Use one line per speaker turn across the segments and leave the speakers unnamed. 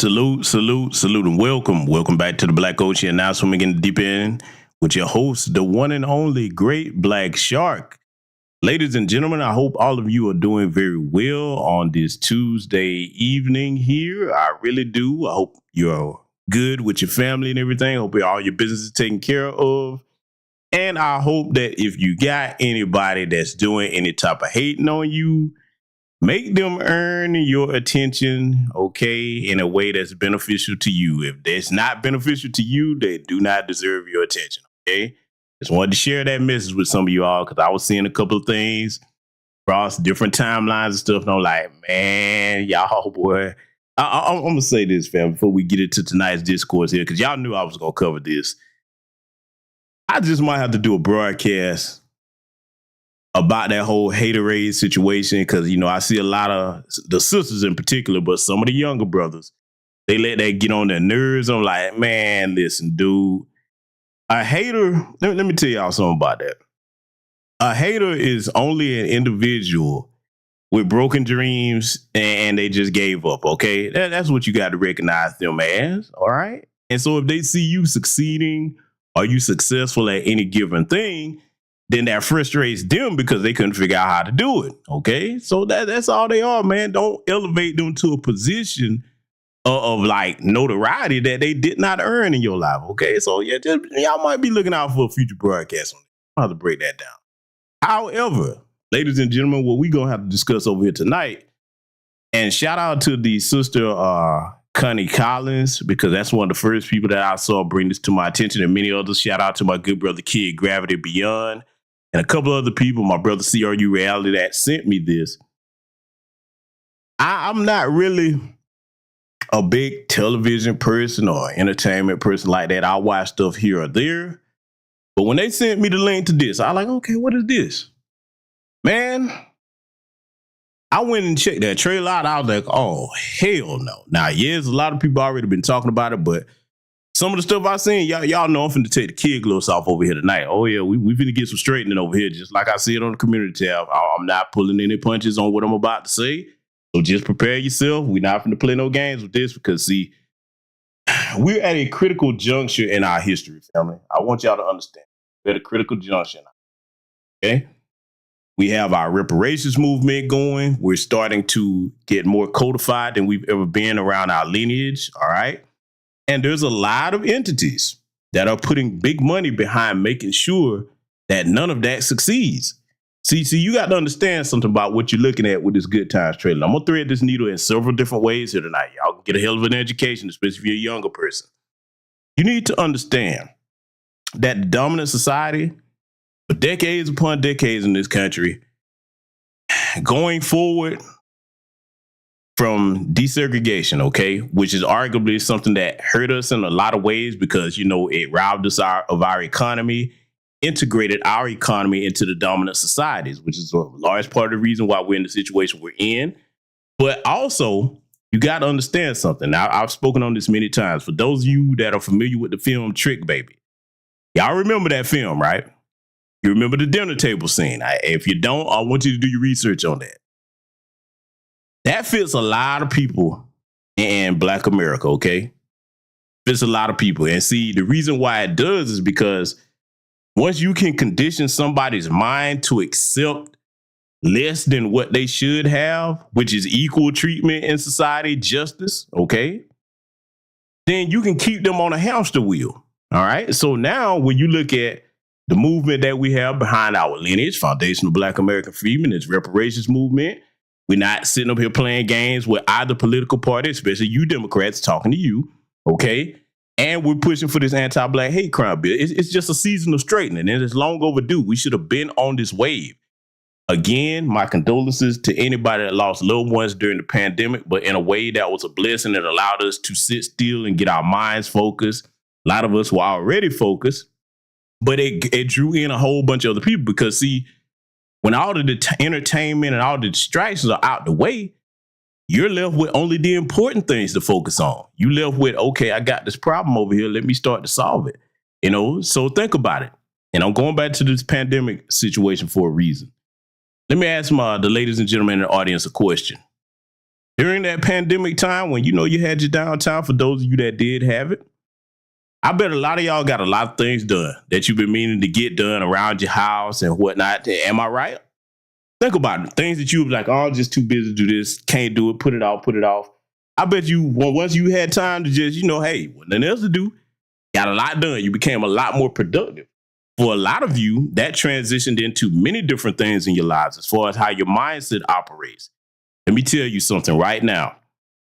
Salute, salute, salute, and welcome. Welcome back to the Black Ocean. Now swimming in the deep end with your host, the one and only Great Black Shark. Ladies and gentlemen, I hope all of you are doing very well on this Tuesday evening here. I really do. I hope you're good with your family and everything. I hope all your business is taken care of. And I hope that if you got anybody that's doing any type of hating on you, make them earn your attention, okay, in a way that's beneficial to you. If that's not beneficial to you, they do not deserve your attention, okay? Just wanted to share that message with some of you all because I was seeing a couple of things across different timelines and stuff, and I'm like, man, y'all, boy. I'm going to say this, fam, before we get into tonight's discourse here, because y'all knew I was going to cover this. I just might have to do a broadcast about that whole haterade situation because, you know, I see a lot of the sisters in particular, but some of the younger brothers, they let that get on their nerves. I'm like, man, listen, dude, a hater, let me tell y'all something about that. A hater is only an individual with broken dreams and they just gave up, okay? That's what you got to recognize them as, all right? And so if they see you succeeding or you successful at any given thing, then that frustrates them because they couldn't figure out how to do it. Okay. So that's all they are, man. Don't elevate them to a position of like notoriety that they did not earn in your life. Okay. So yeah, y'all might be looking out for a future broadcast on it. I'll have to break that down. However, ladies and gentlemen, what we're going to have to discuss over here tonight, and shout out to the sister, Connie Collins, because that's one of the first people that I saw bring this to my attention, and many others. Shout out to my good brother Kid Gravity Beyond. And a couple other people, my brother CRU Reality, that sent me this. I'm not really a big television person or entertainment person like that. I watch stuff here or there. But when they sent me the link to this, I was like, okay, what is this? Man, I went and checked that trailer out. I was like, oh, hell no. Now, yes, a lot of people already been talking about it, but some of the stuff I've seen, y'all know I'm finna take the kid gloves off over here tonight. Oh, yeah, we finna get some straightening over here, just like I said on the community tab. I'm not pulling any punches on what I'm about to say, so just prepare yourself. We're not finna play no games with this because, see, we're at a critical juncture in our history, family. I want y'all to understand. We're at a critical juncture, okay? We have our reparations movement going. We're starting to get more codified than we've ever been around our lineage, all right? And there's a lot of entities that are putting big money behind making sure that none of that succeeds. See, you got to understand something about what you're looking at with this Good Times trailer. I'm going to thread this needle in several different ways here tonight. Y'all can get a hell of an education, especially if you're a younger person. You need to understand that the dominant society, for decades upon decades in this country, going forward, from desegregation, okay, which is arguably something that hurt us in a lot of ways because, you know, it robbed us of our economy, integrated our economy into the dominant societies, which is a large part of the reason why we're in the situation we're in. But also, you got to understand something. Now, I've spoken on this many times. For those of you that are familiar with the film Trick Baby, y'all remember that film, right? You remember the dinner table scene. If you don't, I want you to do your research on that. That fits a lot of people in Black America, okay? Fits a lot of people. And see, the reason why it does is because once you can condition somebody's mind to accept less than what they should have, which is equal treatment in society, justice, okay? Then you can keep them on a hamster wheel, all right? So now when you look at the movement that we have behind our lineage, Foundation of Black American Freedmen, it's reparations movement. We're not sitting up here playing games with either political party, especially you Democrats talking to you, okay? And we're pushing for this anti-Black hate crime bill. It's just a season of straightening, and it's long overdue. We should have been on this wave. Again, my condolences to anybody that lost loved ones during the pandemic, but in a way that was a blessing that allowed us to sit still and get our minds focused. A lot of us were already focused, but it drew in a whole bunch of other people because, see, when all the entertainment and all the distractions are out the way, you're left with only the important things to focus on. You left with, okay, I got this problem over here. Let me start to solve it. You know, so think about it. And I'm going back to this pandemic situation for a reason. Let me ask the ladies and gentlemen in the audience a question. During that pandemic time when you had your downtime, for those of you that did have it, I bet a lot of y'all got a lot of things done that you've been meaning to get done around your house and whatnot. Am I right? Think about it. Things that you were like, oh, I'm just too busy to do this, can't do it, put it off, put it off. I bet you, once you had time to just, hey, nothing else to do, got a lot done. You became a lot more productive. For a lot of you, that transitioned into many different things in your lives as far as how your mindset operates. Let me tell you something right now.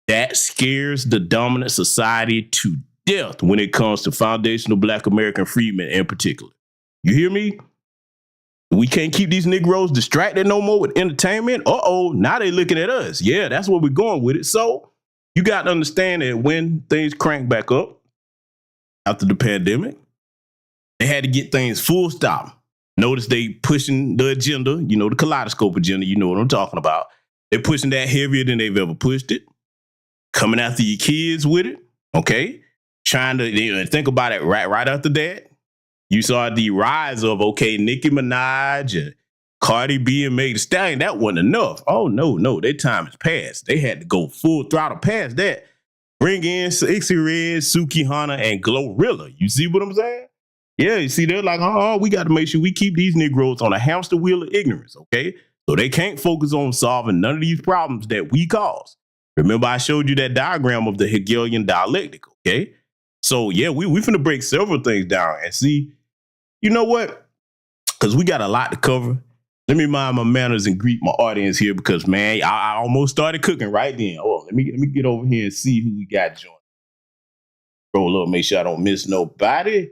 That scares the dominant society to death when it comes to foundational Black American freedmen in particular. You hear me? We can't keep these Negroes distracted no more with entertainment. Now they looking at us. Yeah, that's where we're going with it. So you got to understand that when things crank back up after the pandemic, they had to get things full stop. Notice they pushing the agenda, the kaleidoscope agenda, you know what I'm talking about. They're pushing that heavier than they've ever pushed it. Coming after your kids with it, okay? Trying to think about it right after that. You saw the rise of, Nicki Minaj and Cardi B and Megan Thee Stallion. That wasn't enough. Oh, no, their time is past. They had to go full throttle past that. Bring in Sexy Red, Suki Hana, and Glorilla. You see what I'm saying? Yeah, you see, they're like, we got to make sure we keep these Negroes on a hamster wheel of ignorance, okay? So they can't focus on solving none of these problems that we cause. Remember, I showed you that diagram of the Hegelian dialectic, okay? So, yeah, we finna break several things down and see, you know what? Because we got a lot to cover. Let me mind my manners and greet my audience here because, man, I almost started cooking right then. Let me get over here and see who we got joining. Roll up, make sure I don't miss nobody.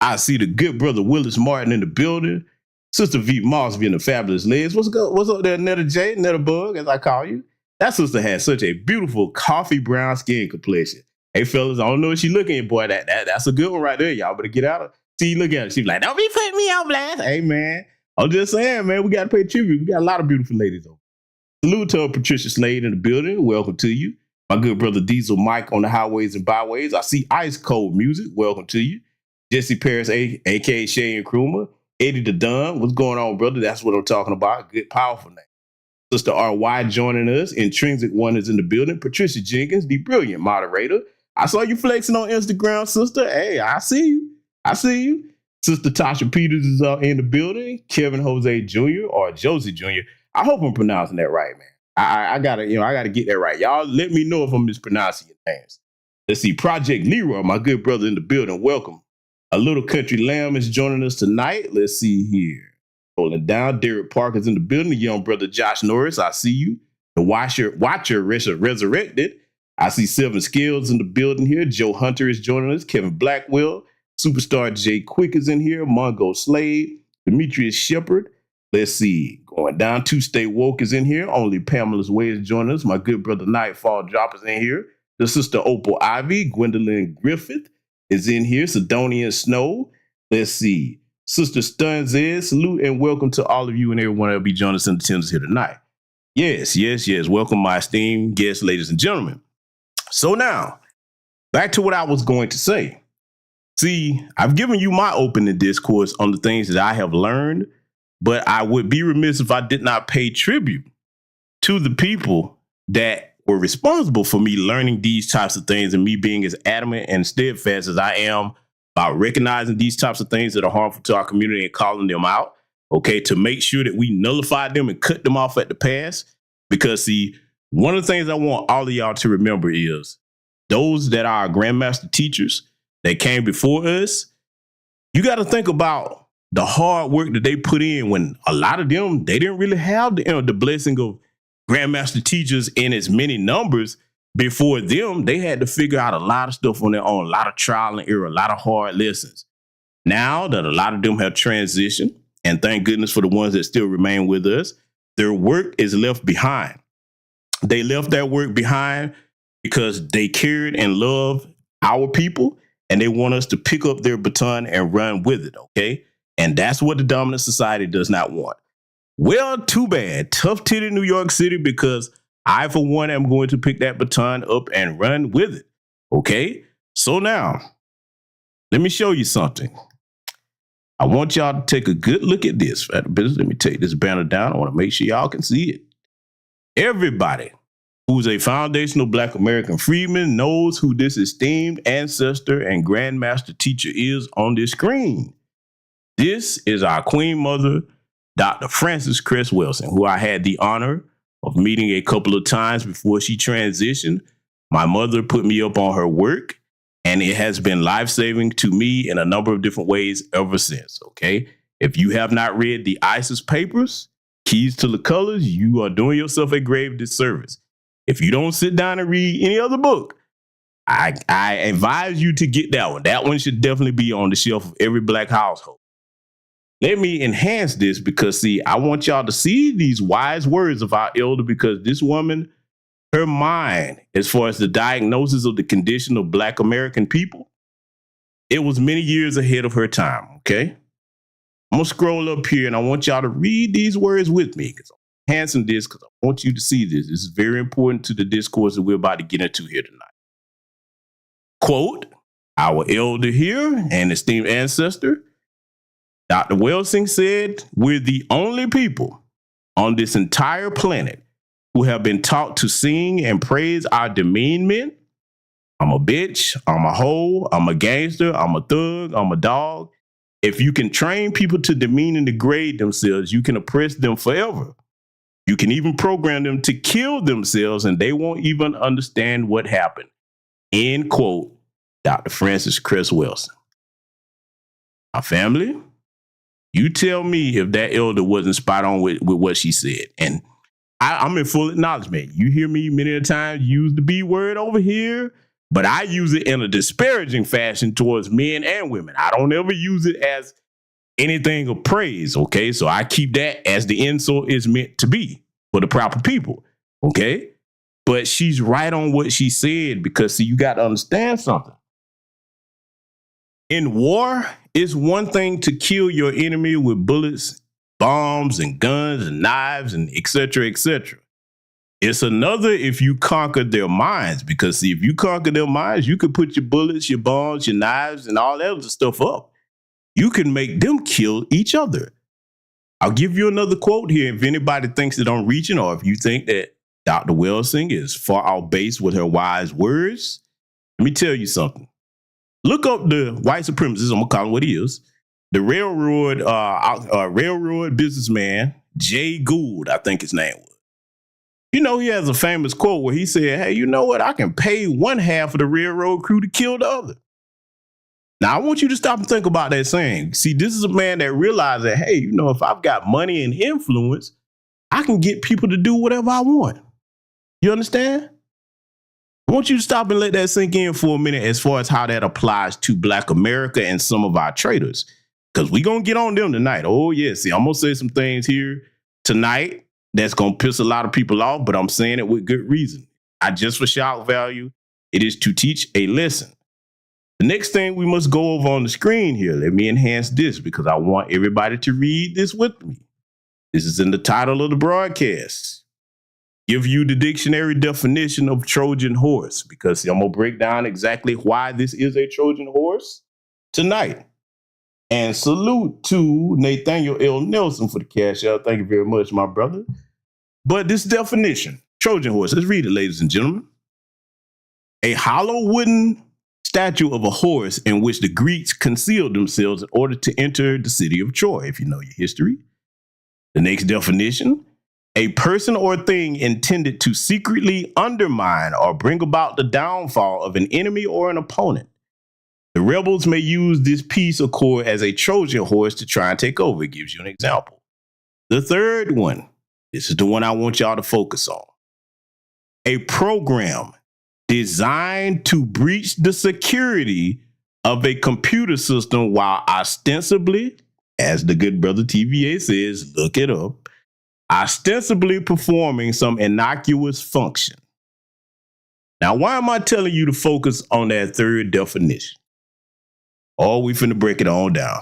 I see the good brother Willis Martin in the building. Sister V Moss being the fabulous legs. What's up there, Netta J, Netta Bug, as I call you? That sister has such a beautiful coffee brown skin complexion. Hey, fellas, I don't know if she looking at, boy. That's a good one right there. Y'all better get out of. See, look at her. She's like, don't be putting me on blast. Hey, man. I'm just saying, man, we got to pay tribute. We got a lot of beautiful ladies over. Salute to Patricia Slade in the building. Welcome to you. My good brother Diesel Mike on the highways and byways. I see Ice Cold Music. Welcome to you. Jesse Paris, a.k.a. Shay and Kruma. Eddie the Dunn. What's going on, brother? That's what I'm talking about. Good, powerful name. Sister R.Y. joining us. Intrinsic One is in the building. Patricia Jenkins, the brilliant moderator. I saw you flexing on Instagram, sister. Hey, I see you. Sister Tasha Peters is in the building. Kevin Jose Jr. or Josie Jr. I hope I'm pronouncing that right, man. I gotta get that right. Y'all let me know if I'm mispronouncing your names. Let's see. Project Leroy, my good brother in the building. Welcome. A Little Country Lamb is joining us tonight. Let's see here. Rolling down. Derek Parker's in the building. The young brother Josh Norris. I see you. The Watcher Resurrected. I see Seven Skills in the building here. Joe Hunter is joining us. Kevin Blackwell. Superstar Jay Quick is in here. Mongo Slade. Demetrius Shepard. Let's see. Going down. To Stay Woke is in here. Only Pamela's Way is joining us. My good brother Nightfall Drop is in here. The sister Opal Ivy. Gwendolyn Griffith is in here. Sidonian Snow. Let's see. Sister Stuns is. Salute and welcome to all of you and everyone that will be joining us in attendance here tonight. Yes. Welcome, my esteemed guests, ladies and gentlemen. So now, back to what I was going to say. See, I've given you my opening discourse on the things that I have learned, but I would be remiss if I did not pay tribute to the people that were responsible for me learning these types of things and me being as adamant and steadfast as I am about recognizing these types of things that are harmful to our community and calling them out, okay, to make sure that we nullify them and cut them off at the pass. Because, see, one of the things I want all of y'all to remember is those that are grandmaster teachers that came before us, you got to think about the hard work that they put in when a lot of them, they didn't really have the blessing of grandmaster teachers in as many numbers. Before them, they had to figure out a lot of stuff on their own, a lot of trial and error, a lot of hard lessons. Now that a lot of them have transitioned, and thank goodness for the ones that still remain with us, their work is left behind. They left that work behind because they cared and loved our people, and they want us to pick up their baton and run with it, okay? And that's what the dominant society does not want. Well, too bad. Tough titty New York City, because I, for one, am going to pick that baton up and run with it, okay? So now, let me show you something. I want y'all to take a good look at this. Let me take this banner down. I want to make sure y'all can see it. Everybody who's a foundational Black American freedman, knows who this esteemed ancestor and grandmaster teacher is on this screen. This is our Queen Mother, Dr. Frances Cress Welsing, who I had the honor of meeting a couple of times before she transitioned. My mother put me up on her work, and it has been life-saving to me in a number of different ways ever since, okay? If you have not read the ISIS papers, Keys to the Colors, you are doing yourself a grave disservice. If you don't sit down and read any other book, I advise you to get that one. That one should definitely be on the shelf of every Black household. Let me enhance this because, see, I want y'all to see these wise words of our elder, because this woman, her mind, as far as the diagnosis of the condition of Black American people, it was many years ahead of her time, okay? I'm going to scroll up here, and I want y'all to read these words with me, because I'm enhancing this because I want you to see this. This is very important to the discourse that we're about to get into here tonight. Quote, our elder here and esteemed ancestor, Dr. Welsing, said, we're the only people on this entire planet who have been taught to sing and praise our demeanment. I'm a bitch, I'm a hoe, I'm a gangster, I'm a thug, I'm a dog. If you can train people to demean and degrade themselves, you can oppress them forever. You can even program them to kill themselves and they won't even understand what happened. End quote, Dr. Frances Cress Welsing. Our family, you tell me if that elder wasn't spot on with what she said. And I'm in full acknowledgement. You hear me many a times use the B word over here, but I use it in a disparaging fashion towards men and women. I don't ever use it as anything of praise, okay? So I keep that as the insult is meant to be for the proper people, okay? But she's right on what she said, because, see, you got to understand something. In war, it's one thing to kill your enemy with bullets, bombs, and guns, and knives, and et cetera, et cetera. It's another if you conquer their minds, because, see, if you conquer their minds, you could put your bullets, your bombs, your knives, and all that other stuff up. You can make them kill each other. I'll give you another quote here. If anybody thinks that I'm reaching, or if you think that Dr. Welsing is far out base with her wise words, let me tell you something. Look up the white supremacist, I'm going to call him what he is, the railroad businessman, Jay Gould, I think his name was. You know, he has a famous quote where he said, hey, you know what? I can pay one half of the railroad crew to kill the other. Now, I want you to stop and think about that saying. See, this is a man that realized that, hey, you know, if I've got money and influence, I can get people to do whatever I want. You understand? I want you to stop and let that sink in for a minute as far as how that applies to Black America and some of our traitors, because we're going to get on them tonight. Oh, yeah. See, I'm going to say some things here tonight that's going to piss a lot of people off, but I'm saying it with good reason. Not just for shock value. It is to teach a lesson. The next thing we must go over on the screen here, let me enhance this because I want everybody to read this with me. This is in the title of the broadcast. Give you the dictionary definition of Trojan horse, because I'm going to break down exactly why this is a Trojan horse tonight. And salute to Nathaniel L. Nelson for the cash out. Thank you very much, my brother. But this definition, Trojan horse, let's read it, ladies and gentlemen. A hollow wooden statue of a horse in which the Greeks concealed themselves in order to enter the city of Troy, if you know your history. The next definition, a person or thing intended to secretly undermine or bring about the downfall of an enemy or an opponent. The rebels may use this piece of core as a Trojan horse to try and take over. It gives you an example. The third one, this is the one I want y'all to focus on. A program designed to breach the security of a computer system while ostensibly, as the good brother TVA says, look it up, ostensibly performing some innocuous function. Now, why am I telling you to focus on that third definition? Oh, we finna break it on down.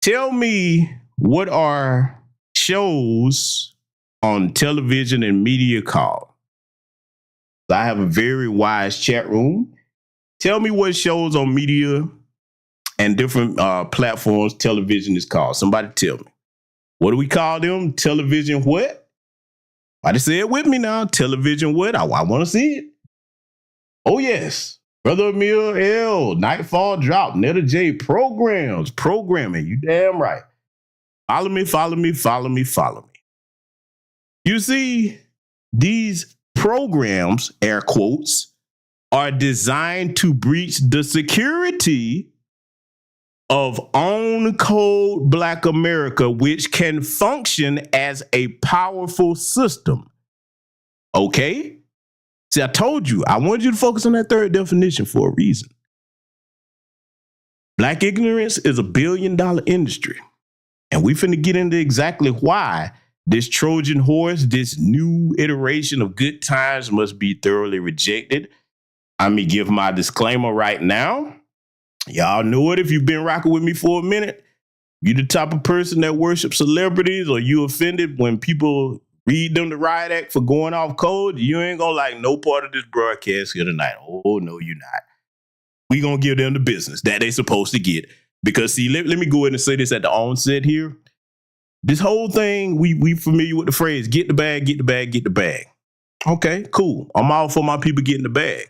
Tell me, what are shows on television and media called? I have a very wise chat room. Tell me what shows on media and different platforms television is called. Somebody tell me. What do we call them? Television what? Why they say it with me now? Television what? I want to see it. Oh, yes. Brother Emil L. Nightfall Drop. Netta J. Programs. Programming. You damn right. Follow me, follow me, follow me, follow me. You see, these programs, air quotes, are designed to breach the security of own code Black America, which can function as a powerful system. Okay? See, I told you, I wanted you to focus on that third definition for a reason. Black ignorance is a $1 billion industry. And we finna get into exactly why this Trojan horse, this new iteration of good times must be thoroughly rejected. I'm gonna give my disclaimer right now. Y'all know it if you've been rocking with me for a minute. You the type of person that worships celebrities, or you offended when people read them the riot act for going off code, you ain't gonna like no part of this broadcast here tonight. Oh, no, you're not. We gonna give them the business that they supposed to get. Because see, let me go ahead and say this at the onset here. This whole thing, we familiar with the phrase, get the bag, get the bag, get the bag. Okay, cool. I'm all for my people getting the bag.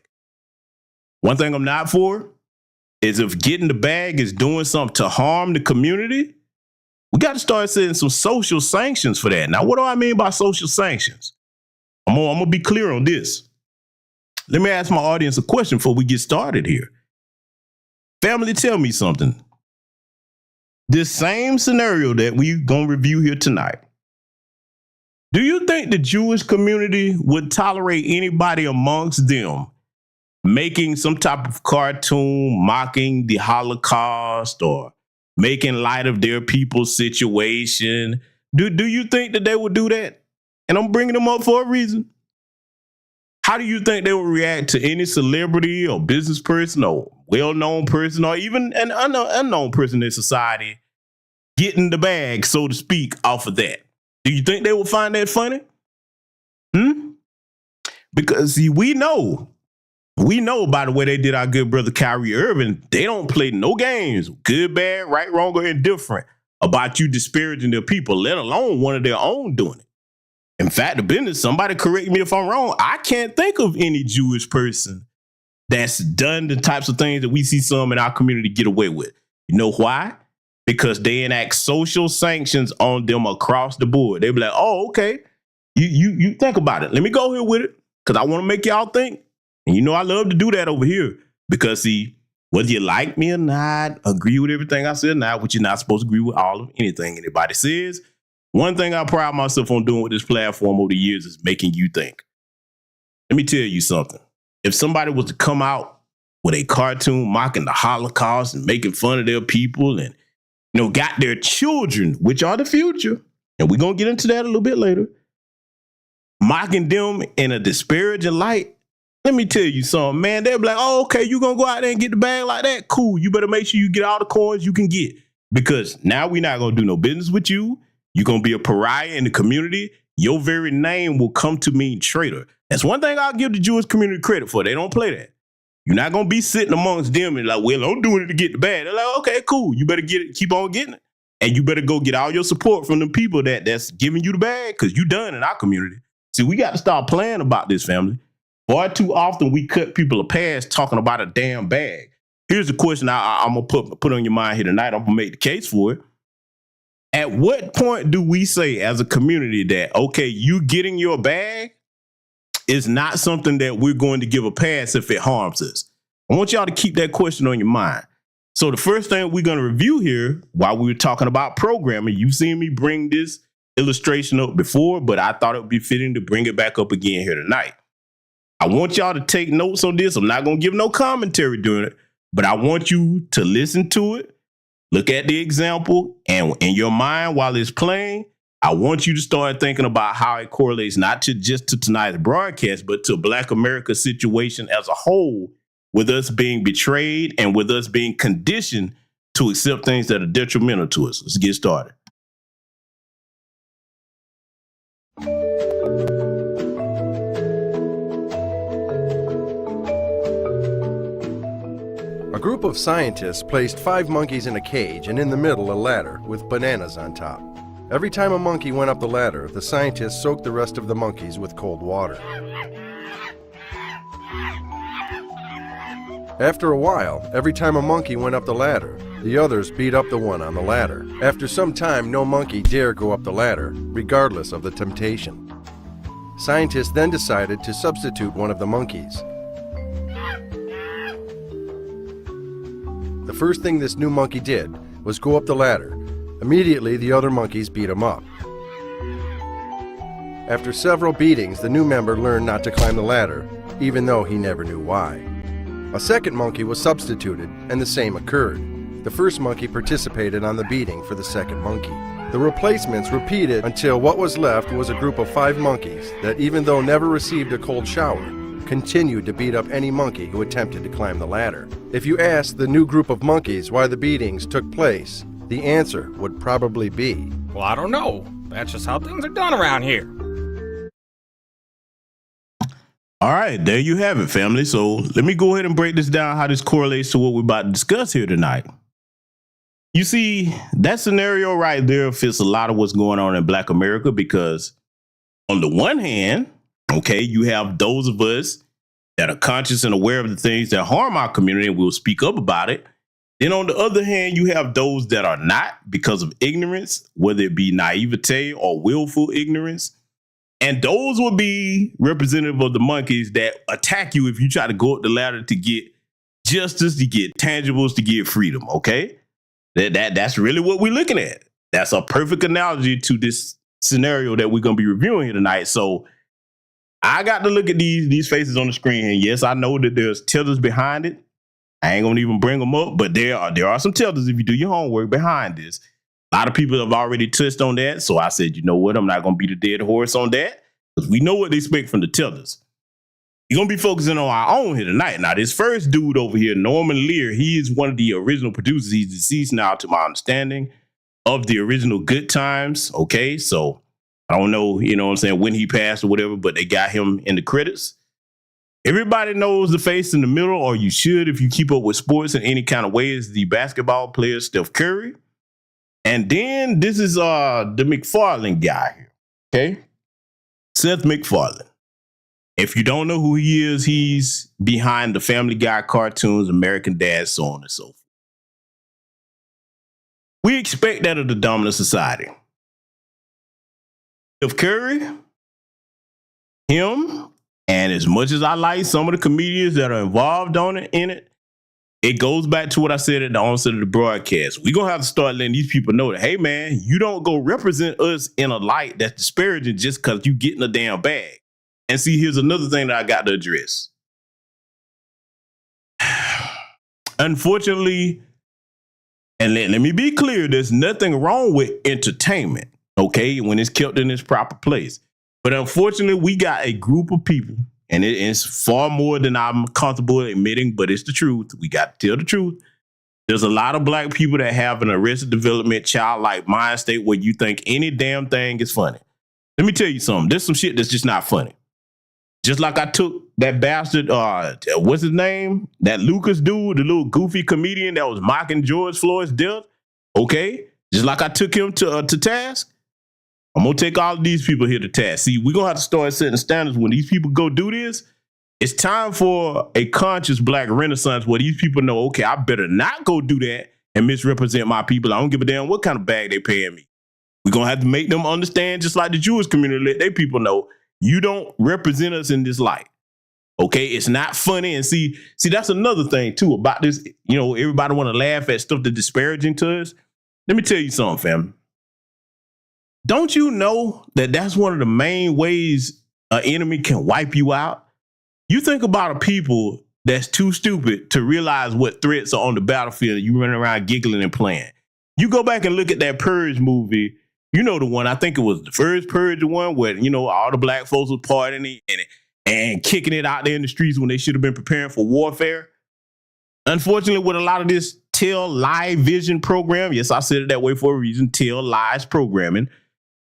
One thing I'm not for is if getting the bag is doing something to harm the community, we got to start setting some social sanctions for that. Now, what do I mean by social sanctions? I'm gonna be clear on this. Let me ask my audience a question before we get started here. Family, tell me something. This same scenario that we gonna review here tonight, do you think the Jewish community would tolerate anybody amongst them making some type of cartoon mocking the Holocaust or making light of their people's situation? Do you think that they would do that? And I'm bringing them up for a reason. How do you think they would react to any celebrity or business person or well-known person or even an unknown person in society getting the bag, so to speak, off of that? Do you think they would find that funny? Because see, we know, by the way they did our good brother Kyrie Irving, they don't play no games, good, bad, right, wrong, or indifferent, about you disparaging their people, let alone one of their own doing it. In fact, the business, somebody correct me if I'm wrong, I can't think of any Jewish person that's done the types of things that we see some in our community get away with. You know why? Because they enact social sanctions on them across the board. They be like, oh, okay, you think about it. Let me go here with it, because I want to make y'all think. And you know I love to do that over here, because see, whether you like me or not, agree with everything I said or not, which you're not supposed to agree with all of anything anybody says, one thing I pride myself on doing with this platform over the years is making you think. Let me tell you something. If somebody was to come out with a cartoon mocking the Holocaust and making fun of their people and, you know, got their children, which are the future, and we're going to get into that a little bit later, mocking them in a disparaging light, let me tell you something, man. They'll be like, oh, okay, you going to go out there and get the bag like that? Cool. You better make sure you get all the coins you can get, because now we're not going to do no business with you. You're going to be a pariah in the community. Your very name will come to mean traitor. That's one thing I'll give the Jewish community credit for. They don't play that. You're not going to be sitting amongst them and like, well, I'm doing it to get the bag. They're like, okay, cool. You better get it, keep on getting it. And you better go get all your support from the people that's giving you the bag, because you done in our community. See, we got to start playing about this, family. Far too often we cut people a pass talking about a damn bag. Here's the question I'm going to put on your mind here tonight. I'm going to make the case for it. At what point do we say as a community that, okay, you getting your bag is not something that we're going to give a pass if it harms us? I want y'all to keep that question on your mind. So the first thing we're going to review here, while we were talking about programming, you've seen me bring this illustration up before, but I thought it would be fitting to bring it back up again here tonight. I want y'all to take notes on this. I'm not going to give no commentary during it, but I want you to listen to it. Look at the example, and in your mind while it's playing, I want you to start thinking about how it correlates not to just to tonight's broadcast, but to Black America's situation as a whole, with us being betrayed and with us being conditioned to accept things that are detrimental to us. Let's get started.
A group of scientists placed 5 monkeys in a cage and in the middle a ladder with bananas on top. Every time a monkey went up the ladder, the scientists soaked the rest of the monkeys with cold water. After a while, every time a monkey went up the ladder, the others beat up the one on the ladder. After some time, no monkey dare go up the ladder, regardless of the temptation. Scientists then decided to substitute one of the monkeys. The first thing this new monkey did was go up the ladder. Immediately, the other monkeys beat him up. After several beatings, the new member learned not to climb the ladder, even though he never knew why. A second monkey was substituted, and the same occurred. The first monkey participated on the beating for the second monkey. The replacements repeated until what was left was a group of 5 monkeys that, even though never received a cold shower, continued to beat up any monkey who attempted to climb the ladder. If you asked the new group of monkeys why the beatings took place, the answer would probably be,
"Well, I don't know. That's just how things are done around here."
All right, there you have it, family. So let me go ahead and break this down, how this correlates to what we're about to discuss here tonight. You see, that scenario right there fits a lot of what's going on in Black America, because on the one hand, okay, you have those of us that are conscious and aware of the things that harm our community and will speak up about it. Then on the other hand, you have those that are not, because of ignorance, whether it be naivete or willful ignorance. And those will be representative of the monkeys that attack you if you try to go up the ladder to get justice, to get tangibles, to get freedom, okay? That's really what we're looking at. That's a perfect analogy to this scenario that we're going to be reviewing here tonight. So I got to look at these faces on the screen. And yes, I know that there's tellers behind it. I ain't going to even bring them up, but there are some tellers if you do your homework behind this. A lot of people have already touched on that. So I said, you know what? I'm not going to beat a dead horse on that, because we know what they expect from the tellers. We're going to be focusing on our own here tonight. Now, this first dude over here, Norman Lear, he is one of the original producers. He's deceased now, to my understanding, of the original Good Times. Okay, so I don't know, you know what I'm saying, when he passed or whatever, but they got him in the credits. Everybody knows the face in the middle, or you should if you keep up with sports in any kind of way, is the basketball player Steph Curry. And then this is the MacFarlane guy here, okay? Seth MacFarlane. If you don't know who he is, he's behind the Family Guy cartoons, American Dad, so on and so forth. We expect that of the dominant society. Steph Curry, him, and as much as I like some of the comedians that are involved in it, it goes back to what I said at the onset of the broadcast. We're going to have to start letting these people know that, hey, man, you don't go represent us in a light that's disparaging just because you get in a damn bag. And see, here's another thing that I got to address. Unfortunately, and let me be clear, there's nothing wrong with entertainment, okay, when it's kept in its proper place. But unfortunately, we got a group of people, and it's far more than I'm comfortable admitting, but it's the truth. We got to tell the truth. There's a lot of Black people that have an arrested development, childlike mind state where you think any damn thing is funny. Let me tell you something. There's some shit that's just not funny. Just like I took that bastard, what's his name? That Lucas dude, the little goofy comedian that was mocking George Floyd's death. Okay. Just like I took him to task. I'm going to take all of these people here to task. See, we're going to have to start setting standards when these people go do this. It's time for a conscious Black renaissance where these people know, okay, I better not go do that and misrepresent my people. I don't give a damn what kind of bag they paying me. We're going to have to make them understand, just like the Jewish community, let their people know, you don't represent us in this light. Okay, it's not funny. And see, that's another thing too about this. You know, everybody want to laugh at stuff that's disparaging to us. Let me tell you something, fam. Don't you know that that's one of the main ways an enemy can wipe you out? You think about a people that's too stupid to realize what threats are on the battlefield. You running around giggling and playing. You go back and look at that Purge movie. You know the one, I think it was the first Purge one where, you know, all the Black folks was partying and kicking it out there in the streets when they should have been preparing for warfare. Unfortunately, with a lot of this tell lie vision program, yes, I said it that way for a reason, tell lies programming,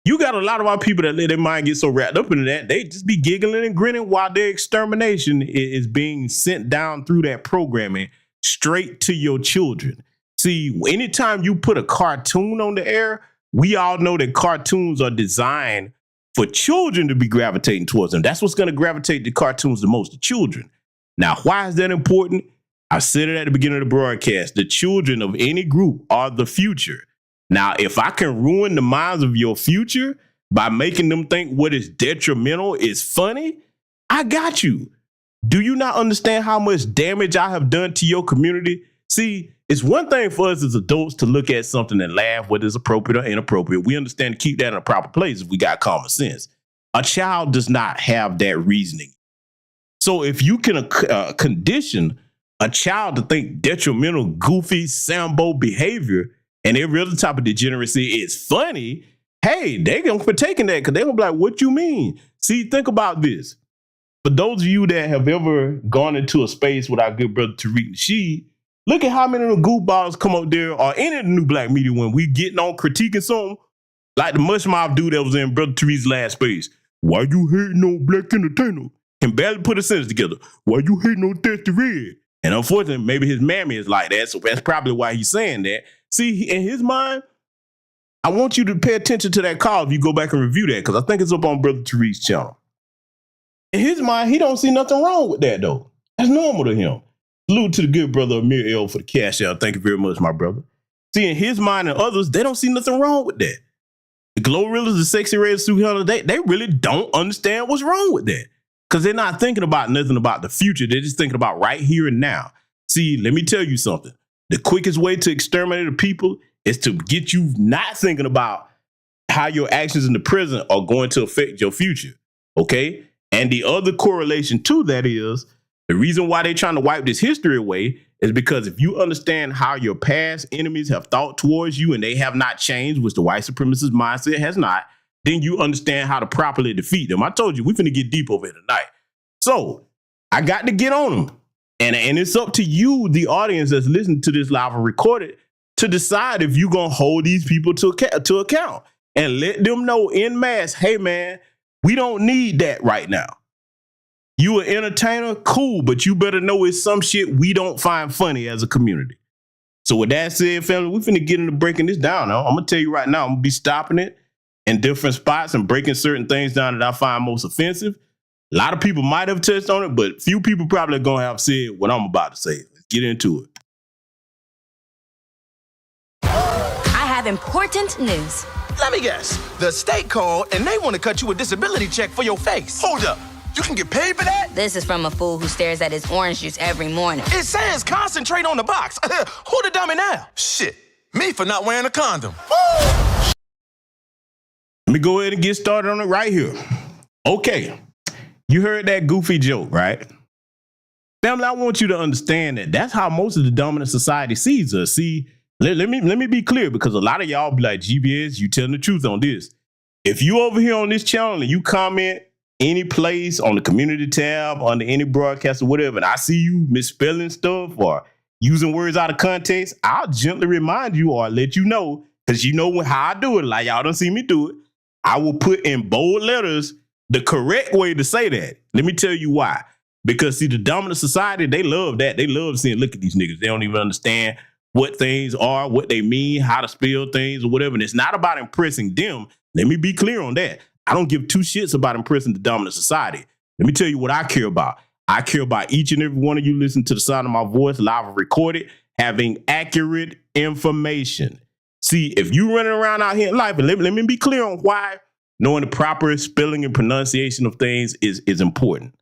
you got a lot of our people that let their mind get so wrapped up into that, they just be giggling and grinning while their extermination is being sent down through that programming straight to your children. See, anytime you put a cartoon on the air we all know that cartoons are designed for children to be gravitating towards them. That's what's going to gravitate to cartoons the most, the children. Now, why is that important? I said it at the beginning of the broadcast. The children of any group are the future. Now, if I can ruin the minds of your future by making them think what is detrimental is funny, I got you. Do you not understand how much damage I have done to your community? See, it's one thing for us as adults to look at something and laugh, whether it's appropriate or inappropriate. We understand to keep that in a proper place if we got common sense. A child does not have that reasoning. So if you can condition a child to think detrimental, goofy, Sambo behavior and every other type of degeneracy is funny, hey, they're going to partake in that because they're going to be like, what you mean? See, think about this. For those of you that have ever gone into a space with our good brother Tariq Nasheed, look at how many of the goofballs come up there or any of the new black media when we getting on critiquing something, like the mushmouth dude that was in Brother Tariq's last space. Why you hating on black entertainer? Can barely put a sentence together. Why you hating on Thirsty Red? And unfortunately, maybe his mammy is like that, so that's probably why he's saying that. See, in his mind, I want you to pay attention to that call if you go back and review that, because I think it's up on Brother Tariq's channel. In his mind, he don't see nothing wrong with that, though. That's normal to him. Salute to the good brother Amir L for the cash out. Thank you very much, my brother. See, in his mind and others, they don't see nothing wrong with that. The Glorrillas, the Sexy Red Sue Hunter, they really don't understand what's wrong with that. Because they're not thinking about nothing about the future. They're just thinking about right here and now. See, let me tell you something. The quickest way to exterminate a people is to get you not thinking about how your actions in the present are going to affect your future. Okay? And the other correlation to that is the reason why they're trying to wipe this history away is because if you understand how your past enemies have thought towards you and they have not changed, which the white supremacist mindset has not, then you understand how to properly defeat them. I told you, we're finna get deep over here tonight. So I got to get on them. And it's up to you, the audience that's listening to this live and recorded, to decide if you're going to hold these people to account and let them know en masse, hey, man, we don't need that right now. You an entertainer? Cool, but you better know it's some shit we don't find funny as a community. So with that said, family, we finna get into breaking this down now. I'm going to tell you right now, I'm going to be stopping it in different spots and breaking certain things down that I find most offensive. A lot of people might have touched on it, but few people probably going to have said what I'm about to say. Let's get into it.
I have important news.
Let me guess. The state called and they want to cut you a disability check for your face. Hold up. You can get paid for that?
This is from a fool who stares at his orange juice every morning.
It says concentrate on the box. Who the dummy now? Shit. Me for not wearing a condom.
Let me go ahead and get started on it right here. Okay. You heard that goofy joke, right? Family, I want you to understand that that's how most of the dominant society sees us. See, let me be clear, because a lot of y'all be like, GBS, you telling the truth on this. If you over here on this channel and you comment any place on the community tab, under any broadcast or whatever, and I see you misspelling stuff or using words out of context, I'll gently remind you or let you know, because you know how I do it. Like y'all don't see me do it. I will put in bold letters the correct way to say that. Let me tell you why. Because see, the dominant society, they love that. They love seeing, look at these niggas. They don't even understand what things are, what they mean, how to spell things or whatever. And it's not about impressing them. Let me be clear on that. I don't give two shits about impressing the dominant society. Let me tell you what I care about. I care about each and every one of you listening to the sound of my voice, live and recorded, having accurate information. See, if you running around out here in life, and let me be clear on why knowing the proper spelling and pronunciation of things is important.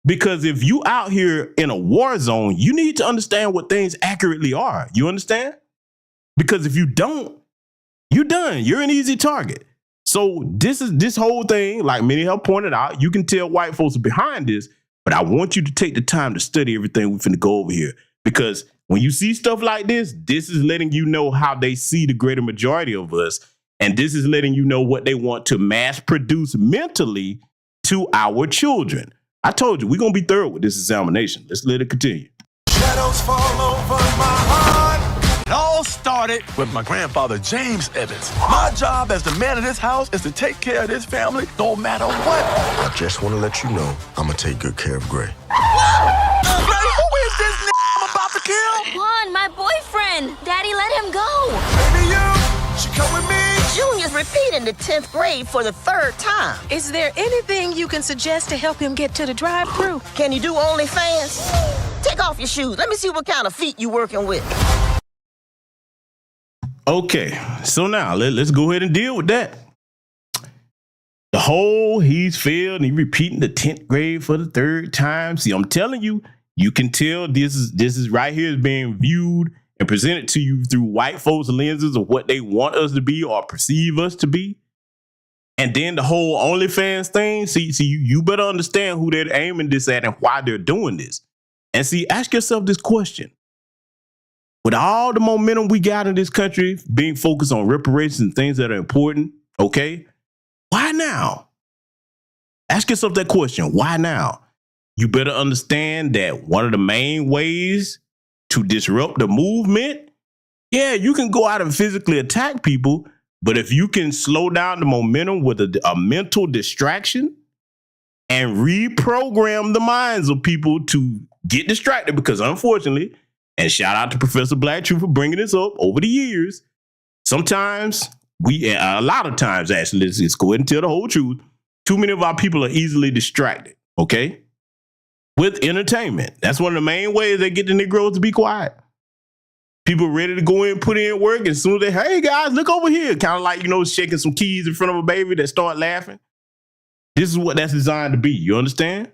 Because if you out here in a war zone, you need to understand what things accurately are. You understand? Because if you don't, you're done. You're an easy target. So this whole thing, like many have pointed out, you can tell white folks are behind this, but I want you to take the time to study everything we're finna go over here. Because when you see stuff like this is letting you know how they see the greater majority of us. And this is letting you know what they want to mass produce mentally to our children. I told you, we're going to be thorough with this examination. Let's let it continue.
Shadows fall over my heart. It all started with my grandfather, James Evans. My job as the man of this house is to take care of this family no matter what.
I just want to let you know I'm going to take good care of Gray.
Gray, who is this I'm about to kill?
Juan, my boyfriend. Daddy, let him go.
Baby, you should come with me.
You
repeating the 10th grade for the 3rd time.
Is there anything you can suggest to help him get to the drive-thru?
Can you do OnlyFans? Take off your shoes. Let me see what kind of feet you working with.
Okay, so now let's go ahead and deal with that. The whole he's failed and he repeating the 10th grade for the 3rd time. See, I'm telling you, you can tell this is right here is being viewed and presented to you through white folks' lenses of what they want us to be or perceive us to be. And then the whole OnlyFans thing, see, you better understand who they're aiming this at and why they're doing this. And see, ask yourself this question. With all the momentum we got in this country, being focused on reparations and things that are important, okay, why now? Ask yourself that question. Why now? You better understand that one of the main ways to disrupt the movement, yeah, you can go out and physically attack people, but if you can slow down the momentum with a mental distraction and reprogram the minds of people to get distracted, because unfortunately, and shout out to Professor Black Truth for bringing this up over the years, sometimes a lot of times actually, let's go ahead and tell the whole truth, too many of our people are easily distracted, okay? With entertainment. That's one of the main ways they get the Negroes to be quiet. People ready to go in, put in work, and as soon as they, hey guys, look over here, kind of like, shaking some keys in front of a baby that start laughing. This is what that's designed to be. You understand?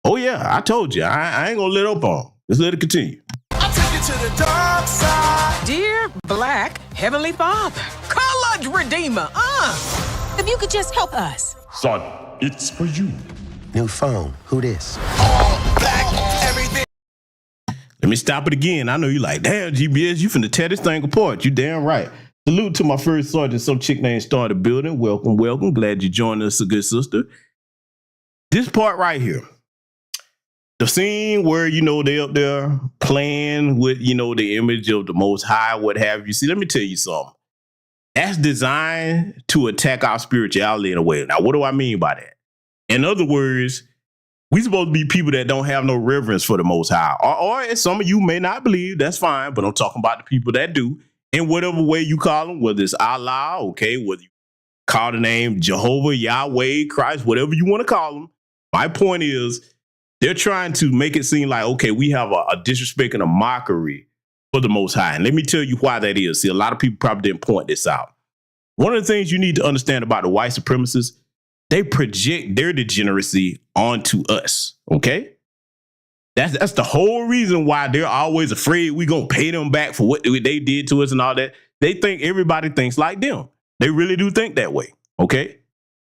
Oh yeah, I told you. I ain't gonna let up on. Let's let it continue.
I take you to the dark side.
Dear Black Heavenly Father, colored Redeemer, if you could just help us.
Son, it's for you.
New phone. Who this?
Black, everything.
Let me stop it again. I know you like, damn, GBS, you finna tear this thing apart. You damn right. Salute to my first sergeant, some chick named Star the Building. Welcome, welcome. Glad you joined us, a good sister. This part right here. The scene where, they up there playing with, the image of the Most High, what have you. See, let me tell you something. That's designed to attack our spirituality in a way. Now, what do I mean by that? In other words, we supposed to be people that don't have no reverence for the Most High. Or some of you may not believe, that's fine, but I'm talking about the people that do. In whatever way you call them, whether it's Allah, okay, whether you call the name Jehovah, Yahweh, Christ, whatever you want to call them. My point is, they're trying to make it seem like, okay, we have a disrespect and a mockery for the Most High. And let me tell you why that is. See, a lot of people probably didn't point this out. One of the things you need to understand about the white supremacists, they project their degeneracy onto us, okay? That's the whole reason why they're always afraid we're going to pay them back for what they did to us and all that. They think everybody thinks like them. They really do think that way, okay?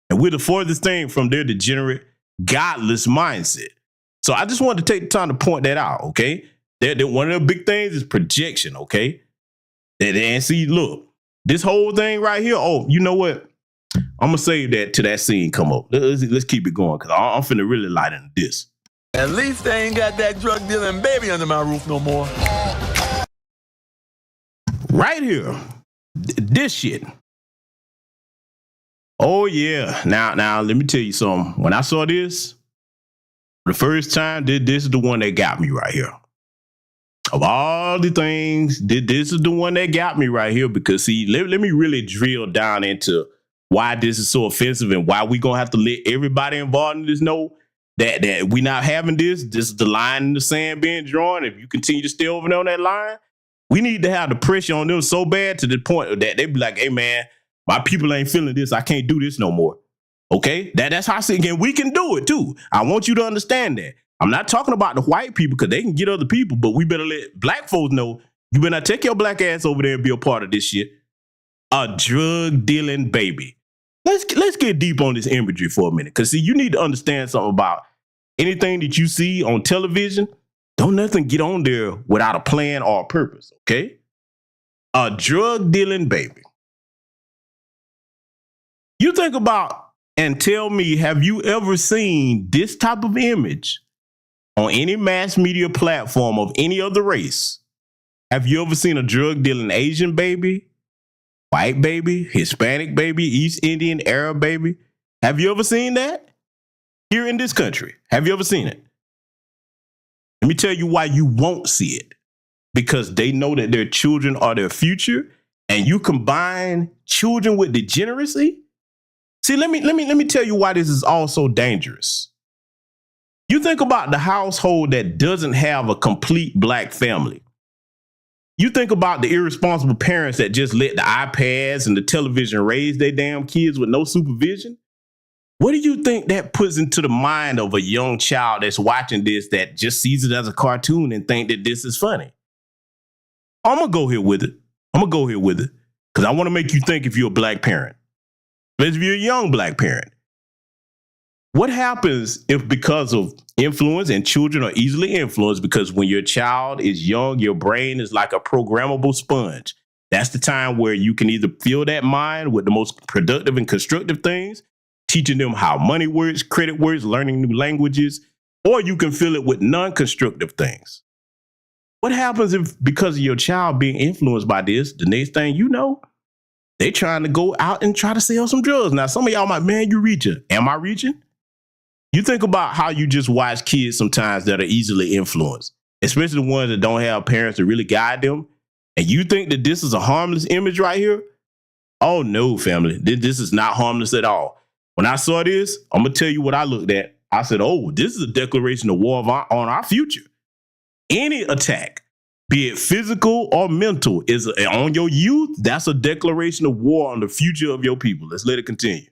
And we're the farthest thing from their degenerate, godless mindset. So I just wanted to take the time to point that out, okay? One of the big things is projection, okay? And see, look, this whole thing right here, oh, you know what? I'm going to save that till that scene come up. Let's keep it going because I'm finna really light into this.
At least they ain't got that drug dealing baby under my roof no more.
Right here, this shit. Oh yeah. Now let me tell you something. When I saw this, the first time, this is the one that got me right here. Of all the things, this is the one that got me right here because see, let me really drill down into why this is so offensive and why we gonna have to let everybody involved in this know that we not having this. This is the line in the sand being drawn. If you continue to stay over there on that line, we need to have the pressure on them so bad to the point that they be like, hey man, my people ain't feeling this. I can't do this no more. Okay, that's how I see it. And we can do it too. I want you to understand that. I'm not talking about the white people because they can get other people, but we better let black folks know you better not take your black ass over there and be a part of this shit. A drug dealing baby. Let's get deep on this imagery for a minute. Because see, you need to understand something about anything that you see on television. Don't nothing get on there without a plan or a purpose, okay? A drug dealing baby. You think about and tell me, have you ever seen this type of image on any mass media platform of any other race? Have you ever seen a drug dealing Asian baby? White baby, Hispanic baby, East Indian, Arab baby. Have you ever seen that? Here in this country, have you ever seen it? Let me tell you why you won't see it. Because they know that their children are their future and you combine children with degeneracy. See, let me tell you why this is all so dangerous. You think about the household that doesn't have a complete black family. You think about the irresponsible parents that just let the iPads and the television raise their damn kids with no supervision. What do you think that puts into the mind of a young child that's watching this that just sees it as a cartoon and think that this is funny? I'm going to go here with it. Because I want to make you think if you're a black parent. If you're a young black parent. What happens if because of influence, and children are easily influenced because when your child is young, your brain is like a programmable sponge. That's the time where you can either fill that mind with the most productive and constructive things, teaching them how money works, credit works, learning new languages, or you can fill it with non-constructive things. What happens if because of your child being influenced by this, the next thing you know, they trying to go out and try to sell some drugs. Now, some of y'all might, man, you reaching. Am I reaching? You think about how you just watch kids sometimes that are easily influenced, especially the ones that don't have parents to really guide them. And you think that this is a harmless image right here? Oh, no, family. This is not harmless at all. When I saw this, I'm going to tell you what I looked at. I said, oh, this is a declaration of war on our future. Any attack, be it physical or mental, is on your youth. That's a declaration of war on the future of your people. Let's let it continue.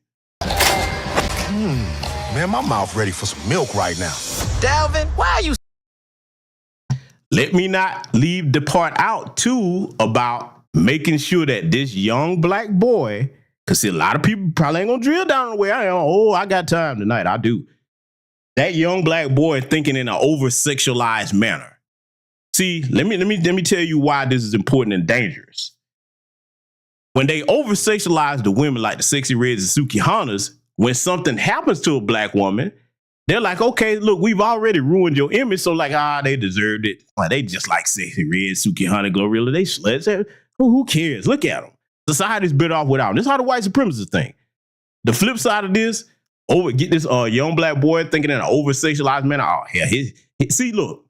Man, my mouth ready for some milk right now.
Dalvin, why are you...
Let me not leave the part out, too, about making sure that this young black boy, because a lot of people probably ain't going to drill down the way I am. Oh, I got time tonight. I do. That young black boy thinking in an over-sexualized manner. See, let me tell you why this is important and dangerous. When they over-sexualize the women like the Sexy Reds and Suki Hanas, when something happens to a black woman, they're like, okay, look, we've already ruined your image. So like, they deserved it. Well, they just like Sexy Red, Suki Hana, Glorilla. They sluts. Who cares? Look at them. Society's better off without them. This is how the white supremacists think. The flip side of this, get this young black boy thinking in an over-sexualized manner. Oh, hell, see, look.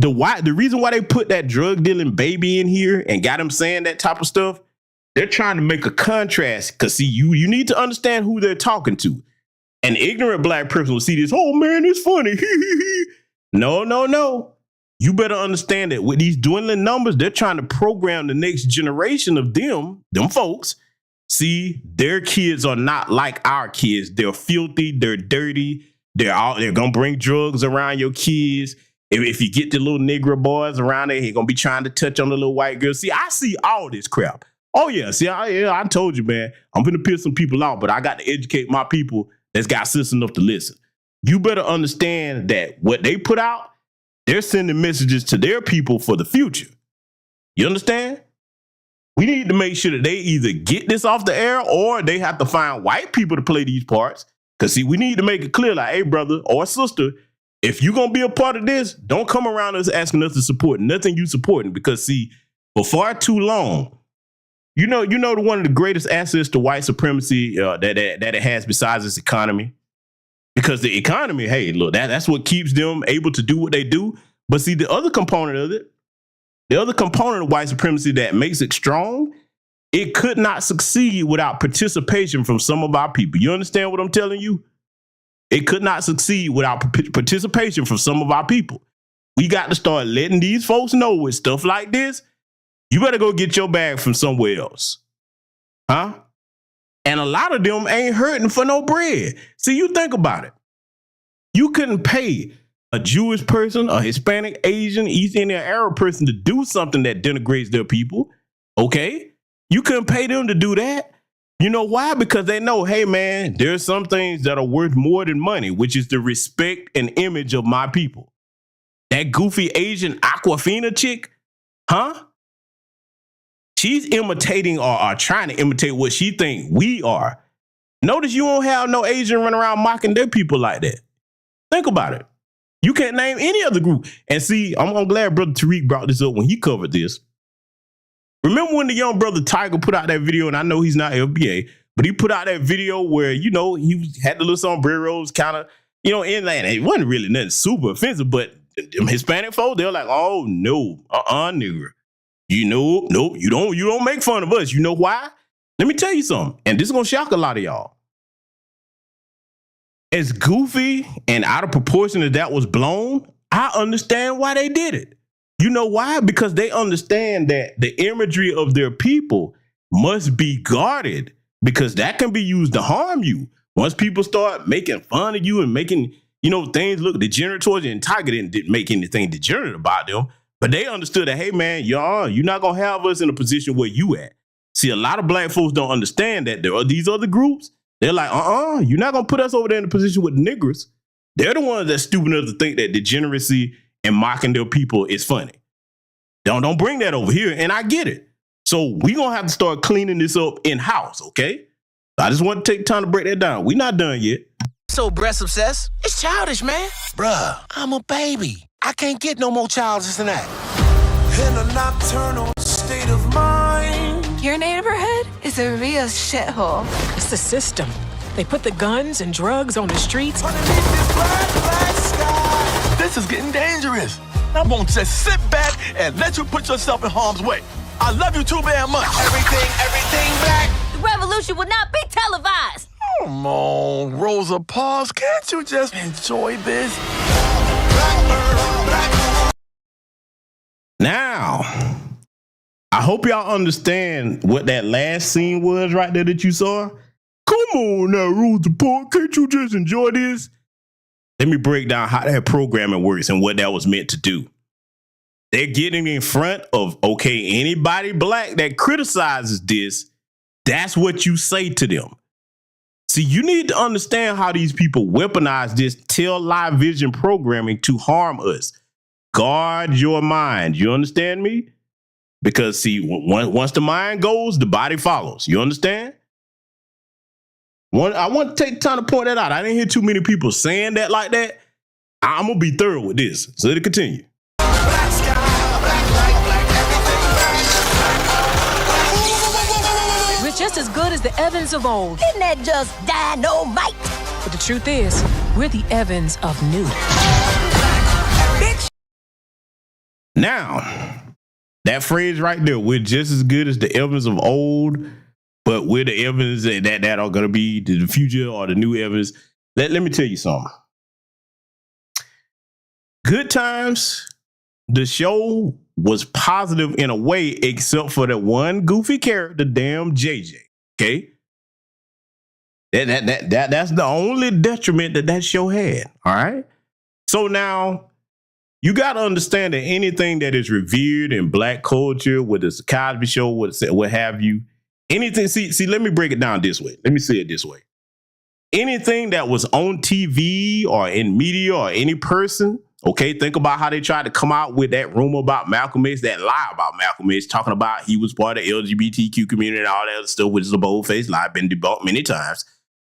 The reason why they put that drug dealing baby in here and got him saying that type of stuff, they're trying to make a contrast. Because see, you need to understand who they're talking to. An ignorant black person will see this, oh man, it's funny. No. You better understand that with these dwindling numbers, they're trying to program the next generation of them folks. See, their kids are not like our kids. They're filthy, they're dirty, they're gonna bring drugs around your kids. If you get the little Negro boys around there, he's gonna be trying to touch on the little white girls. See, I see all this crap. Oh yeah, see, I told you, man, I'm gonna piss some people out, but I got to educate my people that's got sense enough to listen. You better understand that what they put out, they're sending messages to their people for the future. You understand? We need to make sure that they either get this off the air or they have to find white people to play these parts. Because see, we need to make it clear, like, hey, brother or sister, if you're going to be a part of this, don't come around us asking us to support nothing you supporting. Because see, for far too long, you know, one of the greatest assets to white supremacy that it has besides its economy. Because the economy, hey, look, that's what keeps them able to do what they do. But see, the other component of it, the other component of white supremacy that makes it strong, it could not succeed without participation from some of our people. You understand what I'm telling you? It could not succeed without participation from some of our people. We got to start letting these folks know with stuff like this. You better go get your bag from somewhere else. Huh? And a lot of them ain't hurting for no bread. See, you think about it. You couldn't pay a Jewish person, a Hispanic, Asian, East Indian, Arab person to do something that denigrates their people. Okay? You couldn't pay them to do that. You know why? Because they know, hey, man, there's some things that are worth more than money, which is the respect and image of my people. That goofy Asian Aquafina chick, huh? She's imitating or trying to imitate what she think we are. Notice you won't have no Asian run around mocking their people like that. Think about it. You can't name any other group. And see, I'm glad Brother Tariq brought this up when he covered this. Remember when the young brother Tiger put out that video, and I know he's not FBA, but he put out that video where, you know, he had the little sombreros kind of, you know, in there. It wasn't really nothing super offensive, but them Hispanic folks, they're like, oh, no, nigga. Nope, you don't make fun of us. You know why? Let me tell you something, and this is gonna shock a lot of y'all. As goofy and out of proportion as that was blown, I understand why they did it. You know why? Because they understand that the imagery of their people must be guarded, because that can be used to harm you. Once people start making fun of you and making, things look degenerate towards you, and Tiger didn't make anything degenerate about them, but they understood that, hey man, you're not gonna have us in a position where you at. See, a lot of black folks don't understand that there are these other groups. They're like, you're not gonna put us over there in a position with niggers. They're the ones that's stupid enough to think that degeneracy and mocking their people is funny. Don't bring that over here, and I get it. So we gonna have to start cleaning this up in-house, okay? I just want to take time to break that down. We're not done yet.
So breast obsessed? It's childish, man.
Bruh, I'm a baby. I can't get no more childish than that.
In a nocturnal state of mind.
Your neighborhood is a real shithole. It's the system. They put the guns and drugs on the streets.
Underneath this black sky.
This is getting dangerous. I won't just sit back and let you put yourself in harm's way. I love you too very much.
Everything black.
The revolution will not be televised.
Come on, Rosa Parks, can't you just enjoy this?
Now, I hope y'all understand what that last scene was right there that you saw. Come on now, Rosa Parks, can't you just enjoy this? Let me break down how that programming works and what that was meant to do. They're getting in front of, anybody black that criticizes this, that's what you say to them. See, you need to understand how these people weaponize this tell live vision programming to harm us. Guard your mind. You understand me? Because, see, once the mind goes, the body follows. You understand? I want to take time to point that out. I didn't hear too many people saying that like that. I'm going to be thorough with this. So let it continue.
Black sky, black light, black everything.
We're just as good as the Evans of old.
Isn't that just dynamite?
But the truth is, we're the Evans of new.
Bitch.
Now, that phrase right there, we're just as good as the Evans of old, but we're the Evans that are going to be the future or the new Evans. Let me tell you something. Good Times, the show was positive in a way, except for that one goofy character, damn JJ. Okay, that's the only detriment that show had. All right. So now you got to understand that anything that is revered in black culture, whether it's a Cosby Show, what have you, anything. See, let me break it down this way. Let me say it this way. Anything that was on TV or in media or any person, okay, think about how they tried to come out with that rumor about Malcolm X, that lie about Malcolm X, talking about he was part of the LGBTQ community and all that other stuff, which is a bold-faced lie, been debunked many times.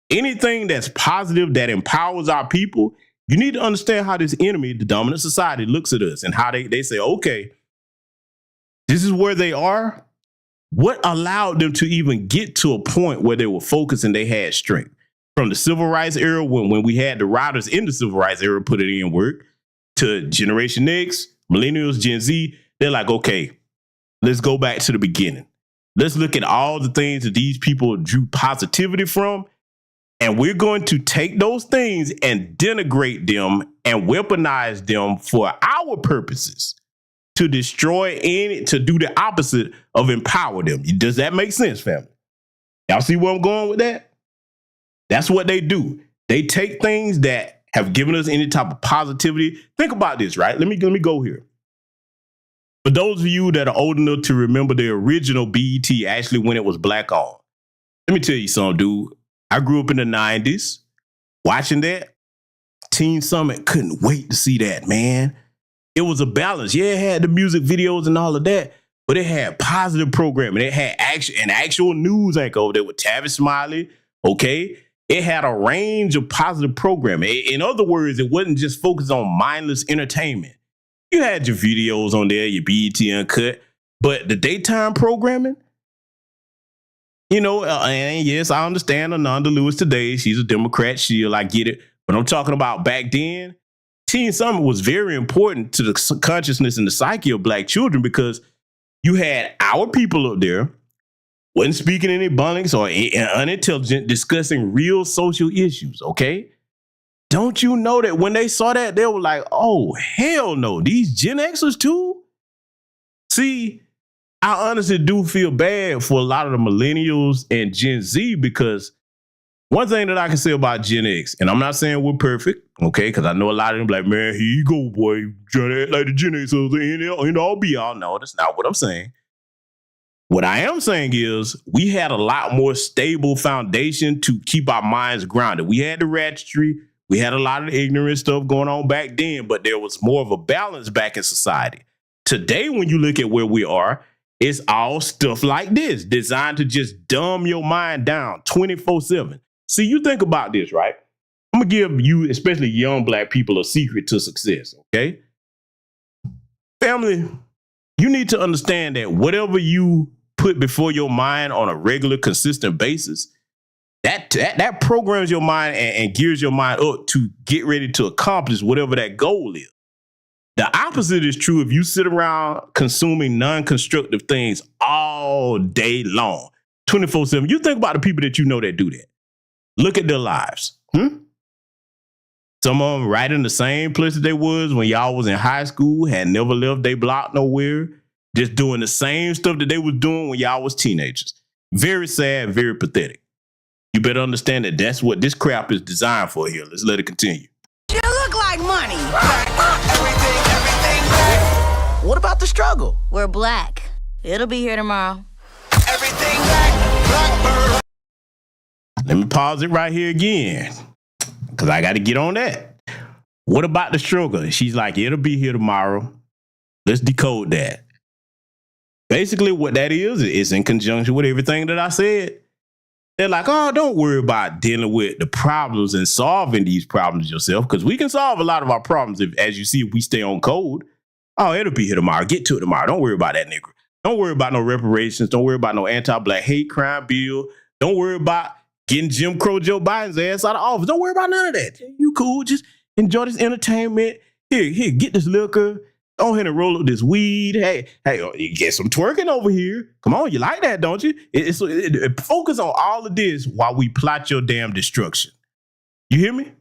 Anything that's positive, that empowers our people, you need to understand how this enemy, the dominant society, looks at us and how they say, okay, this is where they are. What allowed them to even get to a point where they were focused and they had strength? From the civil rights era, when we had the writers in the civil rights era put it in work, to Generation X, Millennials, Gen Z, they're like, okay, let's go back to the beginning. Let's look at all the things that these people drew positivity from, and we're going to take those things and denigrate them and weaponize them for our purposes to destroy to do the opposite of empower them. Does that make sense, family? Y'all see where I'm going with that? That's what they do. They take things that have given us any type of positivity. Think about this, right? Let me go here. For those of you that are old enough to remember the original BET, actually when it was black on, let me tell you something, dude. I grew up in the 90s watching that. Teen Summit, couldn't wait to see that, man. It was a balance. Yeah, it had the music videos and all of that, but it had positive programming. It had an actual news anchor over there with Tavis Smiley, okay? It had a range of positive programming. In other words, it wasn't just focused on mindless entertainment. You had your videos on there, your BET Uncut, but the daytime programming, and yes, I understand Ananda Lewis today. She's a Democrat. I get it. But I'm talking about back then, Teen Summit was very important to the consciousness and the psyche of black children because You had our people up there, wasn't speaking any Ebonics or unintelligent, discussing real social issues, okay? Don't you know that when they saw that, they were like, oh, hell no, these Gen Xers too? See, I honestly do feel bad for a lot of the millennials and Gen Z, because one thing that I can say about Gen X, and I'm not saying we're perfect, okay, because I know a lot of them like, man, here you go, boy, trying to act like the Gen Xers and all be all. No, that's not what I'm saying. What I am saying is we had a lot more stable foundation to keep our minds grounded. We had the ratchetry. We had a lot of the ignorant stuff going on back then, but there was more of a balance back in society. Today, when you look at where we are, it's all stuff like this, designed to just dumb your mind down 24/7. See, you think about this, right? I'm going to give you, especially young Black people, a secret to success, okay? Family, you need to understand that whatever you put before your mind on a regular, consistent basis, that programs your mind and gears your mind up to get ready to accomplish whatever that goal is. The opposite is true if you sit around consuming non-constructive things all day long, 24/7. You think about the people that you know that do that. Look at their lives. Some of them right in the same place that they was when y'all was in high school, had never left their block nowhere, just doing the same stuff that they was doing when y'all was teenagers. Very sad, very pathetic. You better understand that that's what this crap is designed for here. Let's let it continue.
You look like money. Everything black. What about the struggle?
We're black. It'll be here tomorrow.
Everything black. Blackbird.
Let me pause it right here again, because I got to get on that. What about the struggle? She's like, it'll be here tomorrow. Let's decode that. Basically, what that is in conjunction with everything that I said. They're like, oh, don't worry about dealing with the problems and solving these problems yourself, because we can solve a lot of our problems, as you see, if we stay on code. Oh, it'll be here tomorrow. Get to it tomorrow. Don't worry about that, nigga. Don't worry about no reparations. Don't worry about no anti-Black hate crime bill. Don't worry about getting Jim Crow Joe Biden's ass out of office. Don't worry about none of that. You cool. Just enjoy this entertainment. Here, get this liquor. Go ahead and roll up this weed. Hey, you get some twerking over here. Come on, you like that, don't you? Focus on all of this while we plot your damn destruction. You hear me?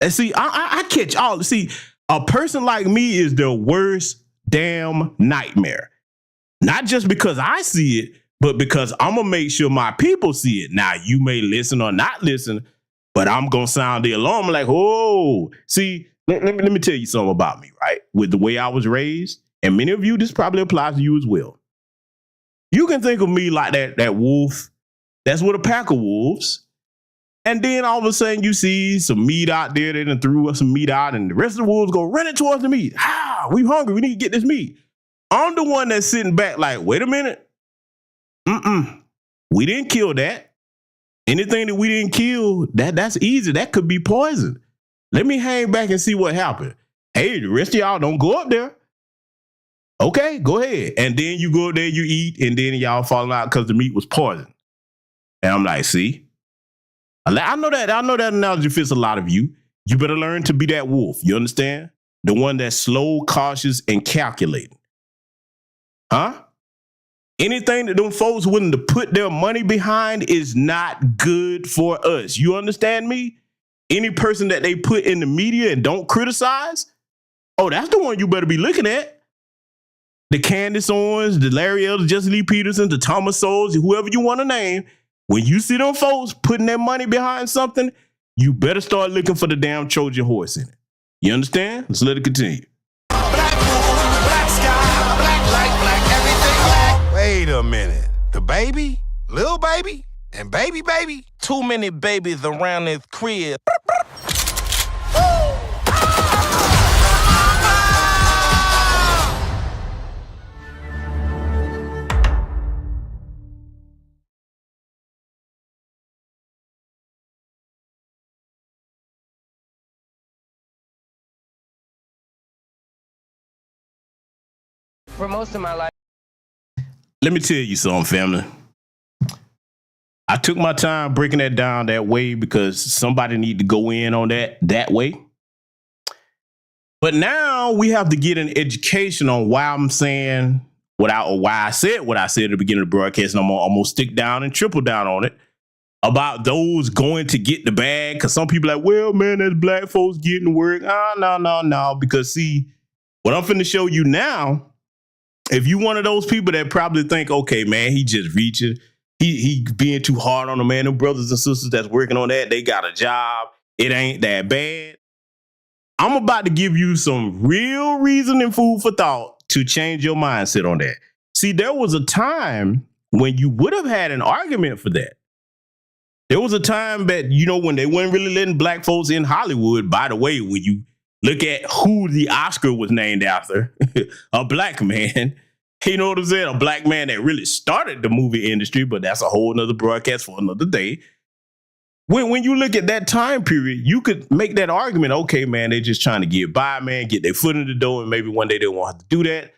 And see, I catch all. See, a person like me is the worst damn nightmare. Not just because I see it, but because I'm going to make sure my people see it. Now, you may listen or not listen, but I'm going to sound the alarm like, oh, see, let me tell you something about me, right? With the way I was raised, and many of you, this probably applies to you as well. You can think of me like that wolf that's with a pack of wolves, and then all of a sudden you see some meat out there, they done threw us some meat out, and the rest of the wolves go running towards the meat. We hungry, we need to get this meat. I'm the one that's sitting back like, wait a minute. We didn't kill that. Anything that we didn't kill, that's easy. That could be poison. Let me hang back and see what happened. Hey, the rest of y'all don't go up there. Okay, go ahead. And then you go up there, you eat, and then y'all fall out because the meat was poison. And I'm like, see? I know that analogy fits a lot of you. You better learn to be that wolf. You understand? The one that's slow, cautious, and calculating. Huh? Anything that them folks willing to put their money behind is not good for us. You understand me? Any person that they put in the media and don't criticize, oh, that's the one you better be looking at. The Candace Owens, the Larry Elder, Jesse Lee Peterson, the Thomas Sowells, whoever you want to name. When you see them folks putting their money behind something, you better start looking for the damn Trojan horse in it. You understand? Let's let it continue.
Black moon, black sky, black light, black everything black. Wait a minute. The baby? Little baby? And baby? Too many babies around this crib.
For most of my life.
Let me tell you something, family. I took my time breaking that down that way because somebody need to go in on that way. But now we have to get an education on why I'm saying why I said what I said at the beginning of the broadcast, and I'm gonna stick down and triple down on it about those going to get the bag. Because some people are like, well, man, there's black folks getting work. No. Because see, what I'm finna show you now, if you one of those people that probably think, okay, man, he just reaching, he being too hard on the man, them brothers and sisters that's working on that, they got a job. It ain't that bad. I'm about to give you some real reason and food for thought to change your mindset on that. See, there was a time when you would have had an argument for that. There was a time that, when they weren't really letting black folks in Hollywood. By the way, when you look at who the Oscar was named after, a black man, you know what I'm saying? A black man that really started the movie industry, but that's a whole nother broadcast for another day. When you look at that time period, you could make that argument, okay, man, they're just trying to get by, man, get their foot in the door, and maybe one day they won't have to do that.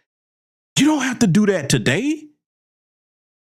You don't have to do that today.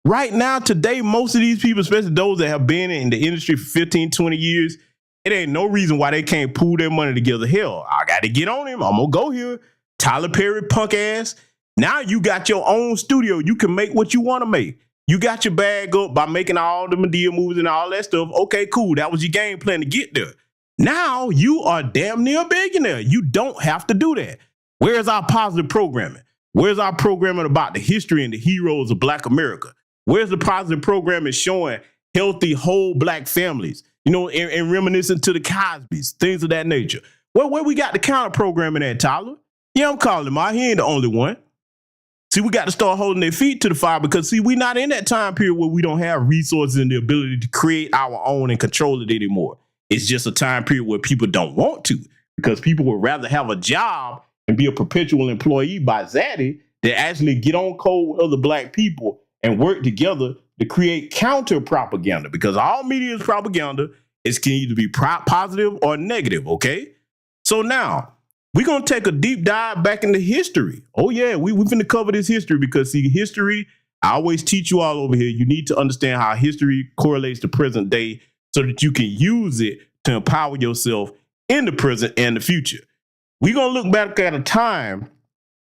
Right now, today, most of these people, especially those that have been in the industry for 15, 20 years, it ain't no reason why they can't pool their money together. Hell, I got to get on him. I'm going to go here. Tyler Perry, punk ass. Now you got your own studio. You can make what you want to make. You got your bag up by making all the Madea movies and all that stuff. Okay, cool. That was your game plan to get there. Now you are damn near a billionaire. You don't have to do that. Where's our positive programming? Where's our programming about the history and the heroes of Black America? Where's the positive programming showing healthy, whole Black families, and reminiscent to the Cosbys, things of that nature? Well, where we got the counter programming at, Tyler? Yeah, I'm calling him out. He ain't the only one. See, we got to start holding their feet to the fire because, see, we're not in that time period where we don't have resources and the ability to create our own and control it anymore. It's just a time period where people don't want to because people would rather have a job and be a perpetual employee by Zaddy than actually get on code with other Black people and work together to create counter propaganda because all media is propaganda. It can either be positive or negative, okay? So now, we're going to take a deep dive back into history. Oh, yeah, we're going to cover this history because, see, history, I always teach you all over here, you need to understand how history correlates to present day so that you can use it to empower yourself in the present and the future. We're going to look back at a time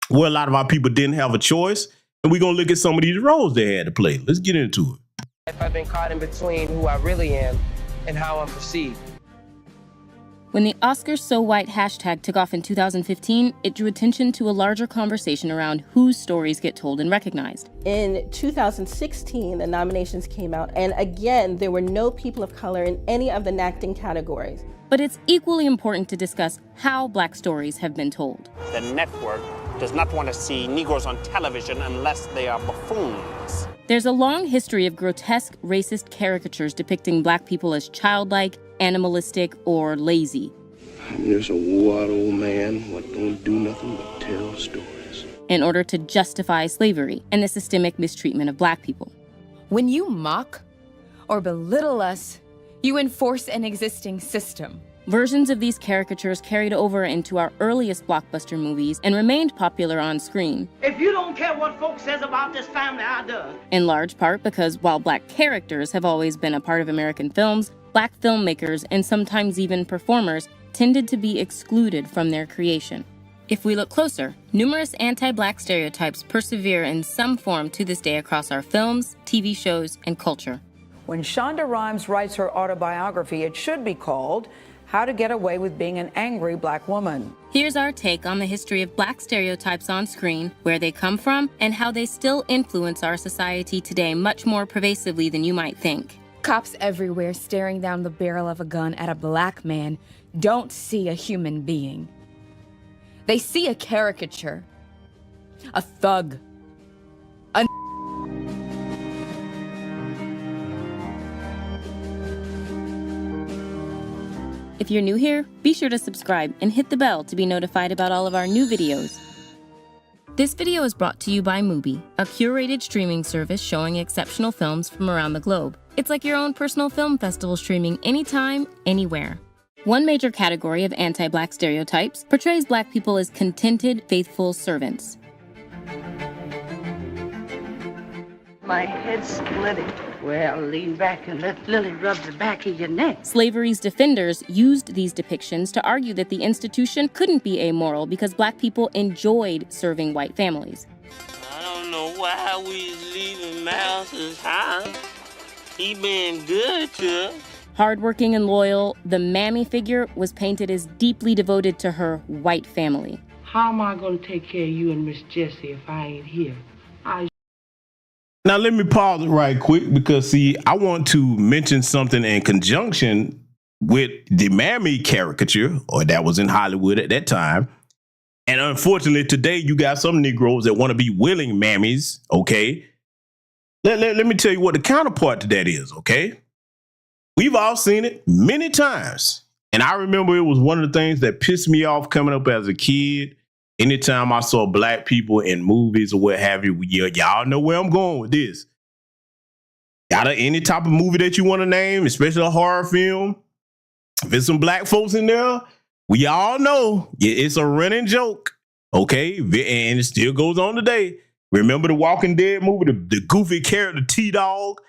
where a lot of our people didn't have a choice, and we're going to look at some of these roles they had to play. Let's get into it.
If I've been caught in between who I really am and how I'm perceived.
When the Oscars So White hashtag took off in 2015, it drew attention to a larger conversation around whose stories get told and recognized.
In 2016, the nominations came out, and again, there were no people of color in any of the acting categories.
But it's equally important to discuss how Black stories have been told.
The network does not want to see Negroes on television unless they are buffoons.
There's a long history of grotesque, racist caricatures depicting Black people as childlike, animalistic, or lazy.
There's a wild old man what don't do nothing but tell stories.
In order to justify slavery and the systemic mistreatment of Black people.
When you mock or belittle us, you enforce an existing system.
Versions of these caricatures carried over into our earliest blockbuster movies and remained popular on screen.
If you don't care what folks says about this family, I do.
In large part because while Black characters have always been a part of American films, Black filmmakers and sometimes even performers tended to be excluded from their creation. If we look closer, numerous anti-Black stereotypes persevere in some form to this day across our films, TV shows, and culture.
When Shonda Rhimes writes her autobiography, it should be called How to Get Away with Being an Angry Black Woman.
Here's our take on the history of Black stereotypes on screen, where they come from, and how they still influence our society today much more pervasively than you might think.
Cops everywhere staring down the barrel of a gun at a Black man don't see a human being. They see a caricature, a thug, a
If you're new here, be sure to subscribe and hit the bell to be notified about all of our new videos. This video is brought to you by Mubi, a curated streaming service showing exceptional films from around the globe. It's like your own personal film festival streaming anytime, anywhere. One major category of anti-Black stereotypes portrays Black people as contented, faithful servants.
My head's splitting. Well, lean back and let Lily rub the back of your neck.
Slavery's defenders used these depictions to argue that the institution couldn't be amoral because Black people enjoyed serving white families.
I don't know why we leaving Mouse's house. He been good to us.
Hardworking and loyal, the Mammy figure was painted as deeply devoted to her white family.
How am I going to take care of you and Miss Jessie if I ain't here?
Now, let me pause it right quick because, see, I want to mention something in conjunction with the Mammy caricature, or that was in Hollywood at that time. And unfortunately, today, you got some Negroes that want to be willing mammies, okay? Let me tell you what the counterpart to that is, okay? We've all seen it many times. And I remember it was one of the things that pissed me off coming up as a kid. Anytime I saw Black people in movies or what have you, y'all know where I'm going with this. Got any type of movie that you want to name, especially a horror film, if there's some Black folks in there, we all know it's a running joke, okay? And it still goes on today. Remember the Walking Dead movie, the goofy character T-Dog?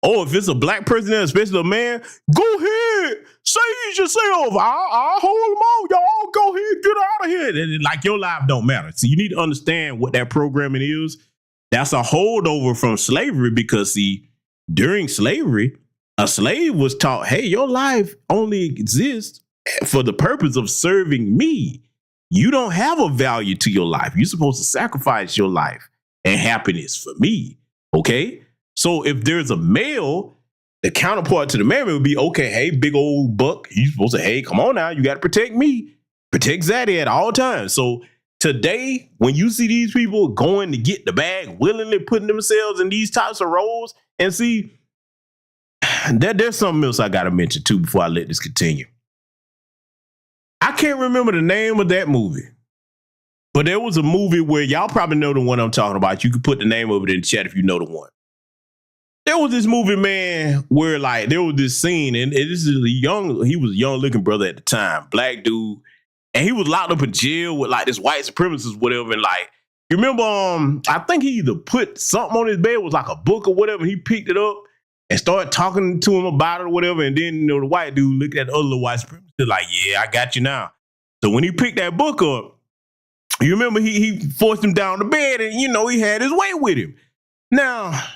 Oh, if it's a Black person there, especially a man, go ahead, save yourself. I'll hold them on. Y'all go ahead, get out of here. And like your life don't matter. So you need to understand what that programming is. That's a holdover from slavery because, see, during slavery, a slave was taught, hey, your life only exists for the purpose of serving me. You don't have a value to your life. You're supposed to sacrifice your life and happiness for me, okay? So if there's a male, the counterpart to the man would be, okay, hey, big old buck, you're supposed to, hey, come on now, you got to protect me. Protect Zaddy at all times. So today, when you see these people going to get the bag, willingly putting themselves in these types of roles, and see, there's something else I got to mention too before I let this continue. I can't remember the name of that movie, but there was a movie where y'all probably know the one I'm talking about. You can put the name of it in the chat if you know the one. There was this movie, man, where like there was this scene, and this is he was a young looking brother at the time, Black dude, and he was locked up in jail with like this white supremacist, whatever. And like, you remember, I think he either put something on his bed, it was like a book or whatever. And he picked it up and started talking to him about it or whatever. And then, you know, the white dude looked at the other little white supremacist like, yeah, I got you now. So when he picked that book up, you remember he forced him down the bed and, you know, he had his way with him. Now,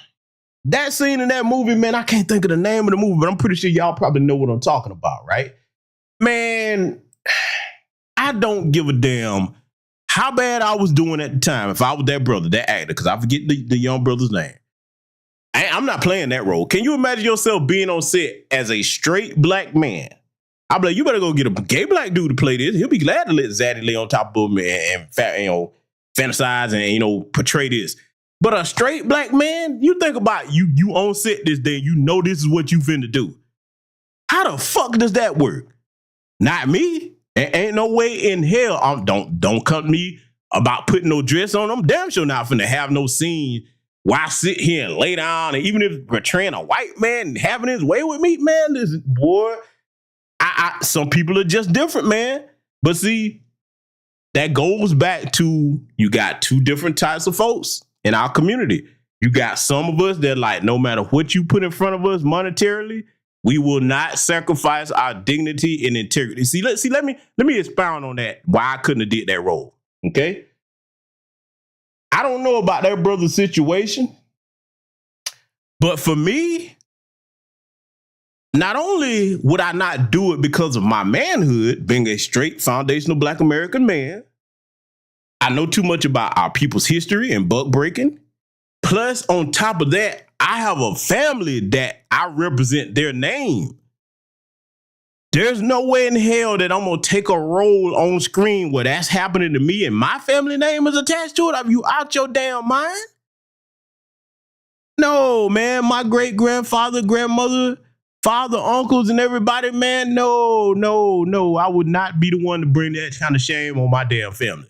that scene in that movie, man, I can't think of the name of the movie, but I'm pretty sure y'all probably know what I'm talking about, right? Man, I don't give a damn how bad I was doing at the time if I was that brother, that actor, because I forget the young brother's name. I'm not playing that role. Can you imagine yourself being on set as a straight Black man? I'd be like, you better go get a gay Black dude to play this. He'll be glad to let Zaddy lay on top of him and fantasize and, you know, portray this. But a straight Black man, you think about you on set this day, you know this is what you finna do. How the fuck does that work? Not me. Ain't no way in hell. Don't come to me about putting no dress on. I'm damn sure not finna have no scene where I sit here and lay down. And even if portraying a white man and having his way with me, man, this boy, some people are just different, man. But see, that goes back to you got two different types of folks in our community. You got some of us that like, no matter what you put in front of us monetarily, we will not sacrifice our dignity and integrity. Let me expound on that, why I couldn't have did that role, okay? I don't know about that brother's situation, but for me, not only would I not do it because of my manhood, being a straight foundational Black American man, I know too much about our people's history and buck breaking. Plus, on top of that, I have a family that I represent their name. There's no way in hell that I'm going to take a role on screen where that's happening to me and my family name is attached to it. Are you out your damn mind? No, man. My great-grandfather, grandmother, father, uncles, and everybody, man, no. I would not be the one to bring that kind of shame on my damn family.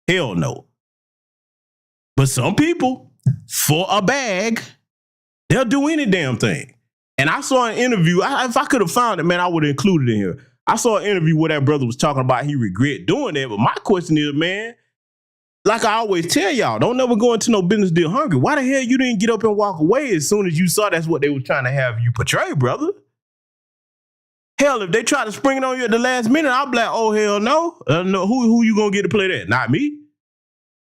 Hell no. But some people, for a bag, they'll do any damn thing. And I saw an interview. If I could have found it, man, I would have included it in here. I saw an interview where that brother was talking about he regret doing that. But my question is, man, like I always tell y'all, don't never go into no business deal hungry. Why the hell you didn't get up and walk away as soon as you saw that's what they were trying to have you portray, brother? Hell, if they try to spring it on you at the last minute, I'll be like, oh, hell no. No, who you gonna get to play that? Not me.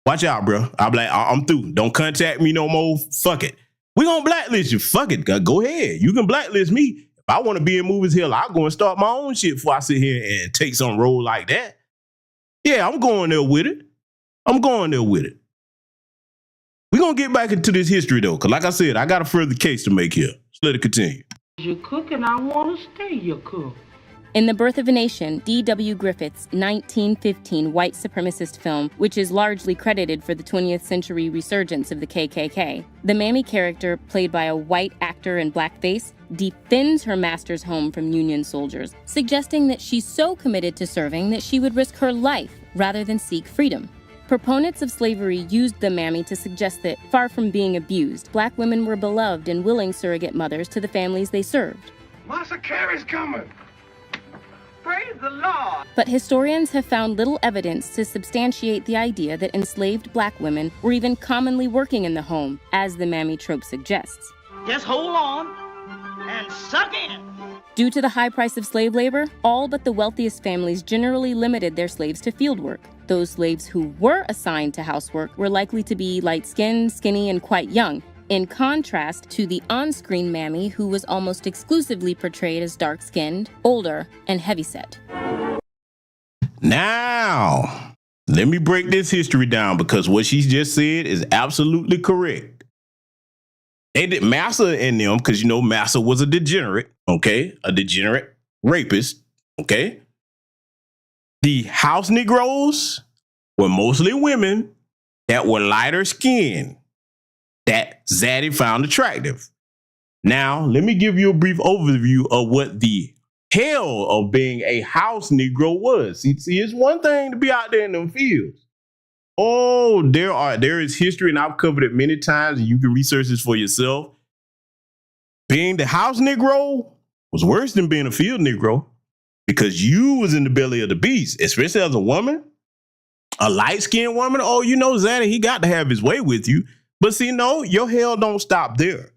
Watch out, bro. I'll be like, I'm through. Don't contact me no more. Fuck it. We gonna blacklist you. Fuck it. Go ahead. You can blacklist me. If I want to be in movies, hell, I'll go and start my own shit before I sit here and take some role like that. Yeah, I'm going there with it. I'm going there with it. We're going to get back into this history, though, because like I said, I got a further case to make here. So let it continue.
You cook and I want to stay your cook.
In The Birth of a Nation, D.W. Griffith's 1915 white supremacist film, which is largely credited for the 20th century resurgence of the KKK, the Mammy character, played by a white actor in blackface, defends her master's home from Union soldiers, suggesting that she's so committed to serving that she would risk her life rather than seek freedom. Proponents of slavery used the Mammy to suggest that, far from being abused, black women were beloved and willing surrogate mothers to the families they served.
Massa Carey's coming. Praise the Lord.
But historians have found little evidence to substantiate the idea that enslaved black women were even commonly working in the home, as the Mammy trope suggests.
Just hold on and suck in.
Due to the high price of slave labor, all but the wealthiest families generally limited their slaves to field work. Those slaves who were assigned to housework were likely to be light-skinned, skinny, and quite young, in contrast to the on-screen Mammy, who was almost exclusively portrayed as dark-skinned, older, and heavyset.
Now, let me break this history down because what she just said is absolutely correct. They did Massa in them because, you know, Massa was a degenerate, okay? A degenerate rapist, okay? The house Negroes were mostly women that were lighter skinned that Zaddy found attractive. Now, let me give you a brief overview of what the hell of being a house Negro was. See, it's one thing to be out there in them fields. Oh, there is history, and I've covered it many times, and you can research this for yourself. Being the house Negro was worse than being a field Negro because you was in the belly of the beast, especially as a woman, a light-skinned woman. Oh, you know, Zaddy, he got to have his way with you. But see, no, your hell don't stop there.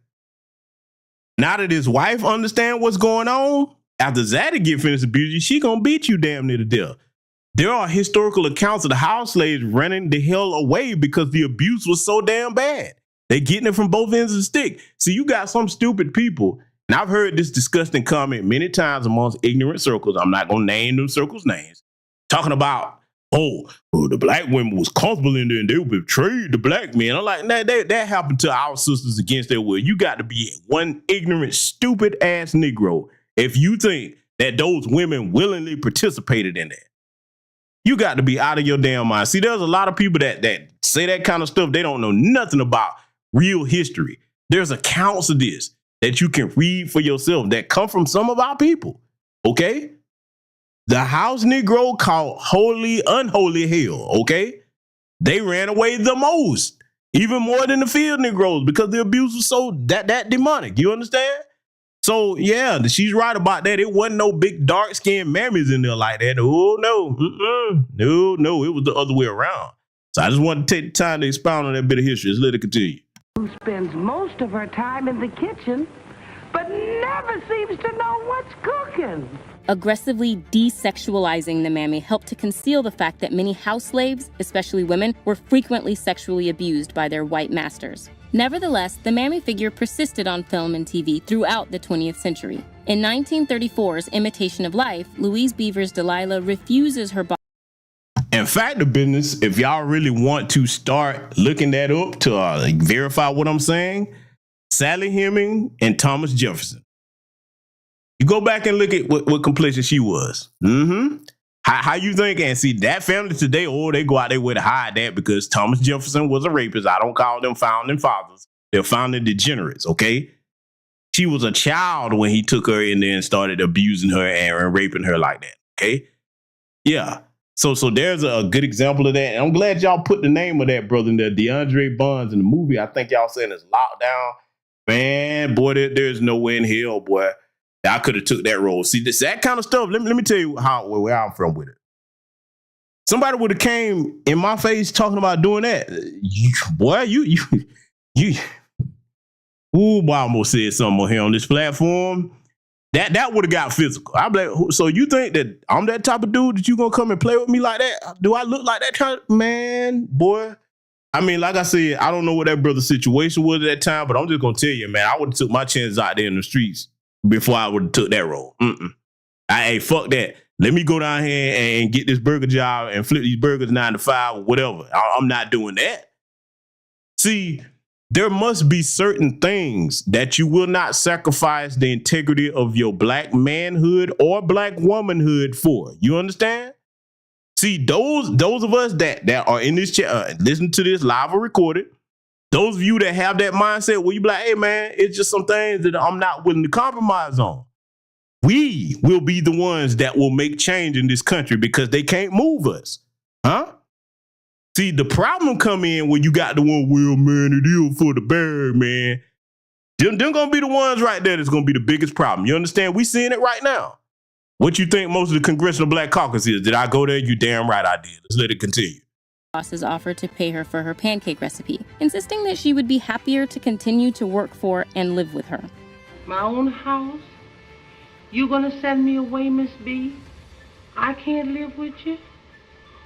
Now that his wife understand what's going on, after Zaddy get finished abusing you, she gonna beat you damn near to death. There are historical accounts of the house slaves running the hell away because the abuse was so damn bad. They getting it from both ends of the stick. See, you got some stupid people, and I've heard this disgusting comment many times amongst ignorant circles. I'm not gonna name them circles' names. Talking about, the black women was comfortable in there and they betrayed the black men. I'm like, nah, that happened to our sisters against their will. You got to be one ignorant, stupid ass Negro if you think that those women willingly participated in that. You got to be out of your damn mind. See, there's a lot of people that say that kind of stuff. They don't know nothing about real history. There's accounts of this that you can read for yourself that come from some of our people, okay? The house Negro caught holy, unholy hell, okay? They ran away the most, even more than the field Negroes, because the abuse was so that demonic. You understand? So, yeah, she's right about that. It wasn't no big dark-skinned mammies in there like that. Oh, no. No, it was the other way around. So I just wanted to take the time to expound on that bit of history. Let's let it continue.
Who spends most of her time in the kitchen, but never seems to know what's cooking.
Aggressively desexualizing the Mammy helped to conceal the fact that many house slaves, especially women, were frequently sexually abused by their white masters. Nevertheless, the Mammy figure persisted on film and TV throughout the 20th century. In 1934's Imitation of Life, Louise Beaver's Delilah refuses her body.
In fact, the business, if y'all really want to start looking that up to verify what I'm saying, Sally Heming and Thomas Jefferson. You go back and look at what complexion she was. How you think? And see, that family today, they go out their way to hide that because Thomas Jefferson was a rapist. I don't call them founding fathers. They're founding degenerates, okay? She was a child when he took her in there and started abusing her and raping her like that, okay? Yeah. So there's a good example of that. And I'm glad y'all put the name of that brother in there, DeAndre Bonds, in the movie. I think y'all saying it's Lockdown. Man, boy, there's no way in hell, boy. I could have took that role. See, that kind of stuff, let me tell you where I'm from with it. Somebody would have came in my face talking about doing that. Ooh, boy, I almost said something here on this platform. That would have got physical. I'm like, so you think that I'm that type of dude that you gonna come and play with me like that? Do I look like that kind of man, boy? I mean, like I said, I don't know what that brother's situation was at that time, but I'm just gonna tell you, man, I would have took my chances out there in the streets before I would have took that role. Hey, fuck that. Let me go down here and get this burger job and flip these burgers 9 to 5 or whatever. I'm not doing that. See, there must be certain things that you will not sacrifice the integrity of your black manhood or black womanhood for. You understand? See, those of us that are in this chat, listen to this live or recorded, those of you that have that mindset where you be like, hey, man, it's just some things that I'm not willing to compromise on. We will be the ones that will make change in this country because they can't move us. Huh? See, the problem come in when you got the one, well, man, it is for the bag, man. Them gonna be the ones right there that's gonna be the biggest problem. You understand? We seeing it right now. What you think most of the Congressional Black Caucus is? Did I go there? You damn right I did. Let's let it continue.
Bosses offered to pay her for her pancake recipe, insisting that she would be happier to continue to work for and live with her.
My own house? You gonna send me away, Miss B? I can't live with you?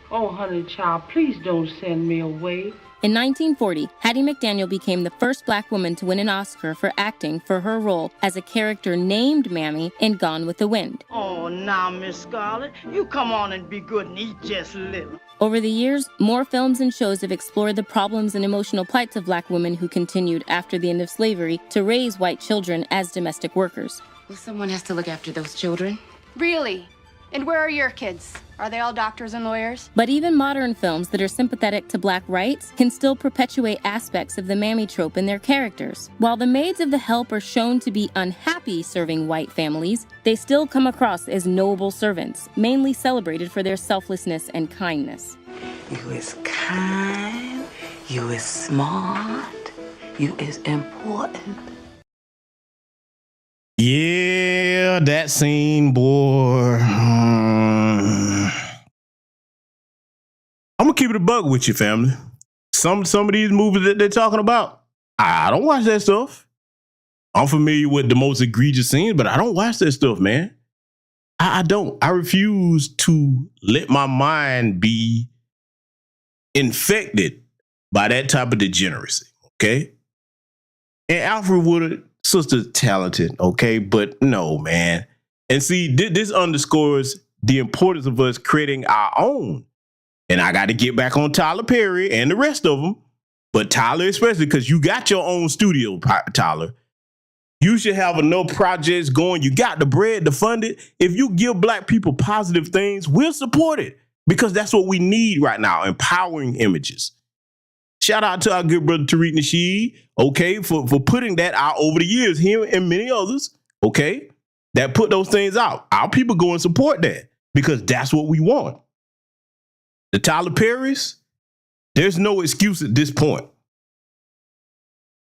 Oh, honey child, please don't send me away.
In 1940, Hattie McDaniel became the first black woman to win an Oscar for acting for her role as a character named Mammy in Gone with the Wind.
Oh, now, Miss Scarlett, you come on and be good and eat just a little.
Over the years, more films and shows have explored the problems and emotional plights of black women who continued after the end of slavery to raise white children as domestic workers.
Well, someone has to look after those children. Really? And where are your kids? Are they all doctors and lawyers?
But even modern films that are sympathetic to black rights can still perpetuate aspects of the mammy trope in their characters. While the maids of the help are shown to be unhappy serving white families, they still come across as noble servants, mainly celebrated for their selflessness and kindness.
You is kind, you is smart, you is important.
Yeah, that scene, boy. I'm gonna keep it a bug with you, family. Some of these movies that they're talking about, I don't watch that stuff. I'm familiar with the most egregious scenes, but I don't watch that stuff, man. I don't. I refuse to let my mind be infected by that type of degeneracy, okay? And Alfred Woodard, sister's talented, okay? But no, man. And see, this underscores the importance of us creating our own. And I got to get back on Tyler Perry and the rest of them. But Tyler especially, because you got your own studio, Tyler. You should have enough projects going. You got the bread to fund it. If you give black people positive things, we'll support it. Because that's what we need right now, empowering images. Shout out to our good brother Tariq Nasheed, okay, for putting that out over the years, him and many others, okay, that put those things out. Our people go and support that because that's what we want. The Tyler Perrys, there's no excuse at this point.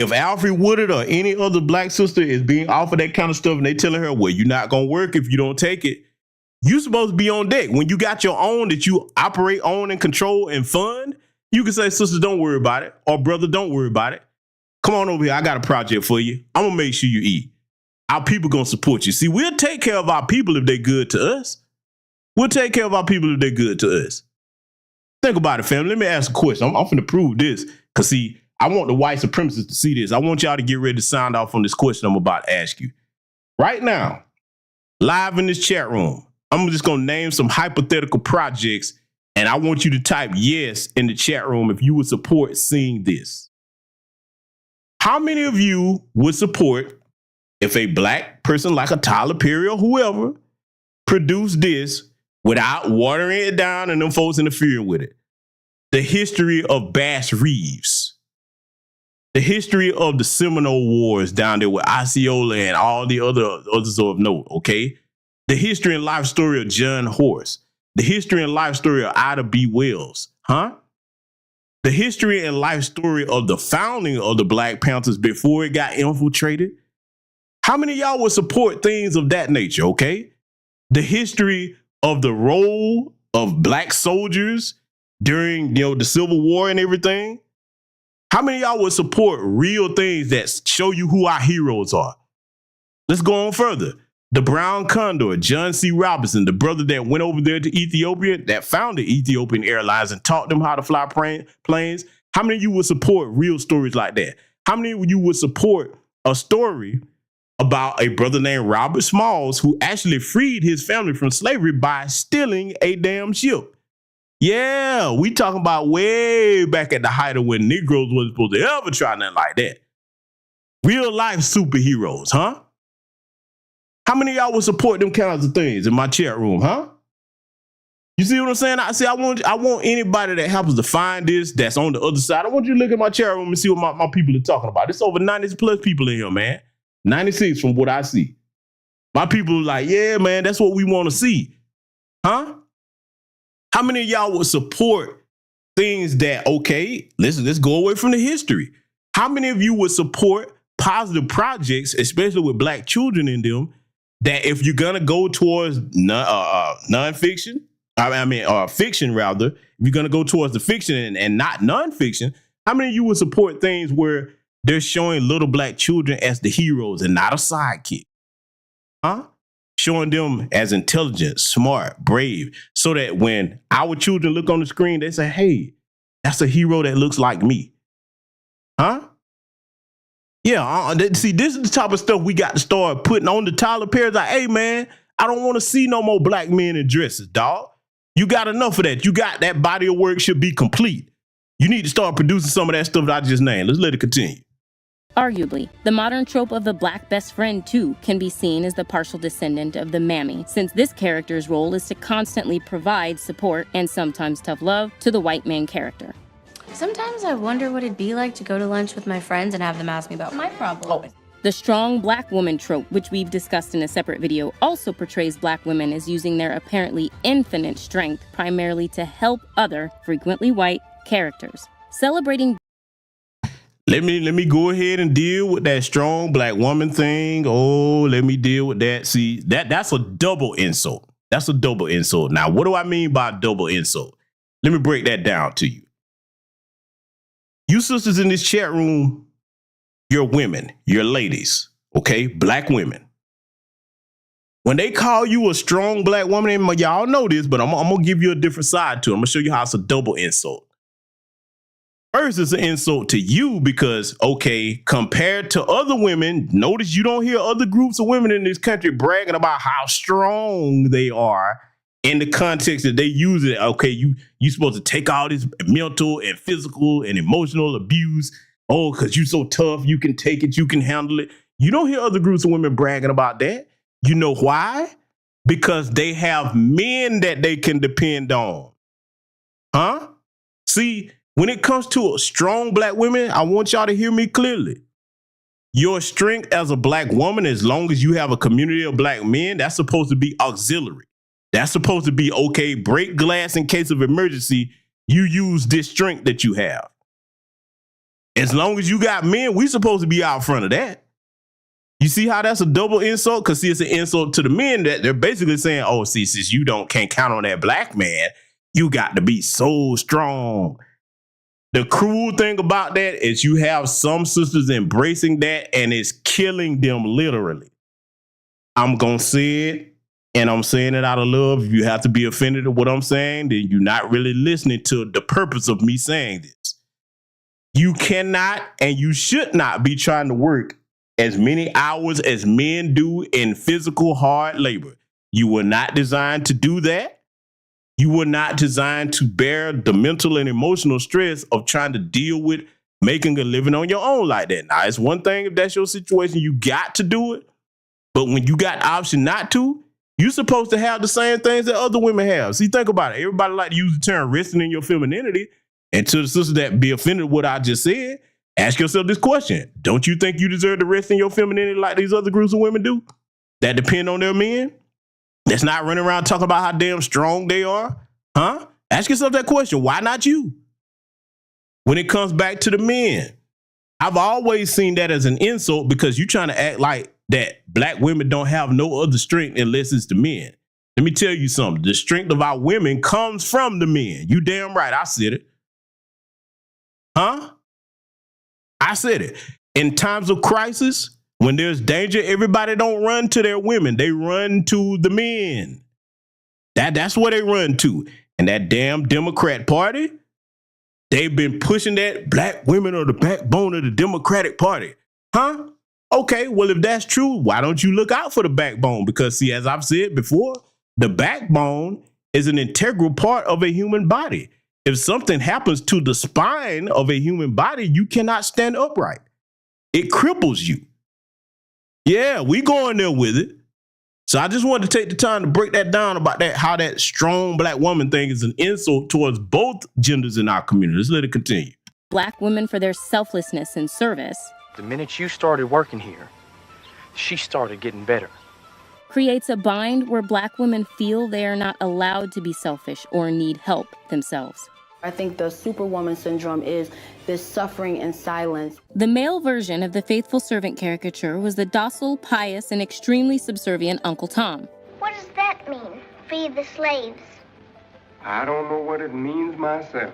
If Alfred Woodard or any other black sister is being offered that kind of stuff and they telling her, well, you're not going to work if you don't take it, you're supposed to be on deck. When you got your own that you operate, own, and control and fund, you can say, sister, don't worry about it. Or brother, don't worry about it. Come on over here. I got a project for you. I'm going to make sure you eat. Our people going to support you. See, we'll take care of our people if they're good to us. We'll take care of our people if they're good to us. Think about it, family. Let me ask a question. I'm going to prove this. Because, see, I want the white supremacists to see this. I want y'all to get ready to sound off on this question I'm about to ask you. Right now, live in this chat room, I'm just going to name some hypothetical projects, and I want you to type yes in the chat room if you would support seeing this. How many of you would support if a black person like a Tyler Perry or whoever produced this without watering it down and them folks interfering with it? The history of Bass Reeves. The history of the Seminole Wars down there with Osceola and all the others of note, okay? The history and life story of John Horse. The history and life story of Ida B. Wells, huh? The history and life story of the founding of the Black Panthers before it got infiltrated. How many of y'all would support things of that nature, okay? The history of the role of black soldiers during, the Civil War and everything? How many of y'all would support real things that show you who our heroes are? Let's go on further. The Brown Condor, John C. Robinson, the brother that went over there to Ethiopia, that founded Ethiopian Airlines and taught them how to fly planes. How many of you would support real stories like that? How many of you would support a story about a brother named Robert Smalls who actually freed his family from slavery by stealing a damn ship? Yeah, we talking about way back at the height of when Negroes wasn't supposed to ever try nothing like that. Real life superheroes, huh? How many of y'all would support them kinds of things in my chat room, huh? You see what I'm saying? I want anybody that happens to find this that's on the other side. I want you to look at my chat room and see what my people are talking about. There's over 90 plus people in here, man. 96 from what I see. My people are like, yeah, man, that's what we want to see. Huh? How many of y'all would support things that, okay, let's go away from the history. How many of you would support positive projects, especially with black children in them, that if you're going to go towards nonfiction, fiction rather, if you're going to go towards the fiction and not nonfiction, how many of you would support things where they're showing little black children as the heroes and not a sidekick? Huh? Showing them as intelligent, smart, brave, so that when our children look on the screen, they say, hey, that's a hero that looks like me. Huh? Yeah, see, this is the type of stuff we got to start putting on the Tyler Perry's. Like, hey, man, I don't want to see no more black men in dresses, dog. You got enough of that. You got that body of work should be complete. You need to start producing some of that stuff that I just named. Let's let it continue.
Arguably, the modern trope of the black best friend, too, can be seen as the partial descendant of the mammy, since this character's role is to constantly provide support and sometimes tough love to the white man character.
Sometimes I wonder what it'd be like to go to lunch with my friends and have them ask me about my problems.
The strong black woman trope, which we've discussed in a separate video, also portrays black women as using their apparently infinite strength primarily to help other, frequently white, characters. Celebrating.
Let me go ahead and deal with that strong black woman thing. Oh, let me deal with that. See, that's a double insult. That's a double insult. Now, what do I mean by double insult? Let me break that down to you. You sisters in this chat room, you're women, you're ladies, okay? Black women. When they call you a strong black woman, and y'all know this, but I'm going to give you a different side to it. I'm going to show you how it's a double insult. First, it's an insult to you because, okay, compared to other women, notice you don't hear other groups of women in this country bragging about how strong they are in the context that they use it. Okay, you supposed to take all this mental and physical and emotional abuse. Oh, because you're so tough, you can take it, you can handle it. You don't hear other groups of women bragging about that. You know why? Because they have men that they can depend on. Huh? See, when it comes to strong black women, I want y'all to hear me clearly. Your strength as a black woman, as long as you have a community of black men, that's supposed to be auxiliary. That's supposed to be, okay, break glass in case of emergency. You use this strength that you have. As long as you got men, we supposed to be out front of that. You see how that's a double insult? Because see, it's an insult to the men that they're basically saying, oh, see, since you can't count on that black man, you got to be so strong. The cruel thing about that is you have some sisters embracing that and it's killing them literally. I'm going to say it, and I'm saying it out of love. If you have to be offended at what I'm saying, then you're not really listening to the purpose of me saying this. You cannot and you should not be trying to work as many hours as men do in physical hard labor. You were not designed to do that. You were not designed to bear the mental and emotional stress of trying to deal with making a living on your own like that. Now, it's one thing if that's your situation, you got to do it. But when you got the option not to, you're supposed to have the same things that other women have. See, think about it. Everybody like to use the term resting in your femininity. And to the sisters that be offended with what I just said, ask yourself this question. Don't you think you deserve to rest in your femininity like these other groups of women do that depend on their men? That's not running around talking about how damn strong they are. Huh? Ask yourself that question. Why not you? When it comes back to the men, I've always seen that as an insult because you're trying to act like that black women don't have no other strength unless it's the men. Let me tell you something. The strength of our women comes from the men. You damn right. I said it. Huh? I said it. In times of crisis, when there's danger, everybody don't run to their women. They run to the men. That's where they run to. And that damn Democrat Party, they've been pushing that black women are the backbone of the Democratic Party. Huh? Okay, well, if that's true, why don't you look out for the backbone? Because, see, as I've said before, the backbone is an integral part of a human body. If something happens to the spine of a human body, you cannot stand upright. It cripples you. Yeah, we going there with it. So I just wanted to take the time to break that down about that, how that strong black woman thing is an insult towards both genders in our community. Let's let it continue.
Black women for their selflessness and service.
The minute you started working here, she started getting better.
Creates a bind where black women feel they are not allowed to be selfish or need help themselves.
I think the superwoman syndrome is this suffering in silence.
The male version of the faithful servant caricature was the docile, pious, and extremely subservient Uncle Tom.
What does that mean? Feed the slaves.
I don't know what it means myself.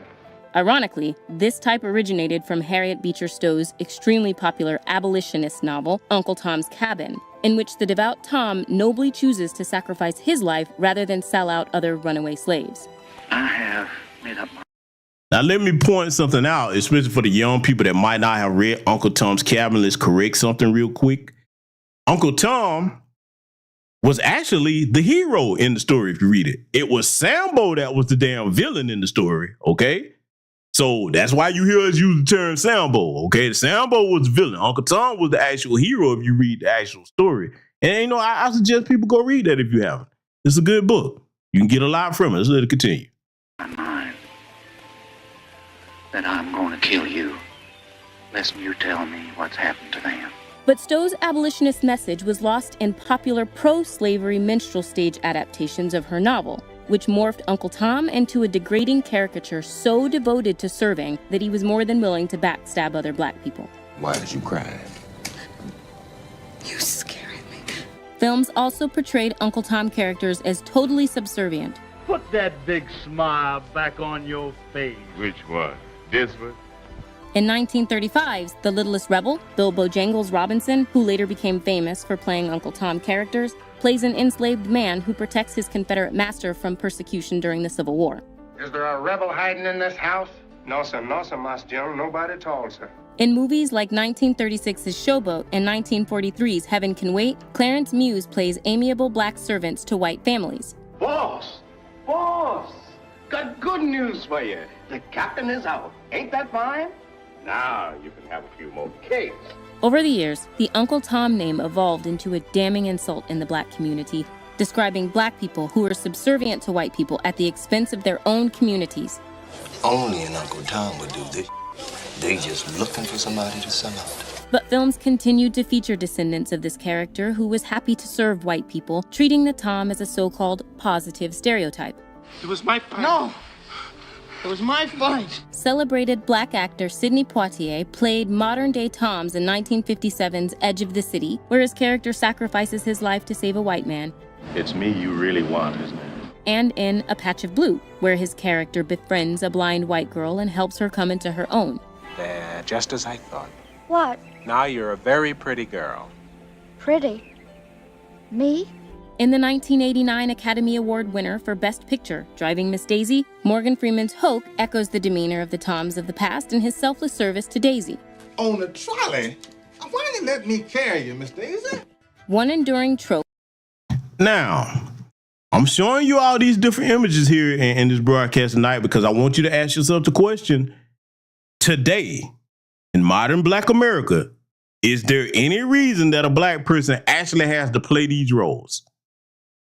Ironically, this type originated from Harriet Beecher Stowe's extremely popular abolitionist novel, Uncle Tom's Cabin, in which the devout Tom nobly chooses to sacrifice his life rather than sell out other runaway slaves.
I have made up my...
Now, let me point something out, especially for the young people that might not have read Uncle Tom's Cabin. Let's correct something real quick. Uncle Tom was actually the hero in the story, if you read it. It was Sambo that was the damn villain in the story, okay? So that's why you hear us use the term Sambo, okay? Sambo was the villain. Uncle Tom was the actual hero if you read the actual story. And, you know, I suggest people go read that if you haven't. It's a good book. You can get a lot from it. Let's let it continue.
My mind that I'm going to kill you, lest you tell me what's happened to them.
But Stowe's abolitionist message was lost in popular pro-slavery minstrel stage adaptations of her novel, which morphed Uncle Tom into a degrading caricature so devoted to serving that he was more than willing to backstab other black people.
Why is you crying?
You scaring me.
Films also portrayed Uncle Tom characters as totally subservient.
Put that big smile back on your face.
Which one? This one?
In 1935's The Littlest Rebel, Bill Bojangles Robinson, who later became famous for playing Uncle Tom characters, plays an enslaved man who protects his Confederate master from persecution during the Civil War.
Is there a rebel hiding in this house? No, sir, Master General. Nobody at all, sir.
In movies like 1936's Showboat and 1943's Heaven Can Wait, Clarence Muse plays amiable black servants to white families.
Boss! Got good news for you. The captain is out. Ain't that fine? Now you can have a few more cakes.
Over the years, the Uncle Tom name evolved into a damning insult in the black community, describing black people who were subservient to white people at the expense of their own communities.
Only an Uncle Tom would do this. They just looking for somebody to sell out.
But films continued to feature descendants of this character who was happy to serve white people, treating the Tom as a so-called positive stereotype.
It was my fight.
No! It was my fight!
Celebrated black actor Sidney Poitier played modern-day Toms in 1957's Edge of the City, where his character sacrifices his life to save a white man.
It's me you really want, isn't it?
And in A Patch of Blue, where his character befriends a blind white girl and helps her come into her own.
There, just as I thought.
What?
Now you're a very pretty girl.
Pretty? Me?
In the 1989 Academy Award winner for Best Picture, Driving Miss Daisy, Morgan Freeman's Hoke echoes the demeanor of the Toms of the past in his selfless service to Daisy.
On the trolley? Why didn't you let me carry you, Miss Daisy?
One enduring trope.
Now, I'm showing you all these different images here in this broadcast tonight because I want you to ask yourself the question, today, in modern black America, is there any reason that a black person actually has to play these roles?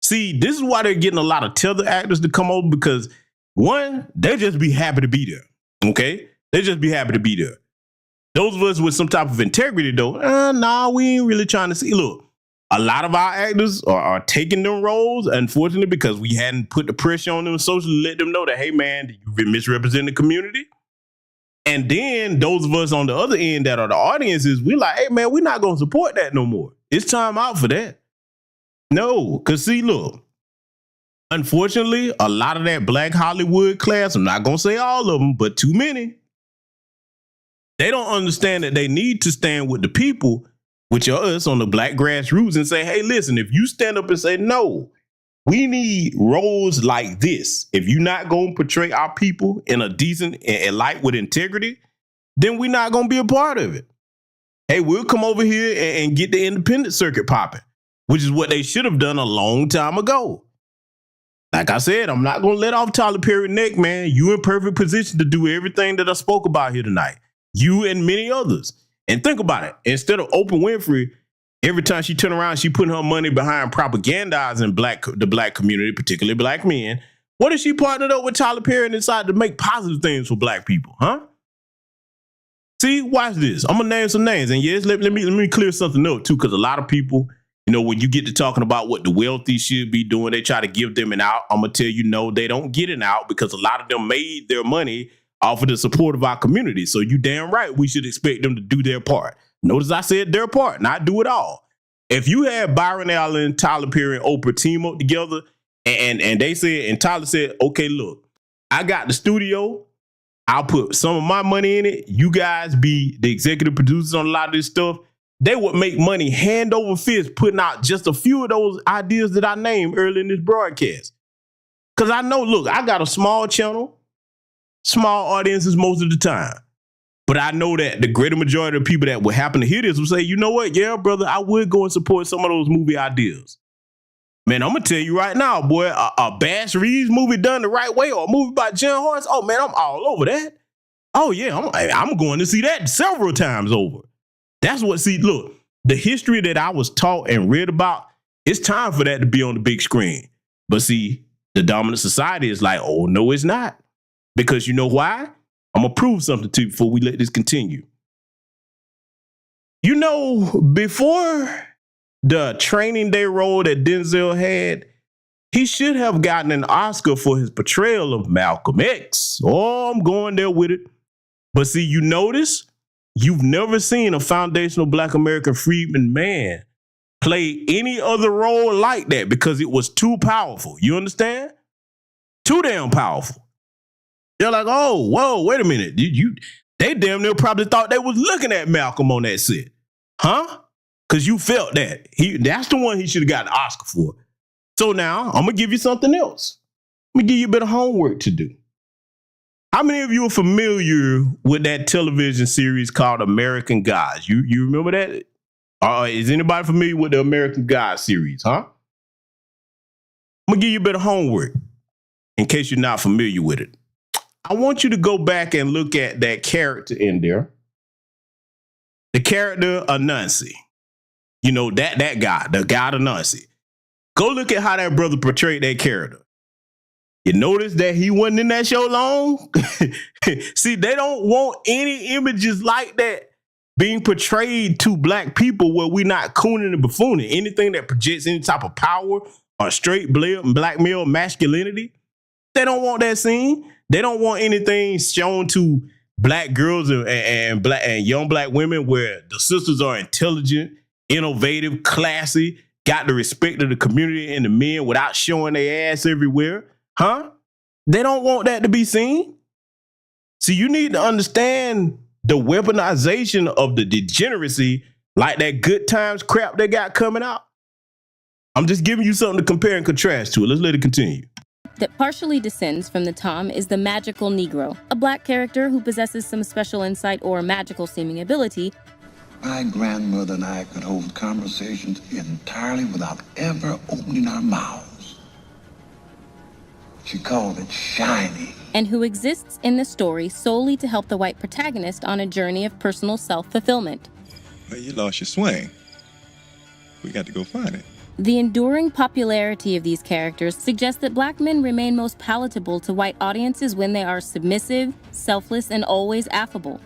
See, this is why they're getting a lot of tether actors to come over because, one, they just be happy to be there, okay? They just be happy to be there. Those of us with some type of integrity, though, nah, we ain't really trying to see. Look, a lot of our actors are taking them roles, unfortunately, because we hadn't put the pressure on them socially to let them know that, hey, man, you've been misrepresenting the community. And then those of us on the other end that are the audiences, we like, hey, man, we're not going to support that no more. It's time out for that. No, because see, look, Unfortunately, a lot of that black Hollywood class, I'm not going to say all of them, but too many, they don't understand that they need to stand with the people, which are us on the black grassroots, and say, hey, listen, if you stand up and say, no, we need roles like this. If you're not going to portray our people in a decent and light with integrity, then we're not going to be a part of it. Hey, we'll come over here and get the independent circuit popping, which is what they should have done a long time ago. Like I said, I'm not going to let off Tyler Perry's neck, man. You in perfect position to do everything that I spoke about here tonight. You and many others. And think about it. Instead of Oprah Winfrey, every time she turn around, she putting her money behind propagandizing the black community, particularly black men. What if she partnered up with Tyler Perry and decided to make positive things for black people, huh? See, watch this. I'm going to name some names. And yes, let me clear something up too, because a lot of people, you know, when you get to talking about what the wealthy should be doing, they try to give them an out. I'm going to tell you, no, they don't get an out because a lot of them made their money off of the support of our community. So you damn right we should expect them to do their part. Notice I said their part, not do it all. If you had Byron Allen, Tyler Perry, and Oprah team up together, and they said, and Tyler said, okay, look, I got the studio. I'll put some of my money in it. You guys be the executive producers on a lot of this stuff. They would make money hand over fist putting out just a few of those ideas that I named early in this broadcast. Because I know, look, I got a small channel, small audiences most of the time. But I know that the greater majority of people that would happen to hear this will say, you know what? Yeah, brother, I would go and support some of those movie ideas. Man, I'm going to tell you right now, boy, a Bass Reeves movie done the right way or a movie by John Horse, oh, man, I'm all over that. Oh, yeah, I'm going to see that several times over. That's what, see, look, the history that I was taught and read about, it's time for that to be on the big screen. But see, the dominant society is like, oh, no, it's not. Because you know why? I'm going to prove something to you before we let this continue. You know, before the Training Day role that Denzel had, he should have gotten an Oscar for his portrayal of Malcolm X. Oh, I'm going there with it. But see, you notice you've never seen a foundational Black American freedman man play any other role like that because it was too powerful. You understand? Too damn powerful. They're like, oh, whoa, wait a minute. They damn near probably thought they was looking at Malcolm on that set. Huh? Because you felt that. That's the one he should have got an Oscar for. So now, I'm going to give you something else. I'm going to give you a bit of homework to do. How many of you are familiar with that television series called American Gods? You remember that? Is anybody familiar with the American Gods series, huh? I'm going to give you a bit of homework in case you're not familiar with it. I want you to go back and look at that character in there. The character Anansi. You know, that guy, the guy Anansi. Go look at how that brother portrayed that character. You notice that he wasn't in that show long? See, they don't want any images like that being portrayed to Black people where we're not cooning and buffooning. Anything that projects any type of power or straight black male masculinity, they don't want that scene. They don't want anything shown to Black girls and young Black women where the sisters are intelligent, innovative, classy, got the respect of the community and the men without showing their ass everywhere. Huh? They don't want that to be seen. See, you need to understand the weaponization of the degeneracy like that Good Times crap they got coming out. I'm just giving you something to compare and contrast to it. Let's let it continue.
That partially descends from the Tom is the magical Negro, a Black character who possesses some special insight or magical seeming ability.
My grandmother and I could hold conversations entirely without ever opening our mouths. She called it shiny.
And who exists in the story solely to help the white protagonist on a journey of personal self-fulfillment.
Well, you lost your swing. We got to go find it.
The enduring popularity of these characters suggests that Black men remain most palatable to white audiences when they are submissive, selfless, and always affable.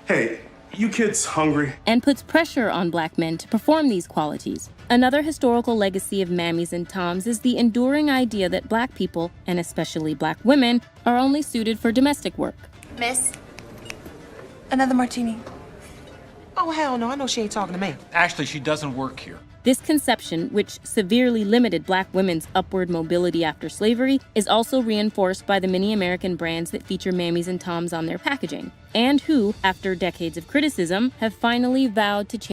Hey, you kids hungry?
And puts pressure on Black men to perform these qualities. Another historical legacy of Mammies and Toms is the enduring idea that Black people, and especially Black women, are only suited for domestic work.
Miss, another martini.
Oh, hell no, I know she ain't talking to me.
Actually, she doesn't work here.
This conception, which severely limited Black women's upward mobility after slavery, is also reinforced by the many American brands that feature mammies and toms on their packaging, and who, after decades of criticism, have finally vowed to change.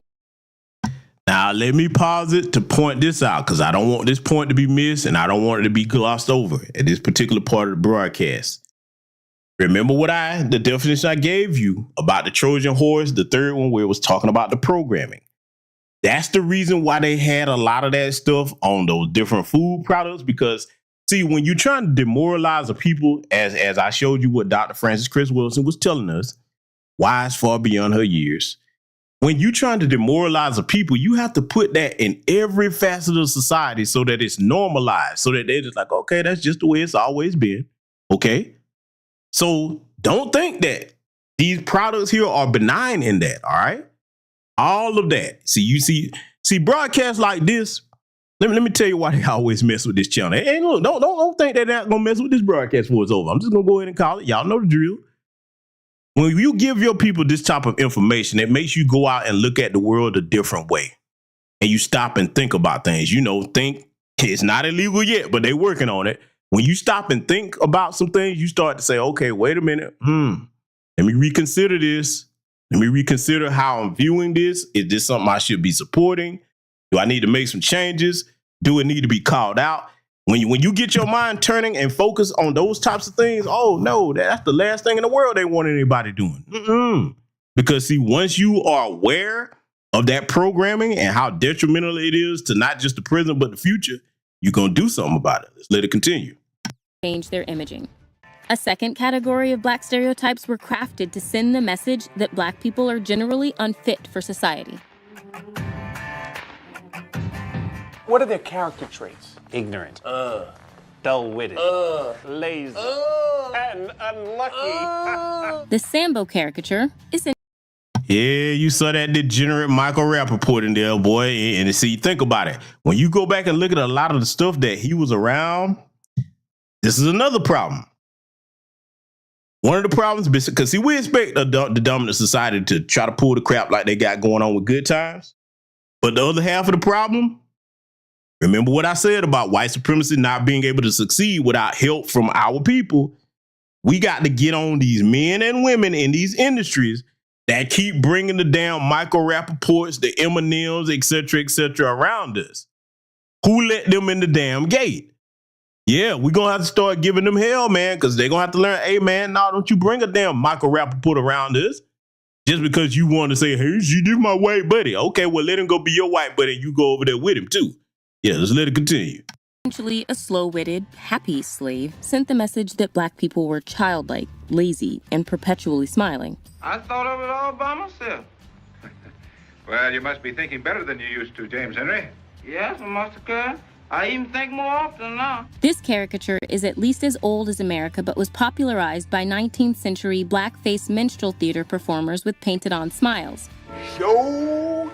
Now, let me pause it to point this out, because I don't want this point to be missed, and I don't want it to be glossed over at this particular part of the broadcast. Remember the definition I gave you about the Trojan horse, the third one where it was talking about the programming. That's the reason why they had a lot of that stuff on those different food products, because see, when you're trying to demoralize the people, as I showed you what Dr. Frances Cress Wilson was telling us, wise far beyond her years. When you're trying to demoralize the people, you have to put that in every facet of society so that it's normalized, so that they're just like, okay, that's just the way it's always been. Okay. So don't think that these products here are benign in that. All right. All of that. See broadcasts like this. Let me tell you why they always mess with this channel. And look, don't think they're not gonna mess with this broadcast before it's over. I'm just gonna go ahead and call it. Y'all know the drill. When you give your people this type of information, it makes you go out and look at the world a different way. And you stop and think about things. Think it's not illegal yet, but they're working on it. When you stop and think about some things, you start to say, okay, wait a minute. Let me reconsider this. Let me reconsider how I'm viewing this. Is this something I should be supporting? Do I need to make some changes? Do it need to be called out? When you get your mind turning and focus on those types of things, oh no, that's the last thing in the world they want anybody doing. Because see, once you are aware of that programming and how detrimental it is to not just the present, but the future, you're going to do something about it. Let's let it continue.
Change their imaging. A second category of Black stereotypes were crafted to send the message that Black people are generally unfit for society.
What are their character traits?
Ignorant, dull-witted, lazy, and unlucky.
The Sambo caricature is in.
Yeah, you saw that degenerate Michael Rappaport in there, boy. And see, think about it. When you go back and look at a lot of the stuff that he was around, this is another problem. One of the problems, because see, we expect the dominant society to try to pull the crap like they got going on with Good Times. But the other half of the problem, remember what I said about white supremacy not being able to succeed without help from our people. We got to get on these men and women in these industries that keep bringing the damn Michael Rappaports, the Eminems, et cetera, around us. Who let them in the damn gate? Yeah, we're going to have to start giving them hell, man, because they're going to have to learn, hey, man, no, don't you bring a damn Michael Rappaport around us just because you want to say, hey, she did my white buddy. Okay, well, let him go be your white buddy and you go over there with him, too. Yeah, let's let it continue.
Eventually, a slow-witted, happy slave sent the message that Black people were childlike, lazy, and perpetually smiling.
I thought of it all by myself.
Well, you must be thinking better than you used to, James Henry.
Yes, Master Coon. I even think more often now.
This caricature is at least as old as America, but was popularized by 19th century blackface minstrel theater performers with painted-on smiles.
Show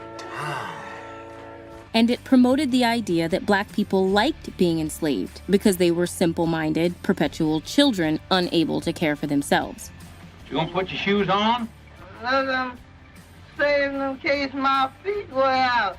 And it promoted the idea that Black people liked being enslaved because they were simple-minded, perpetual children unable to care for themselves.
You gonna put your shoes on?
Let them save them in case my feet wear out.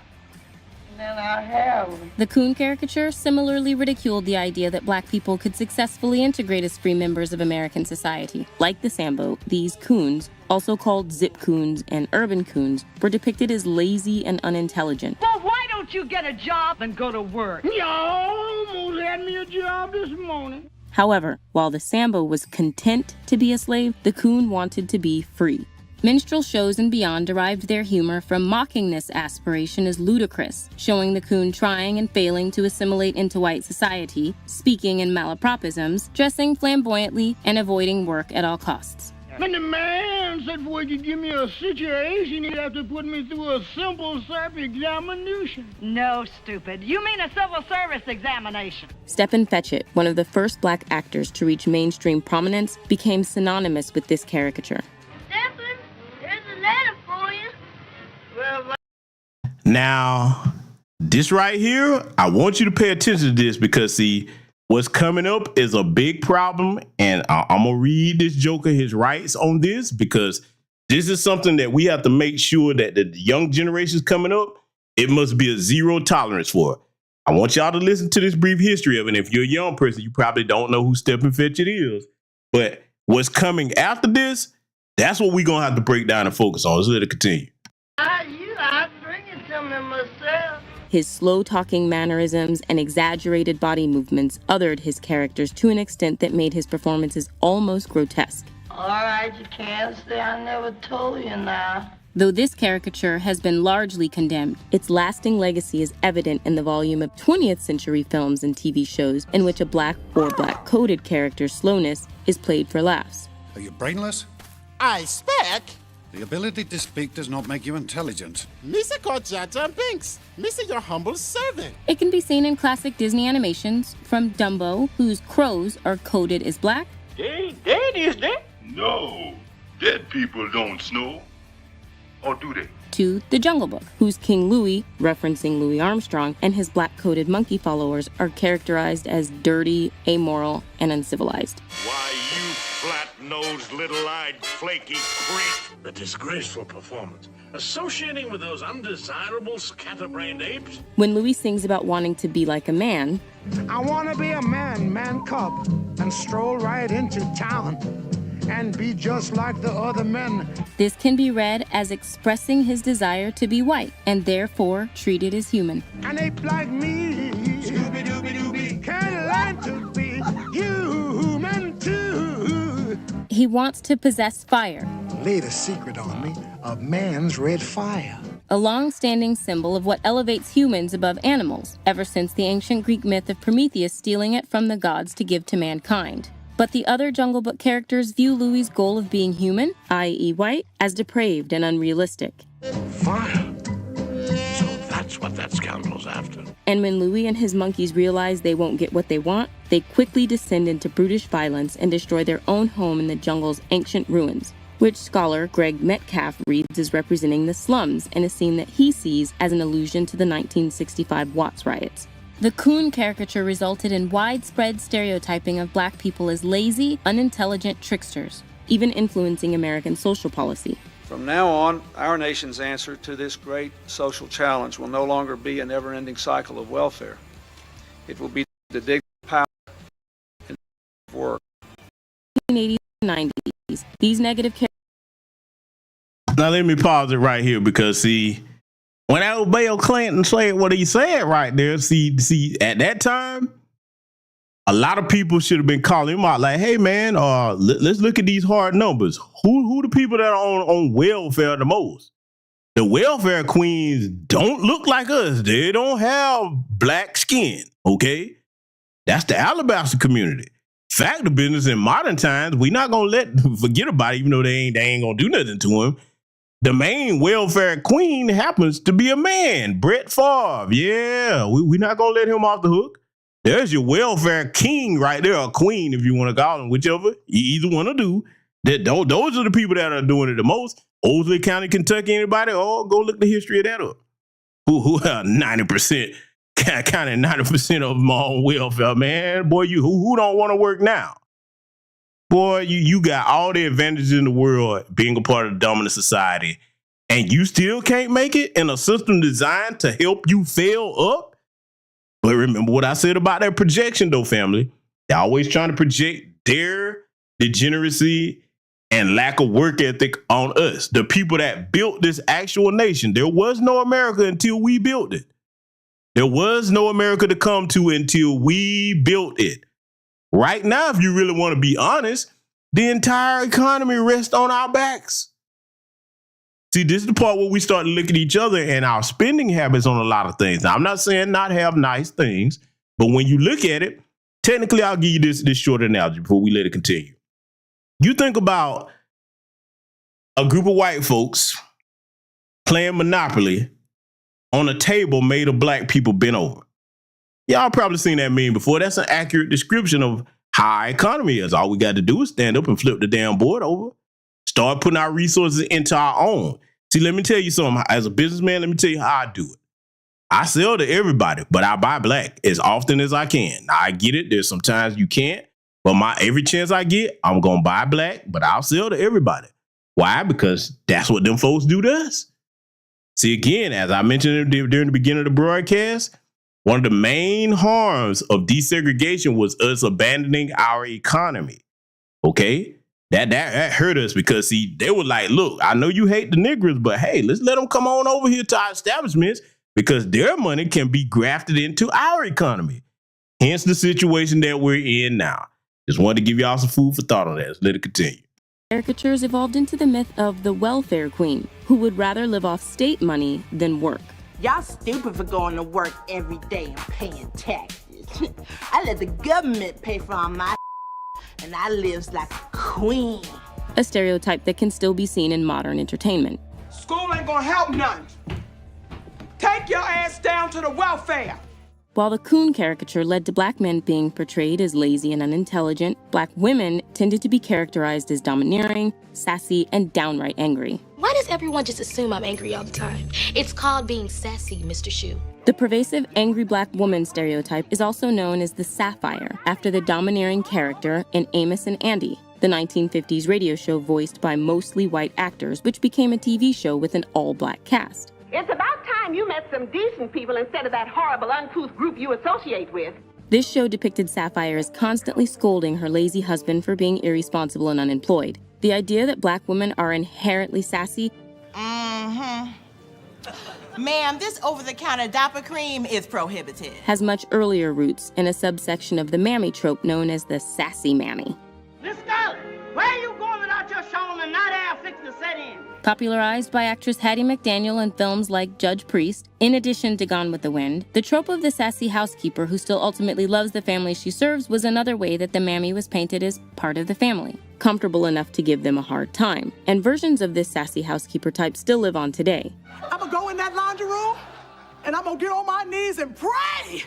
Then I have them.
The Coon caricature similarly ridiculed the idea that Black people could successfully integrate as free members of American society. Like the Sambo, these coons, also called zip coons and urban coons, were depicted as lazy and unintelligent.
Well, why don't you get a job and go to work?
You almost had me a job this morning.
However, while the Sambo was content to be a slave, the Coon wanted to be free. Minstrel shows and beyond derived their humor from mocking this aspiration as ludicrous, showing the Coon trying and failing to assimilate into white society, speaking in malapropisms, dressing flamboyantly, and avoiding work at all costs.
When the man said before he could give me a situation, he'd have to put me through a simple self-examination.
No, stupid. You mean a civil service examination.
Stephen Fetchit, one of the first Black actors to reach mainstream prominence, became synonymous with this caricature.
Now, this right here, I want you to pay attention to this because, see, what's coming up is a big problem. And I'm going to read this joker his rights on this because this is something that we have to make sure that the young generations coming up, It must be a zero tolerance for it. I want y'all to listen to this brief history of it. And if you're a young person, you probably don't know who Stephen Fetchit is. But what's coming after this, that's what we're going to have to break down and focus on. Let's let it continue.
I'm drinking something myself.
His slow-talking mannerisms and exaggerated body movements othered his characters to an extent that made his performances almost grotesque.
All right, you can't say I never told you now.
Though this caricature has been largely condemned, its lasting legacy is evident in the volume of 20th century films and TV shows in which a black or black-coded character's slowness is played for laughs.
Are you brainless?
I speak.
The ability to speak does not make you intelligent.
Misa called Jaja Binks. Misa, your humble servant.
It can be seen in classic Disney animations, from Dumbo, whose crows are coded as black.
They dead, is they?
No, dead people don't snow. Or do they?
To The Jungle Book, whose King Louie, referencing Louis Armstrong, and his black-coded monkey followers are characterized as dirty, amoral, and uncivilized.
Why, you flat-nosed, little-eyed, flaky creep. The disgraceful performance. Associating with those undesirable, scatterbrained apes?
When Louis sings about wanting to be like a man,
I want to be a man cub, and stroll right into town and be just like the other men.
This can be read as expressing his desire to be white and therefore treated as human.
An ape like me, Scooby-Dooby-Dooby, can learn to be human too.
He wants to possess fire.
Laid a secret on me of man's red fire.
A long-standing symbol of what elevates humans above animals, ever since the ancient Greek myth of Prometheus stealing it from the gods to give to mankind. But the other Jungle Book characters view Louis's goal of being human, i.e. white, as depraved and unrealistic.
Fire.
So that's what that scoundrel's after.
And when Louis and his monkeys realize they won't get what they want, they quickly descend into brutish violence and destroy their own home in the jungle's ancient ruins, which scholar Greg Metcalf reads as representing the slums in a scene that he sees as an allusion to the 1965 Watts riots. The Coon caricature resulted in widespread stereotyping of black people as lazy, unintelligent tricksters, even influencing American social policy.
From now on, our nation's answer to this great social challenge will no longer be a never-ending cycle of welfare. It will be the dig power and work.
1980s and 90s, these negative characters.
Now let me pause it right here because see, when old Bill Clinton said what he said right there, see, at that time, a lot of people should have been calling him out like, hey man, let's look at these hard numbers. Who the people that are on welfare the most? The welfare queens don't look like us. They don't have black skin, okay? That's the alabaster community. Fact of business, in modern times, we're not gonna forget about it, even though they ain't gonna do nothing to him. The main welfare queen happens to be a man, Brett Favre. Yeah, we're not going to let him off the hook. There's your welfare king right there, or queen if you want to call him, whichever you either want to do. Those are the people that are doing it the most. Owsley County, Kentucky, anybody? Oh, go look the history of that up. Who 90%, kind of 90% of them on welfare, man. Boy, who don't want to work now? Boy, you got all the advantages in the world being a part of the dominant society, and you still can't make it in a system designed to help you fail up? But remember what I said about that projection, though, family. They're always trying to project their degeneracy and lack of work ethic on us, the people that built this actual nation. There was no America until we built it. There was no America to come to until we built it. Right now, if you really want to be honest, the entire economy rests on our backs. See, this is the part where we start to look at each other and our spending habits on a lot of things. Now, I'm not saying not have nice things, but when you look at it, technically, I'll give you this short analogy before we let it continue. You think about a group of white folks playing Monopoly on a table made of black people bent over. Y'all probably seen that meme before. That's an accurate description of how our economy is. All we got to do is stand up and flip the damn board over. Start putting our resources into our own. See, let me tell you something. As a businessman, let me tell you how I do it. I sell to everybody, but I buy black as often as I can. Now, I get it. There's sometimes you can't, but every chance I get, I'm going to buy black, but I'll sell to everybody. Why? Because that's what them folks do to us. See, again, as I mentioned during the beginning of the broadcast, one of the main harms of desegregation was us abandoning our economy. Okay? That hurt us because, see, they were like, look, I know you hate the niggers, but hey, let's let them come on over here to our establishments because their money can be grafted into our economy. Hence the situation that we're in now. Just wanted to give y'all some food for thought on that. Let's let it continue.
Caricatures evolved into the myth of the welfare queen, who would rather live off state money than work.
Y'all stupid for going to work every day and paying taxes. I let the government pay for all my and I lives like a queen.
A stereotype that can still be seen in modern entertainment.
School ain't gonna help none. Take your ass down to the welfare.
While the Coon caricature led to black men being portrayed as lazy and unintelligent, black women tended to be characterized as domineering, sassy, and downright angry.
Why does everyone just assume I'm angry all the time? It's called being sassy, Mr. Shoe.
The pervasive angry black woman stereotype is also known as the sapphire, after the domineering character in Amos and Andy, the 1950s radio show voiced by mostly white actors, which became a TV show with an all-black cast.
It's about time you met some decent people instead of that horrible, uncouth group you associate with.
This show depicted Sapphire as constantly scolding her lazy husband for being irresponsible and unemployed. The idea that black women are inherently sassy
Ma'am, this over-the-counter diaper cream is prohibited.
has much earlier roots in a subsection of the mammy trope known as the sassy mammy.
Miss Scarlett, where are you going without your shawl and night air fixing to set in?
Popularized by actress Hattie McDaniel in films like Judge Priest, in addition to Gone with the Wind, the trope of the sassy housekeeper who still ultimately loves the family she serves was another way that the mammy was painted as part of the family, comfortable enough to give them a hard time. And versions of this sassy housekeeper type still live on today.
I'm gonna go in that laundry room and I'm gonna get on my knees and pray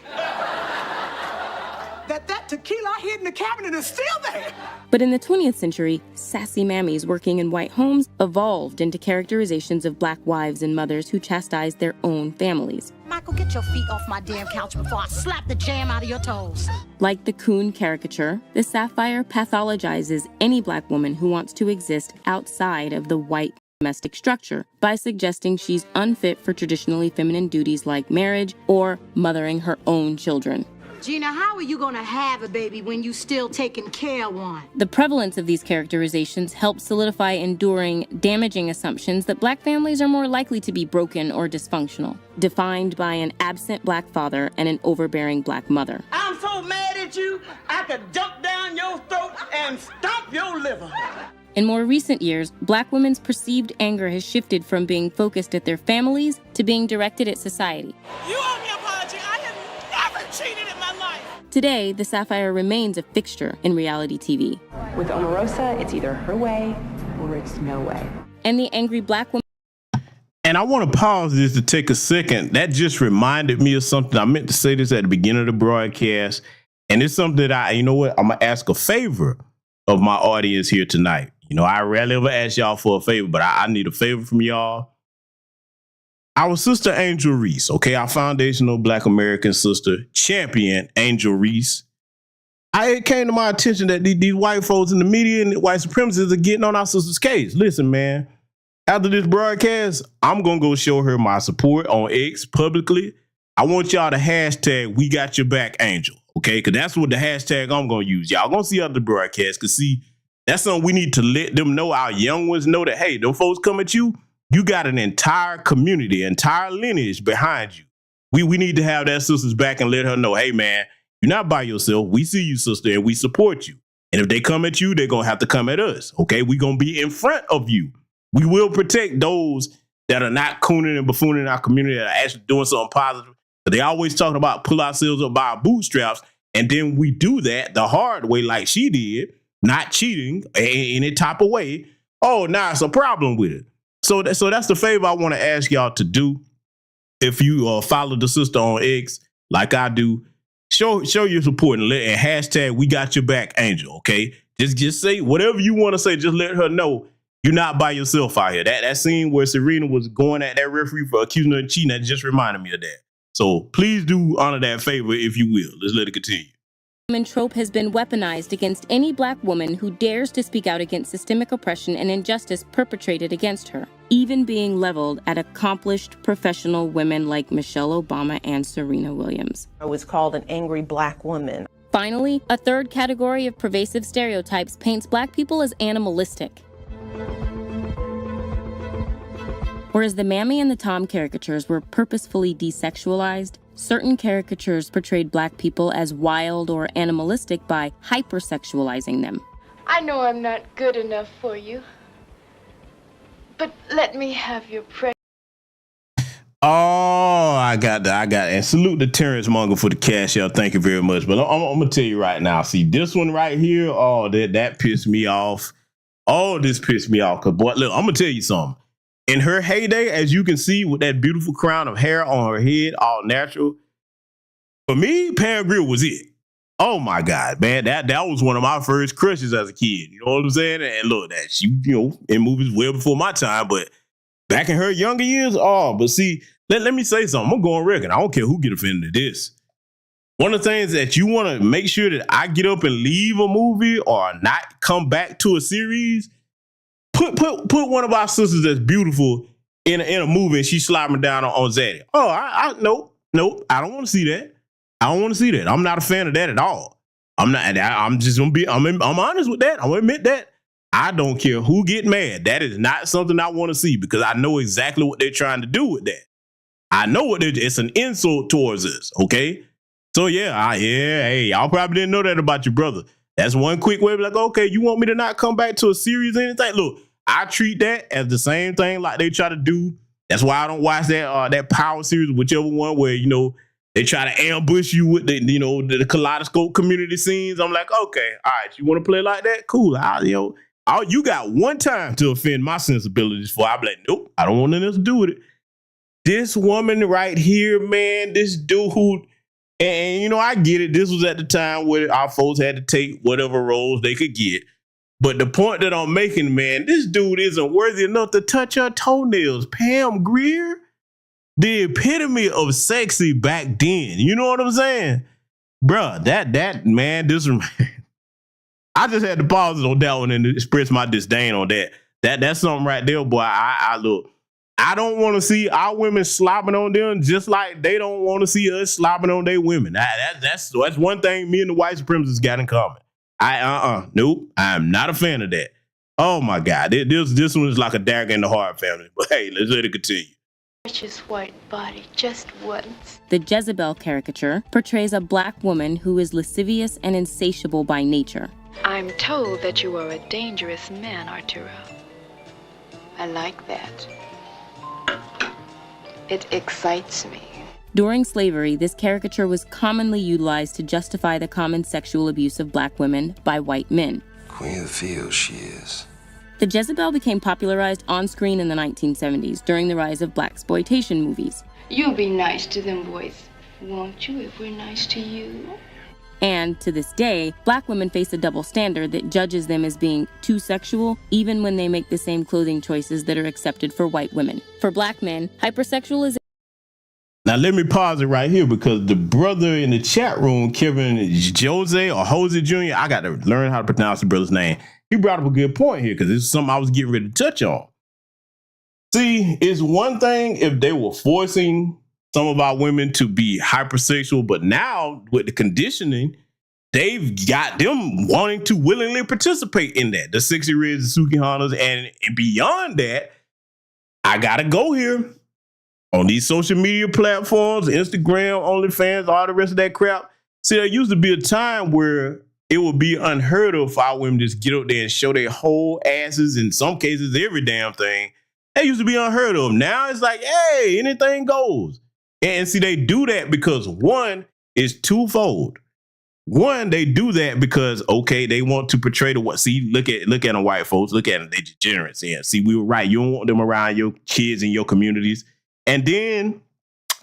that tequila I hid in the cabinet is still there.
But in the 20th century, sassy mammies working in white homes evolved into characterizations of black wives and mothers who chastised their own families.
Michael, get your feet off my damn couch before I slap the jam out of your toes.
Like the Coon caricature, the Sapphire pathologizes any black woman who wants to exist outside of the white domestic structure by suggesting she's unfit for traditionally feminine duties like marriage or mothering her own children.
Gina, how are you gonna have a baby when you still taking care of one?
The prevalence of these characterizations helps solidify enduring, damaging assumptions that black families are more likely to be broken or dysfunctional, defined by an absent black father and an overbearing black mother.
I'm so mad at you, I could jump down your throat and stomp your liver.
In more recent years, black women's perceived anger has shifted from being focused at their families to being directed at society.
You owe me an apology. I have never cheated in my life.
Today, the Sapphire remains a fixture in reality TV.
With Omarosa, it's either her way or it's no way.
And the angry black woman.
And I want to pause this to take a second. That just reminded me of something. I meant to say this at the beginning of the broadcast. And it's something that I'm going to ask a favor of my audience here tonight. You know, I rarely ever ask y'all for a favor, but I need a favor from y'all. Our sister Angel Reese, okay, our foundational Black American sister champion, Angel Reese. It came to my attention that these white folks in the media and white supremacists are getting on our sister's case. Listen, man, after this broadcast, I'm going to go show her my support on X publicly. I want y'all to hashtag We Got Your Back, Angel, okay? Because that's what the hashtag I'm going to use. Y'all going to see other broadcasts because, see, that's something we need to let them know, our young ones know that, hey, them folks come at you, you got an entire community, entire lineage behind you. We need to have that sister's back and let her know, hey, man, you're not by yourself. We see you, sister, and we support you. And if they come at you, they're going to have to come at us, okay? We're going to be in front of you. We will protect those that are not cooning and buffooning in our community, that are actually doing something positive. But they always talking about pull ourselves up by our bootstraps, and then we do that the hard way like she did, not cheating in any type of way. Oh, now it's a problem with it. So that's the favor I want to ask y'all to do. If you follow the sister on X like I do, show your support and hashtag We Got Your Back, Angel, okay? Just say whatever you want to say. Just let her know you're not by yourself out here. That scene where Serena was going at that referee for accusing her of cheating, that just reminded me of that. So please do honor that favor if you will. Let's let it continue.
Woman trope has been weaponized against any black woman who dares to speak out against systemic oppression and injustice perpetrated against her, even being leveled at accomplished professional women like Michelle Obama and Serena Williams.
I was called an angry black woman.
Finally, a third category of pervasive stereotypes paints black people as animalistic. Whereas the Mammy and the Tom caricatures were purposefully desexualized, certain caricatures portrayed black people as wild or animalistic by hypersexualizing them.
I know I'm not good enough for you, but let me have your precious.
Oh, I got that. And salute to Terrence Munger for the cash out. Thank you very much. But I'm gonna tell you right now. See, this one right here. Oh, that pissed me off. Oh, this pissed me off. Cause boy, look, I'm gonna tell you something. In her heyday, as you can see, with that beautiful crown of hair on her head, all natural. For me, Pam Grier was it. Oh my God, man, that was one of my first crushes as a kid. You know what I'm saying? And look, that she, in movies well before my time, but back in her younger years, but see, let me say something. I'm going record. I don't care who get offended at this. One of the things that you want to make sure that I get up and leave a movie or not come back to a series, put one of our sisters that's beautiful in a movie and she's slobbering down on Zaddy. Oh, nope, I don't want to see that. I don't want to see that. I'm not a fan of that at all. I'm just gonna be. I'm honest with that. I'm gonna admit that. I don't care who get mad. That is not something I want to see because I know exactly what they're trying to do with that. I know it's an insult towards us. Okay, so hey, y'all probably didn't know that about your brother. That's one quick way. Like, okay, you want me to not come back to a series or anything? Look, I treat that as the same thing like they try to do. That's why I don't watch that Power series, whichever one where they try to ambush you with the kaleidoscope community scenes. I'm like, okay, all right, you want to play like that? Cool. You got one time to offend my sensibilities for. I'm like, nope, I don't want nothing else to do with it. This woman right here, man, this dude who, and I get it. This was at the time where our folks had to take whatever roles they could get. But the point that I'm making, man, this dude isn't worthy enough to touch her toenails. Pam Grier, the epitome of sexy back then. You know what I'm saying? Bruh, that man, I just had to pause on that one and express my disdain on that. That's something right there, boy. I look, I don't want to see our women slobbing on them just like they don't want to see us slobbing on their women. That's one thing me and the white supremacists got in common. Nope, I'm not a fan of that. Oh my God, this one is like a dagger in the heart, family. But hey, let's let it continue.
Precious white body just once.
The Jezebel caricature portrays a black woman who is lascivious and insatiable by nature.
I'm told that you are a dangerous man, Arturo. I like that. It excites me.
During slavery, this caricature was commonly utilized to justify the common sexual abuse of black women by white men.
Queen of the field she is.
The Jezebel became popularized on screen in the 1970s during the rise of blaxploitation movies.
You be nice to them boys, won't you, if we're nice to you?
And to this day, black women face a double standard that judges them as being too sexual, even when they make the same clothing choices that are accepted for white women. For black men, hypersexualization.
Now, let me pause it right here because the brother in the chat room, Kevin Jose or Jose Jr., I got to learn how to pronounce the brother's name. He brought up a good point here because it's something I was getting ready to touch on. See, it's one thing if they were forcing some of our women to be hypersexual, but now with the conditioning, they've got them wanting to willingly participate in that. The 60 Reds, the Sukihanas, and beyond that, I got to go here. On these social media platforms, Instagram, OnlyFans, all the rest of that crap. See, there used to be a time where it would be unheard of for our women to just get up there and show their whole asses, in some cases, every damn thing. That used to be unheard of. Now it's like, hey, anything goes. And see, they do that because one is twofold. One, they do that because, okay, they want to portray the what. See, look at them white folks. Look at them, they degenerates. Yeah, see, we were right. You don't want them around your kids in your communities. And then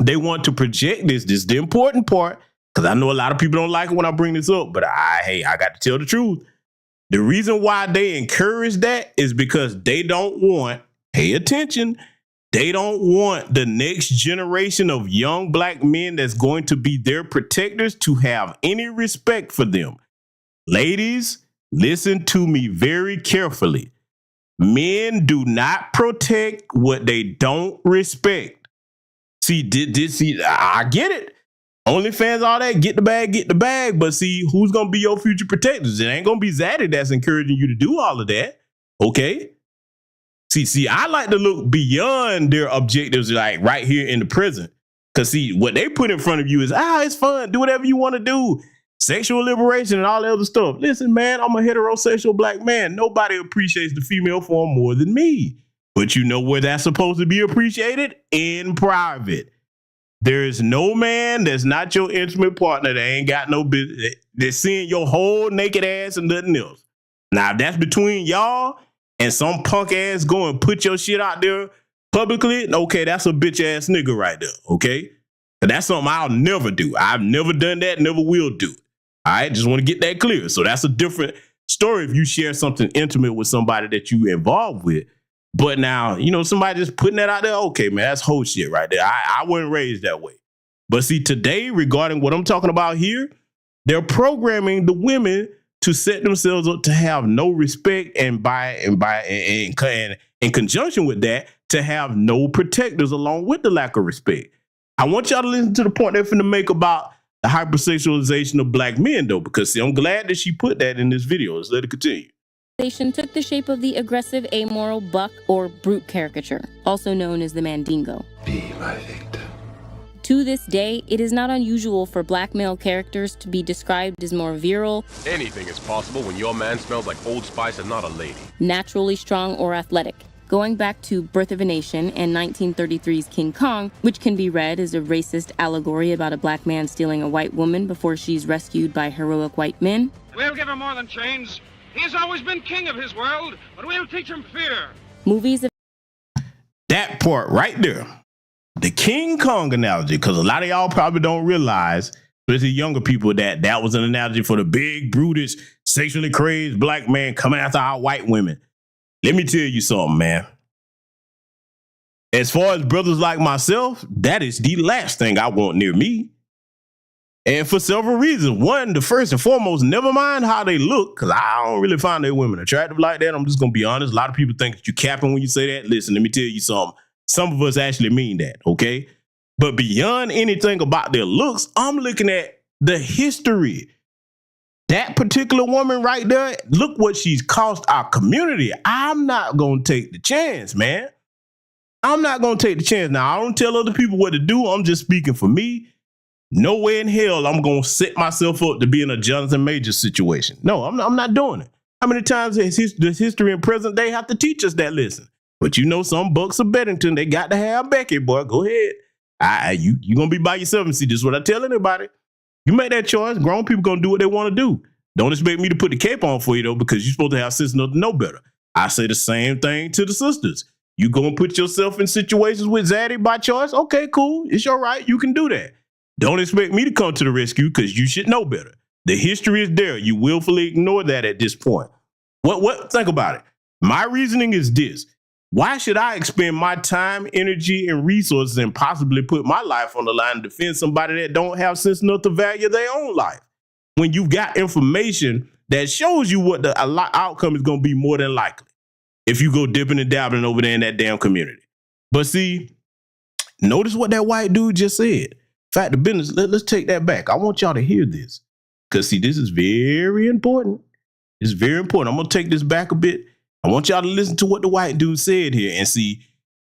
they want to project this. This is the important part, because I know a lot of people don't like it when I bring this up, but I got to tell the truth. The reason why they encourage that is because they don't want, pay attention, They don't want the next generation of young black men that's going to be their protectors to have any respect for them. Ladies, listen to me very carefully. Men do not protect what they don't respect. See, I get it. OnlyFans, all that, get the bag. But see, who's going to be your future protectors? It ain't going to be Zaddy that's encouraging you to do all of that. Okay? See, I like to look beyond their objectives, like right here in the present. Because see, what they put in front of you is, it's fun. Do whatever you want to do. Sexual liberation and all that other stuff. Listen, man, I'm a heterosexual black man. Nobody appreciates the female form more than me. But you know where that's supposed to be appreciated? In private. There is no man that's not your intimate partner that ain't got no business. They're seeing your whole naked ass and nothing else. Now, if that's between y'all and some punk ass go and put your shit out there publicly, okay, that's a bitch ass nigga right there, okay? And that's something I'll never do. I've never done that, never will do. All right, just want to get that clear. So that's a different story if you share something intimate with somebody that you involved with. But now, somebody just putting that out there, okay, man, that's whole shit right there. I wasn't raised that way. But see, today, regarding what I'm talking about here, they're programming the women to set themselves up to have no respect and in conjunction with that, to have no protectors along with the lack of respect. I want y'all to listen to the point they're finna make about the hypersexualization of black men, though, because see, I'm glad that she put that in this video. Let's let it continue.
Took the shape of the aggressive, amoral buck or brute caricature, also known as the Mandingo.
Be my victim.
To this day, it is not unusual for black male characters to be described as more virile.
Anything is possible when your man smells like Old Spice and not a lady.
Naturally strong or athletic. Going back to Birth of a Nation and 1933's King Kong, which can be read as a racist allegory about a black man stealing a white woman before she's rescued by heroic white men.
We'll give him more than chains. He's always been king of his world, but we'll teach him fear.
Movies of
that part right there, the King Kong analogy, because a lot of y'all probably don't realize, especially younger people, that was an analogy for the big, brutish, sexually crazed black man coming after our white women. Let me tell you something, man. As far as brothers like myself, that is the last thing I want near me. And for several reasons. One, the first and foremost, never mind how they look, because I don't really find their women attractive like that. I'm just going to be honest. A lot of people think that you're capping when you say that. Listen, let me tell you something. Some of us actually mean that, okay? But beyond anything about their looks, I'm looking at the history. That particular woman right there, look what she's cost our community. I'm not going to take the chance, man. I'm not going to take the chance. Now, I don't tell other people what to do. I'm just speaking for me. No way in hell I'm going to set myself up to be in a Jonathan Majors situation. No, I'm not doing it. How many times does history and present day have to teach us that lesson? But some bucks of Beddington, they got to have Becky, boy. Go ahead. You going to be by yourself and see, this is what I tell anybody. You make that choice. Grown people going to do what they want to do. Don't expect me to put the cape on for you, though, because you're supposed to have sense enough to know better. I say the same thing to the sisters. You go and put yourself in situations with Zaddy by choice? Okay, cool. It's your right. You can do that. Don't expect me to come to the rescue because you should know better. The history is there. You willfully ignore that at this point. Think about it. My reasoning is this. Why should I expend my time, energy, and resources and possibly put my life on the line to defend somebody that don't have sense enough to value their own life? When you've got information that shows you what the outcome is going to be more than likely if you go dipping and dabbling over there in that damn community. But see, notice what that white dude just said. Fact of business, let's take that back. I want y'all to hear this because, see, this is very important. It's very important. I'm going to take this back a bit. I want y'all to listen to what the white dude said here and see,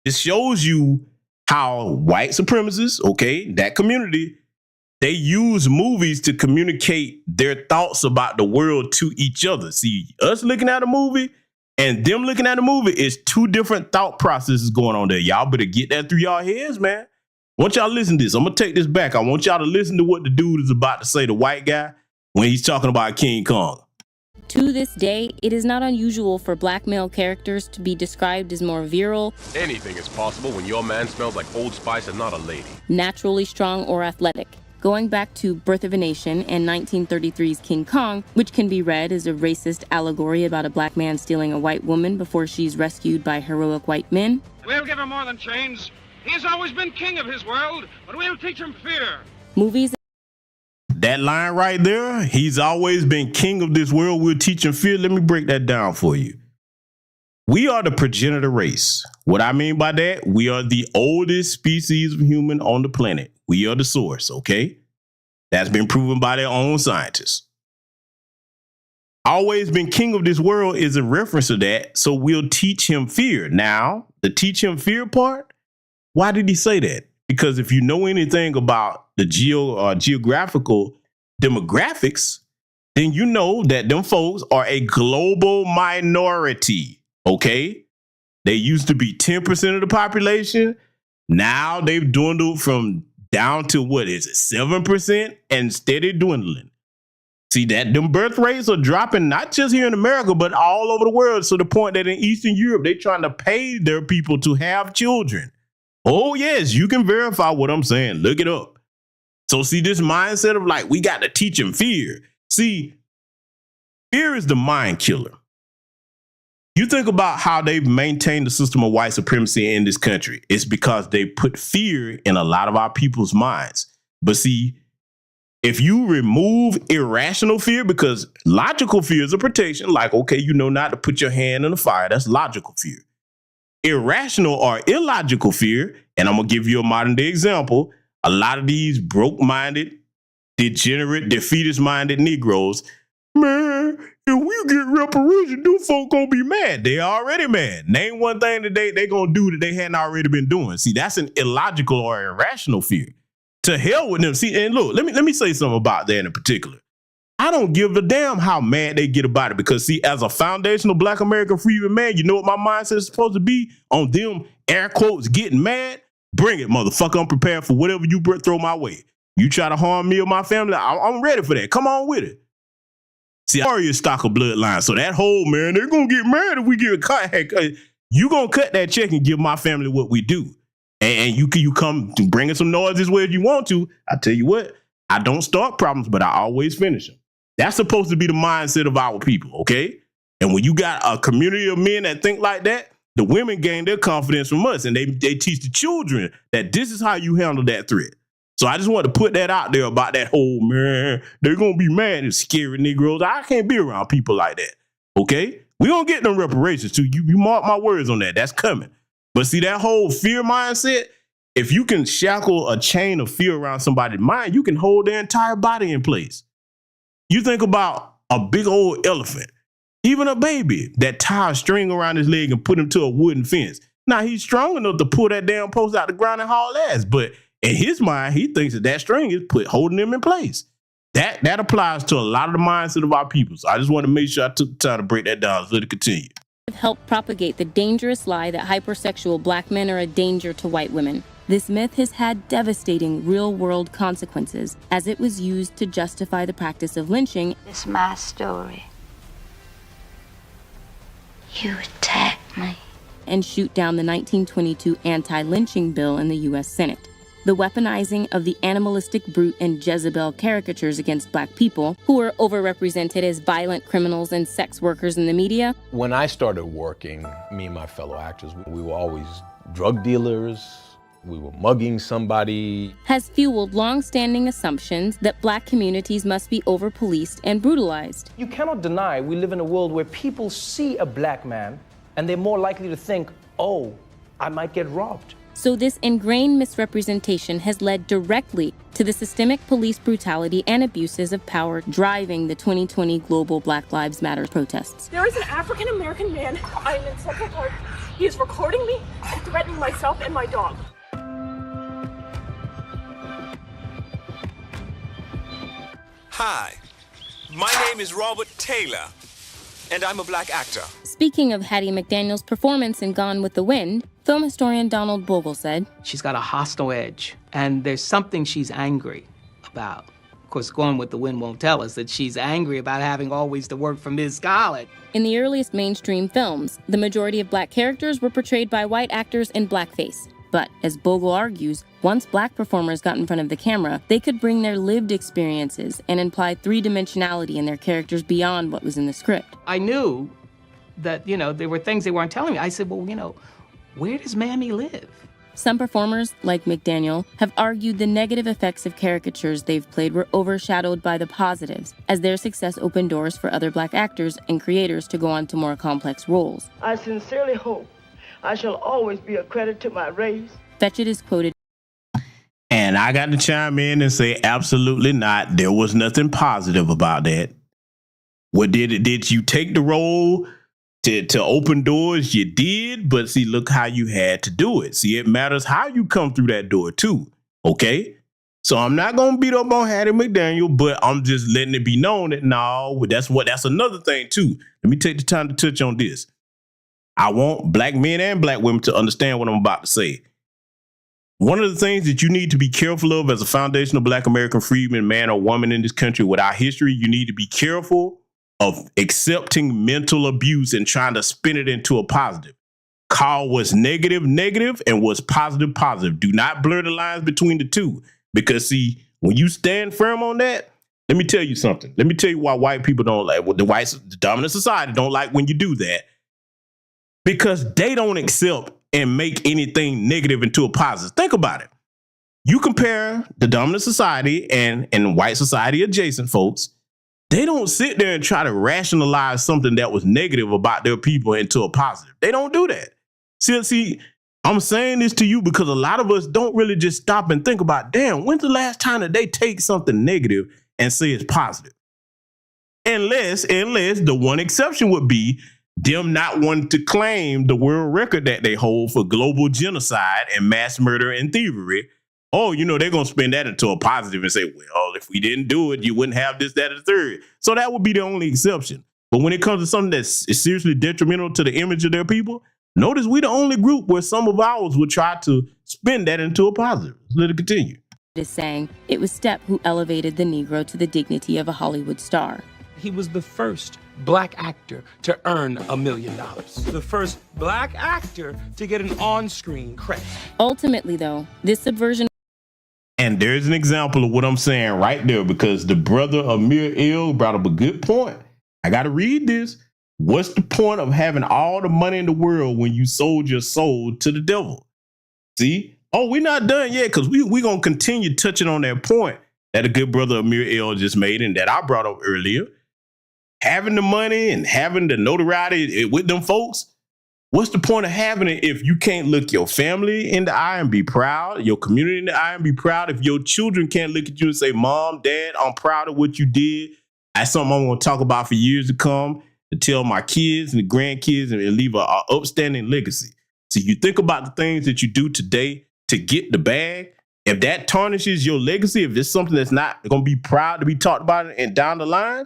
it shows you how white supremacists, okay, that community, they use movies to communicate their thoughts about the world to each other. See, us looking at a movie and them looking at a movie is two different thought processes going on there. Y'all better get that through y'all heads, man. I want y'all to listen to this. I'm going to take this back. I want y'all to listen to what the dude is about to say, the white guy, when he's talking about King Kong.
To this day, it is not unusual for black male characters to be described as more virile.
Anything is possible when your man smells like Old Spice and not a lady.
Naturally strong or athletic. Going back to Birth of a Nation and 1933's King Kong, which can be read as a racist allegory about a black man stealing a white woman before she's rescued by heroic white men.
We'll give him more than chains. He's always been king of his world, but we'll teach him fear.
Movies.
That line right there, he's always been king of this world, we'll teach him fear. Let me break that down for you. We are the progenitor race. What I mean by that, we are the oldest species of human on the planet. We are the source, okay? That's been proven by their own scientists. Always been king of this world is a reference to that, so we'll teach him fear. Now, the teach him fear part, why did he say that? Because if you know anything about the geographical demographics, then you know that them folks are a global minority, okay? They used to be 10% of the population. Now they've dwindled from down to, 7% and steady dwindling. See that them birth rates are dropping not just here in America, but all over the world. So the point that in Eastern Europe, they're trying to pay their people to have children. Oh, yes, you can verify what I'm saying. Look it up. So see this mindset of like, we got to teach them fear. See, fear is the mind killer. You think about how they've maintained the system of white supremacy in this country. It's because they put fear in a lot of our people's minds. But see, if you remove irrational fear, because logical fear is a protection, like, okay, you know not to put your hand in the fire. That's logical fear. Irrational or illogical fear, and I'm going to give you a modern day example. A lot of these broke-minded, degenerate, defeatist-minded Negroes, man, if we get reparations, them folk gonna be mad. They already mad. Name one thing that they gonna do that they hadn't already been doing. See, that's an illogical or irrational fear. To hell with them. See, and look, let me say something about that in particular. I don't give a damn how mad they get about it, because see, as a foundational Black American freedom man, you know what my mindset is supposed to be on them, air quotes, getting mad? Bring it, motherfucker. I'm prepared for whatever you throw my way. You try to harm me or my family, I'm ready for that. Come on with it. See, I'm already a stock of bloodline, so that whole, man, they're going to get mad if we get cut. Hey, you going to cut that check and give my family what we do. And you come bringing some noise this way if you want to. I tell you what, I don't start problems, but I always finish them. That's supposed to be the mindset of our people, okay? And when you got a community of men that think like that, the women gain their confidence from us, and they teach the children that this is how you handle that threat. So I just want to put that out there about that whole, man, they're going to be mad and scary Negroes. I can't be around people like that, okay? We don't get them reparations too. You mark my words on that. That's coming. But see, that whole fear mindset, if you can shackle a chain of fear around somebody's mind, you can hold their entire body in place. You think about a big old elephant, even a baby that tie a string around his leg and put him to a wooden fence. Now, he's strong enough to pull that damn post out the ground and haul ass, but in his mind, he thinks that string is holding him in place. That applies to a lot of the mindset of our people. So I just want to make sure I took time to break that down. So let it continue.
Help propagate the dangerous lie that hypersexual Black men are a danger to white women. This myth has had devastating real-world consequences, as it was used to justify the practice of lynching.
It's my story. You attacked me.
And shoot down the 1922 anti-lynching bill in the U.S. Senate. The weaponizing of the animalistic brute and Jezebel caricatures against Black people, who are overrepresented as violent criminals and sex workers in the media.
When I started working, me and my fellow actors, we were always drug dealers. We were mugging somebody.
Has fueled long-standing assumptions that Black communities must be over-policed and brutalized.
You cannot deny we live in a world where people see a Black man and they're more likely to think, oh, I might get robbed.
So this ingrained misrepresentation has led directly to the systemic police brutality and abuses of power driving the 2020 global Black Lives Matter protests.
There is an African-American man. I am in Central Park. He is recording me and threatening myself and my dog.
Hi, my name is Robert Taylor, and I'm a Black actor.
Speaking of Hattie McDaniel's performance in Gone with the Wind, film historian Donald Bogle said,
she's got a hostile edge, and there's something she's angry about. Of course, Gone with the Wind won't tell us that she's angry about having always to work for Ms. Scarlett.
In the earliest mainstream films, the majority of Black characters were portrayed by white actors in blackface. But, as Bogle argues, once Black performers got in front of the camera, they could bring their lived experiences and imply three-dimensionality in their characters beyond what was in the script.
I knew that, there were things they weren't telling me. I said, well, Where does Mammy live?
Some performers, like McDaniel, have argued the negative effects of caricatures they've played were overshadowed by the positives, as their success opened doors for other black actors and creators to go on to more complex roles.
I sincerely hope I shall always be a credit to my race.
Fetchit is quoted.
And I got to chime in and say, absolutely not. There was nothing positive about that. What did you take the role to open doors? You did, but see, look how you had to do it. See, it matters how you come through that door too, okay? So I'm not going to beat up on Hattie McDaniel, but I'm just letting it be known that no, that's another thing too. Let me take the time to touch on this. I want black men and black women to understand what I'm about to say. One of the things that you need to be careful of as a foundational black American freedman, man or woman in this country with our history, you need to be careful of accepting mental abuse and trying to spin it into a positive. Call what's negative, negative, and what's positive, positive. Do not blur the lines between the two. Because see, when you stand firm on that, let me tell you something. Let me tell you why white people don't like, the dominant society don't like when you do that. Because they don't accept and make anything negative into a positive. Think about it. You compare the dominant society and white society adjacent folks, they don't sit there and try to rationalize something that was negative about their people into a positive. They don't do that. See, I'm saying this to you because a lot of us don't really just stop and think about, damn, when's the last time that they take something negative and say it's positive? Unless the one exception would be them not wanting to claim the world record that they hold for global genocide and mass murder and thievery. Oh, you know, they're going to spin that into a positive and say, well, if we didn't do it, you wouldn't have this, that, and the third. So that would be the only exception. But when it comes to something that's seriously detrimental to the image of their people, notice we the only group where some of ours would try to spin that into a positive. Let it continue.
Is saying it was Stepp who elevated the Negro to the dignity of a Hollywood star.
He was the first black actor to earn $1 million. The first black actor to get an on-screen credit.
Ultimately, though, this subversion.
And there's an example of what I'm saying right there, because the brother Amir Il brought up a good point. I got to read this. What's the point of having all the money in the world when you sold your soul to the devil? See? Oh, we're not done yet, because we're going to continue touching on that point that a good brother Amir Il just made and that I brought up earlier. Having the money and having the notoriety with them folks, what's the point of having it if you can't look your family in the eye and be proud, your community in the eye and be proud? If your children can't look at you and say, Mom, Dad, I'm proud of what you did. That's something I'm going to talk about for years to come, to tell my kids and the grandkids and leave an upstanding legacy. So you think about the things that you do today to get the bag. If that tarnishes your legacy, if it's something that's not going to be proud to be talked about and down the line,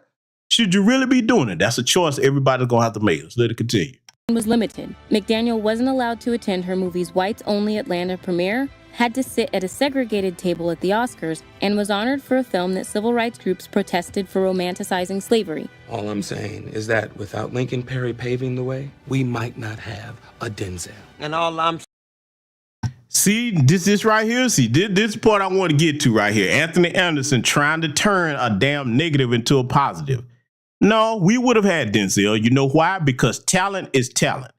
should you really be doing it? That's a choice everybody's going to have to make. Let's let it continue.
Was limited. McDaniel wasn't allowed to attend her movie's whites-only Atlanta premiere, had to sit at a segregated table at the Oscars, and was honored for a film that civil rights groups protested for romanticizing slavery.
All I'm saying is that without Lincoln Perry paving the way, we might not have a Denzel.
And all I'm
See, this right here. See, this part I want to get to right here. Anthony Anderson trying to turn a damn negative into a positive. No, we would have had Denzel. You know why? Because talent is talent.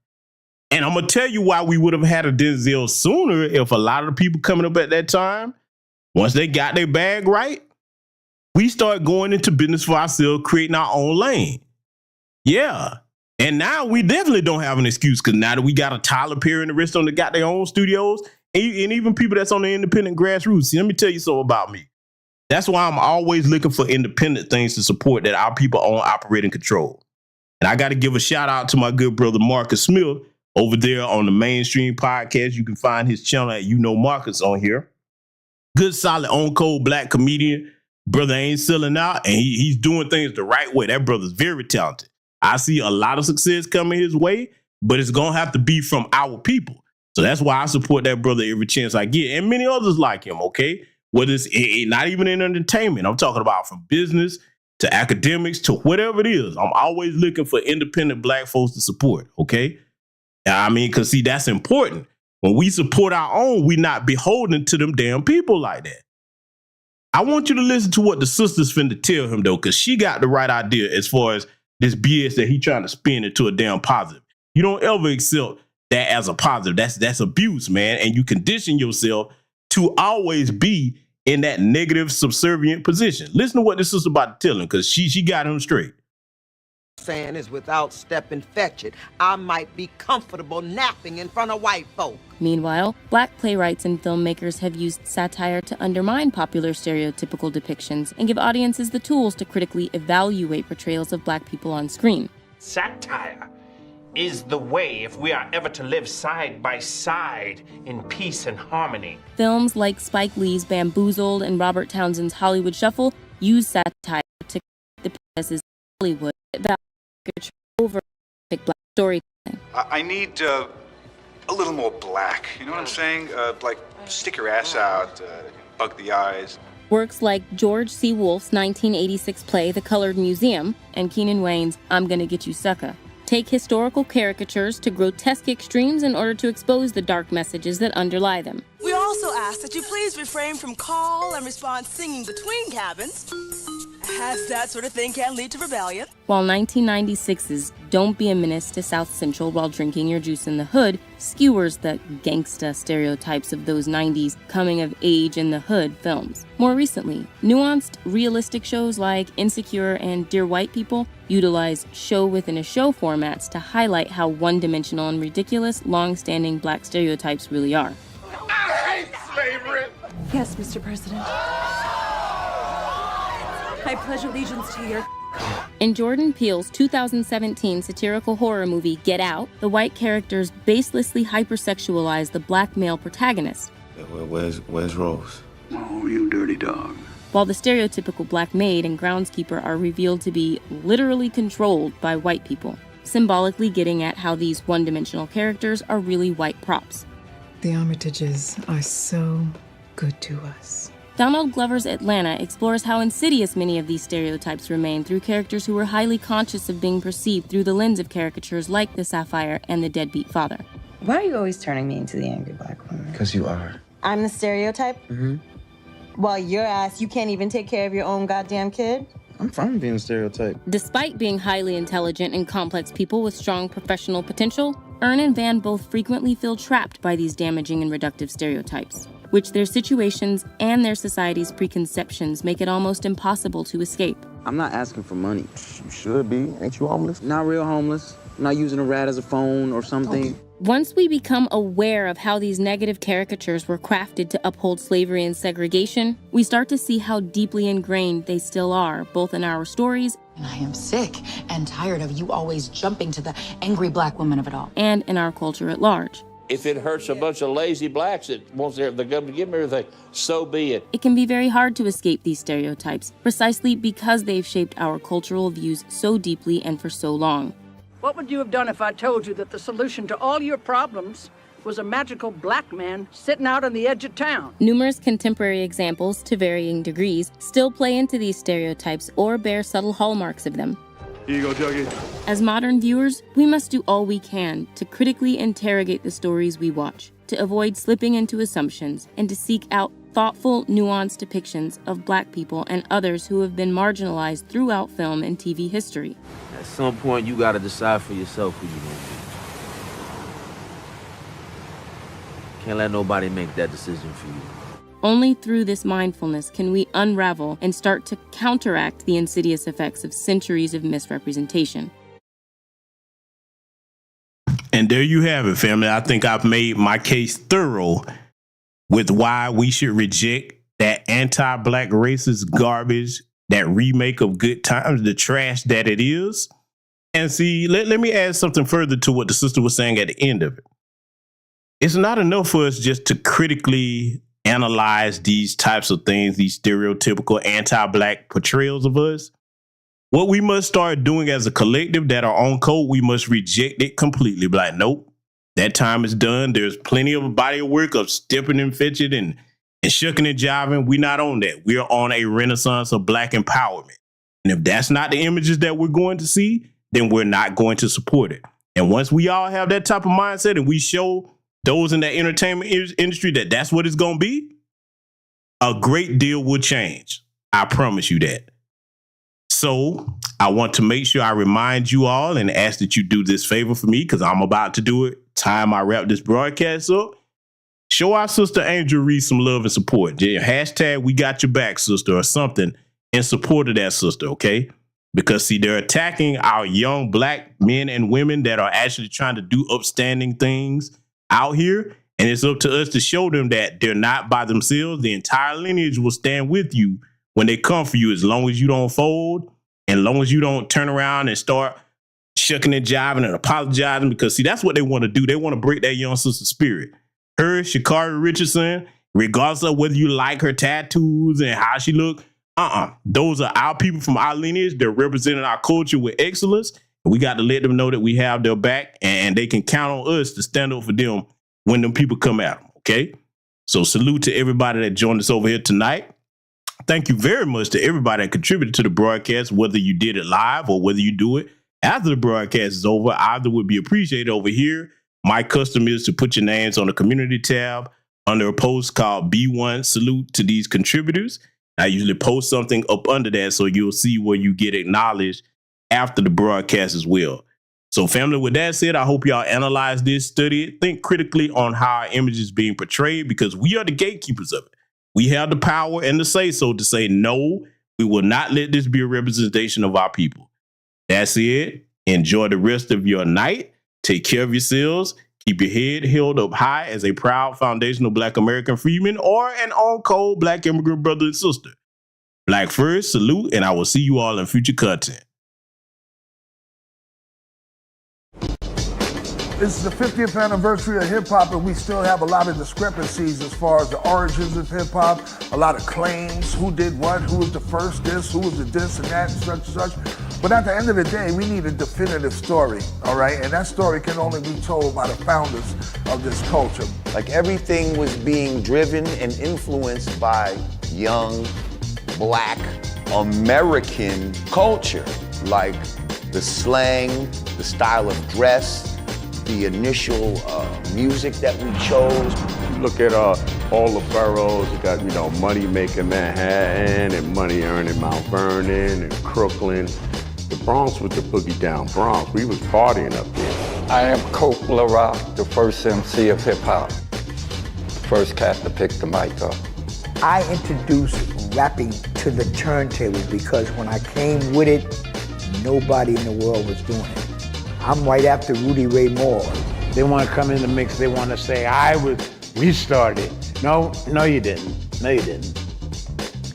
And I'm going to tell you why we would have had a Denzel sooner if a lot of the people coming up at that time, once they got their bag right, we start going into business for ourselves, creating our own lane. Yeah. And now we definitely don't have an excuse, because now that we got a Tyler Perry and the rest of them that got their own studios, and even people that's on the independent grassroots. See, let me tell you something about me. That's why I'm always looking for independent things to support that our people own, operate, and control. And I got to give a shout out to my good brother Marcus Smith over there on the Mainstream Podcast. You can find his channel at Marcus on here. Good, solid, on-code black comedian. Brother ain't selling out, and he's doing things the right way. That brother's very talented. I see a lot of success coming his way, but it's going to have to be from our people. So that's why I support that brother every chance I get, and many others like him, okay? Whether it's not even in entertainment, I'm talking about from business to academics to whatever it is. I'm always looking for independent black folks to support, okay? I mean, because see, that's important. When we support our own, we not beholden to them damn people like that. I want you to listen to what the sister's finna tell him, though, because she got the right idea as far as this BS that he trying to spin into a damn positive. You don't ever accept that as a positive. That's abuse, man. And you condition yourself to always be in that negative, subservient position. Listen to what this sister about to tell him, because she got him straight.
Saying is without stepping fetch it. I might be comfortable napping in front of white folk.
Meanwhile, black playwrights and filmmakers have used satire to undermine popular stereotypical depictions and give audiences the tools to critically evaluate portrayals of black people on screen.
Satire is the way if we are ever to live side by side in peace and harmony.
Films like Spike Lee's Bamboozled and Robert Townsend's Hollywood Shuffle use satire to depict us as Hollywood over black storytelling.
I need a little more black. You know what I'm saying? Like stick your ass out, bug the eyes.
Works like George C. Wolfe's 1986 play The Colored Museum and Keenan Wayne's I'm Gonna Get You Sucker take historical caricatures to grotesque extremes in order to expose the dark messages that underlie them.
We also ask that you please refrain from call and response singing between cabins, as that sort of thing can lead to rebellion.
While 1996's Don't Be a Menace to South Central While Drinking Your Juice in the Hood skewers the gangsta stereotypes of those 90s coming-of-age in the hood films. More recently, nuanced, realistic shows like Insecure and Dear White People utilize show-within-a-show formats to highlight how one-dimensional and ridiculous long-standing black stereotypes really are.
I hate slavery!
Yes, Mr. President. I pledge allegiance to your...
In Jordan Peele's 2017 satirical horror movie Get Out, the white characters baselessly hypersexualize the black male protagonist.
Where's Rose?
Oh, you dirty dog.
While the stereotypical black maid and groundskeeper are revealed to be literally controlled by white people, symbolically getting at how these one-dimensional characters are really white props.
The Armitages are so good to us.
Donald Glover's Atlanta explores how insidious many of these stereotypes remain through characters who were highly conscious of being perceived through the lens of caricatures like the Sapphire and the deadbeat father.
Why are you always turning me into the angry black woman?
Because you are.
I'm the stereotype?
Mm-hmm.
While your ass, you can't even take care of your own goddamn kid?
I'm fine being a stereotype.
Despite being highly intelligent and complex people with strong professional potential, Ern and Van both frequently feel trapped by these damaging and reductive stereotypes, which their situations and their society's preconceptions make it almost impossible to escape.
I'm not asking for money.
You should be. Ain't you homeless?
Not real homeless. I'm not using a rat as a phone or something.
Okay.
Once we become aware of how these negative caricatures were crafted to uphold slavery and segregation, we start to see how deeply ingrained they still are, both in our stories
and I am sick and tired of you always jumping to the angry black woman of it all.
And in our culture at large.
If it hurts a bunch of lazy blacks that wants the government to give them everything, so be it.
It can be very hard to escape these stereotypes, precisely because they've shaped our cultural views so deeply and for so long.
What would you have done if I told you that the solution to all your problems was a magical black man sitting out on the edge of town?
Numerous contemporary examples, to varying degrees, still play into these stereotypes or bear subtle hallmarks of them.
Here you go, Dougie.
As modern viewers, we must do all we can to critically interrogate the stories we watch, to avoid slipping into assumptions, and to seek out thoughtful, nuanced depictions of black people and others who have been marginalized throughout film and TV history.
At some point, you gotta decide for yourself who you want to be. Can't let nobody make that decision for you.
Only through this mindfulness can we unravel and start to counteract the insidious effects of centuries of misrepresentation.
And there you have it, family. I think I've made my case thorough with why we should reject that anti-black racist garbage, that remake of Good Times, the trash that it is. And see, let me add something further to what the sister was saying at the end of it. It's not enough for us just to critically analyze these types of things, these stereotypical anti-black portrayals of us. What we must start doing as a collective that are on code, we must reject it completely. Be like, nope, that time is done. There's plenty of a body of work of stepping and fetching and shucking and jiving. We're not on that. We're on a renaissance of black empowerment. And if that's not the images that we're going to see, then we're not going to support it. And once we all have that type of mindset and we show those in that entertainment industry that that's what it's going to be, a great deal will change. I promise you that. So I want to make sure I remind you all and ask that you do this favor for me, because I'm about to do it. Time I wrap this broadcast up. Show our sister Angel Reed some love and support. Hashtag we got your back, sister, or something in support of that sister, okay? Because, see, they're attacking our young black men and women that are actually trying to do upstanding things out here. And it's up to us to show them that they're not by themselves. The entire lineage will stand with you when they come for you, as long as you don't fold, and as long as you don't turn around and start shucking and jiving and apologizing. Because, see, that's what they want to do. They want to break that young sister's spirit. Her, Sha'Carri Richardson, regardless of whether you like her tattoos and how she look, those are our people from our lineage. They're representing our culture with excellence. And we got to let them know that we have their back, and they can count on us to stand up for them when them people come at them, okay? So salute to everybody that joined us over here tonight. Thank you very much to everybody that contributed to the broadcast, whether you did it live or whether you do it after the broadcast is over. Either would be appreciated over here. My custom is to put your names on the community tab under a post called B1 Salute to these contributors. I usually post something up under that, so you'll see where you get acknowledged after the broadcast as well. So, family, with that said, I hope y'all analyze this, study it, think critically on how our image is being portrayed, because we are the gatekeepers of it. We have the power and the say-so to say, no, we will not let this be a representation of our people. That's it. Enjoy the rest of your night. Take care of yourselves. Keep your head held up high as a proud foundational Black American freeman or an on-code Black immigrant brother and sister. Black first, salute, and I will see you all in future content.
This is the 50th anniversary of hip-hop, and we still have a lot of discrepancies as far as the origins of hip-hop, a lot of claims, who did what, who was the first this, who was the this and that, and such and such. But at the end of the day, we need a definitive story, all right? And that story can only be told by the founders of this culture.
Like everything was being driven and influenced by young, Black, American culture. Like the slang, the style of dress, the initial music that we chose.
You look at all the boroughs, you got, Money Making Manhattan and Money Earning Mount Vernon and Crooklyn. The Bronx was the boogie down Bronx. We was partying up there.
I am Coke LaRock, the first MC of hip hop. First cat to pick the mic up.
I introduced rapping to the turntable because when I came with it, nobody in the world was doing it. I'm right after Rudy Ray Moore.
They want to come in the mix, they want to say, we started. No, you didn't. No, you didn't.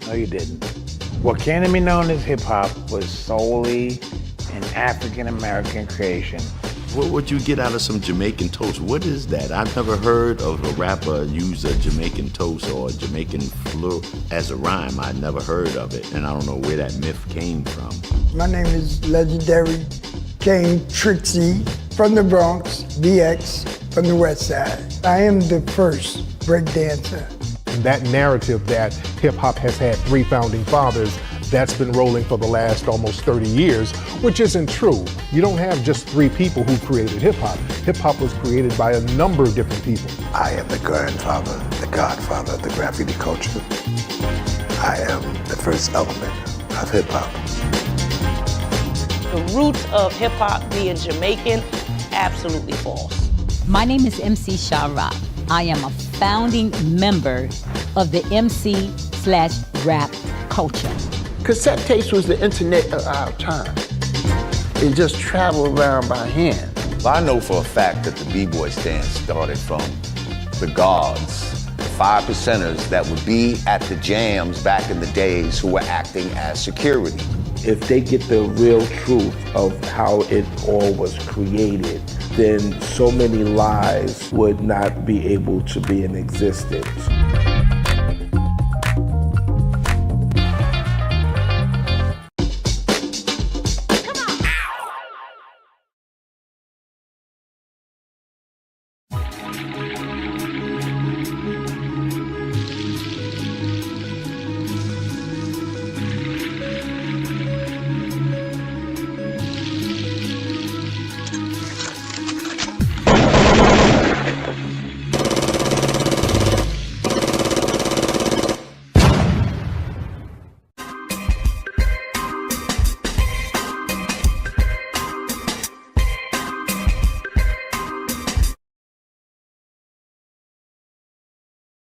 No, you didn't. What came to be known as hip hop was solely an African-American creation.
What would you get out of some Jamaican toast? What is that? I've never heard of a rapper use a Jamaican toast or a Jamaican fleur as a rhyme. I never heard of it, and I don't know where that myth came from.
My name is legendary King Trixie from the Bronx, BX from the West Side. I am the first break dancer.
That narrative that hip hop has had 3 founding fathers, that's been rolling for the last almost 30 years, which isn't true. You don't have just 3 people who created hip hop. Hip hop was created by a number of different people.
I am the grandfather, the godfather of the graffiti culture. I am the first element of hip hop.
The roots of hip hop being Jamaican, absolutely false.
My name is MC Sha-Rock. I am a founding member of the MC/rap culture.
Cassette tapes was the internet of our time. It just traveled around by hand.
I know for a fact that the B-boy stand started from the guards, the 5%ers that would be at the jams back in the days who were acting as security.
If they get the real truth of how it all was created, then so many lies would not be able to be in existence.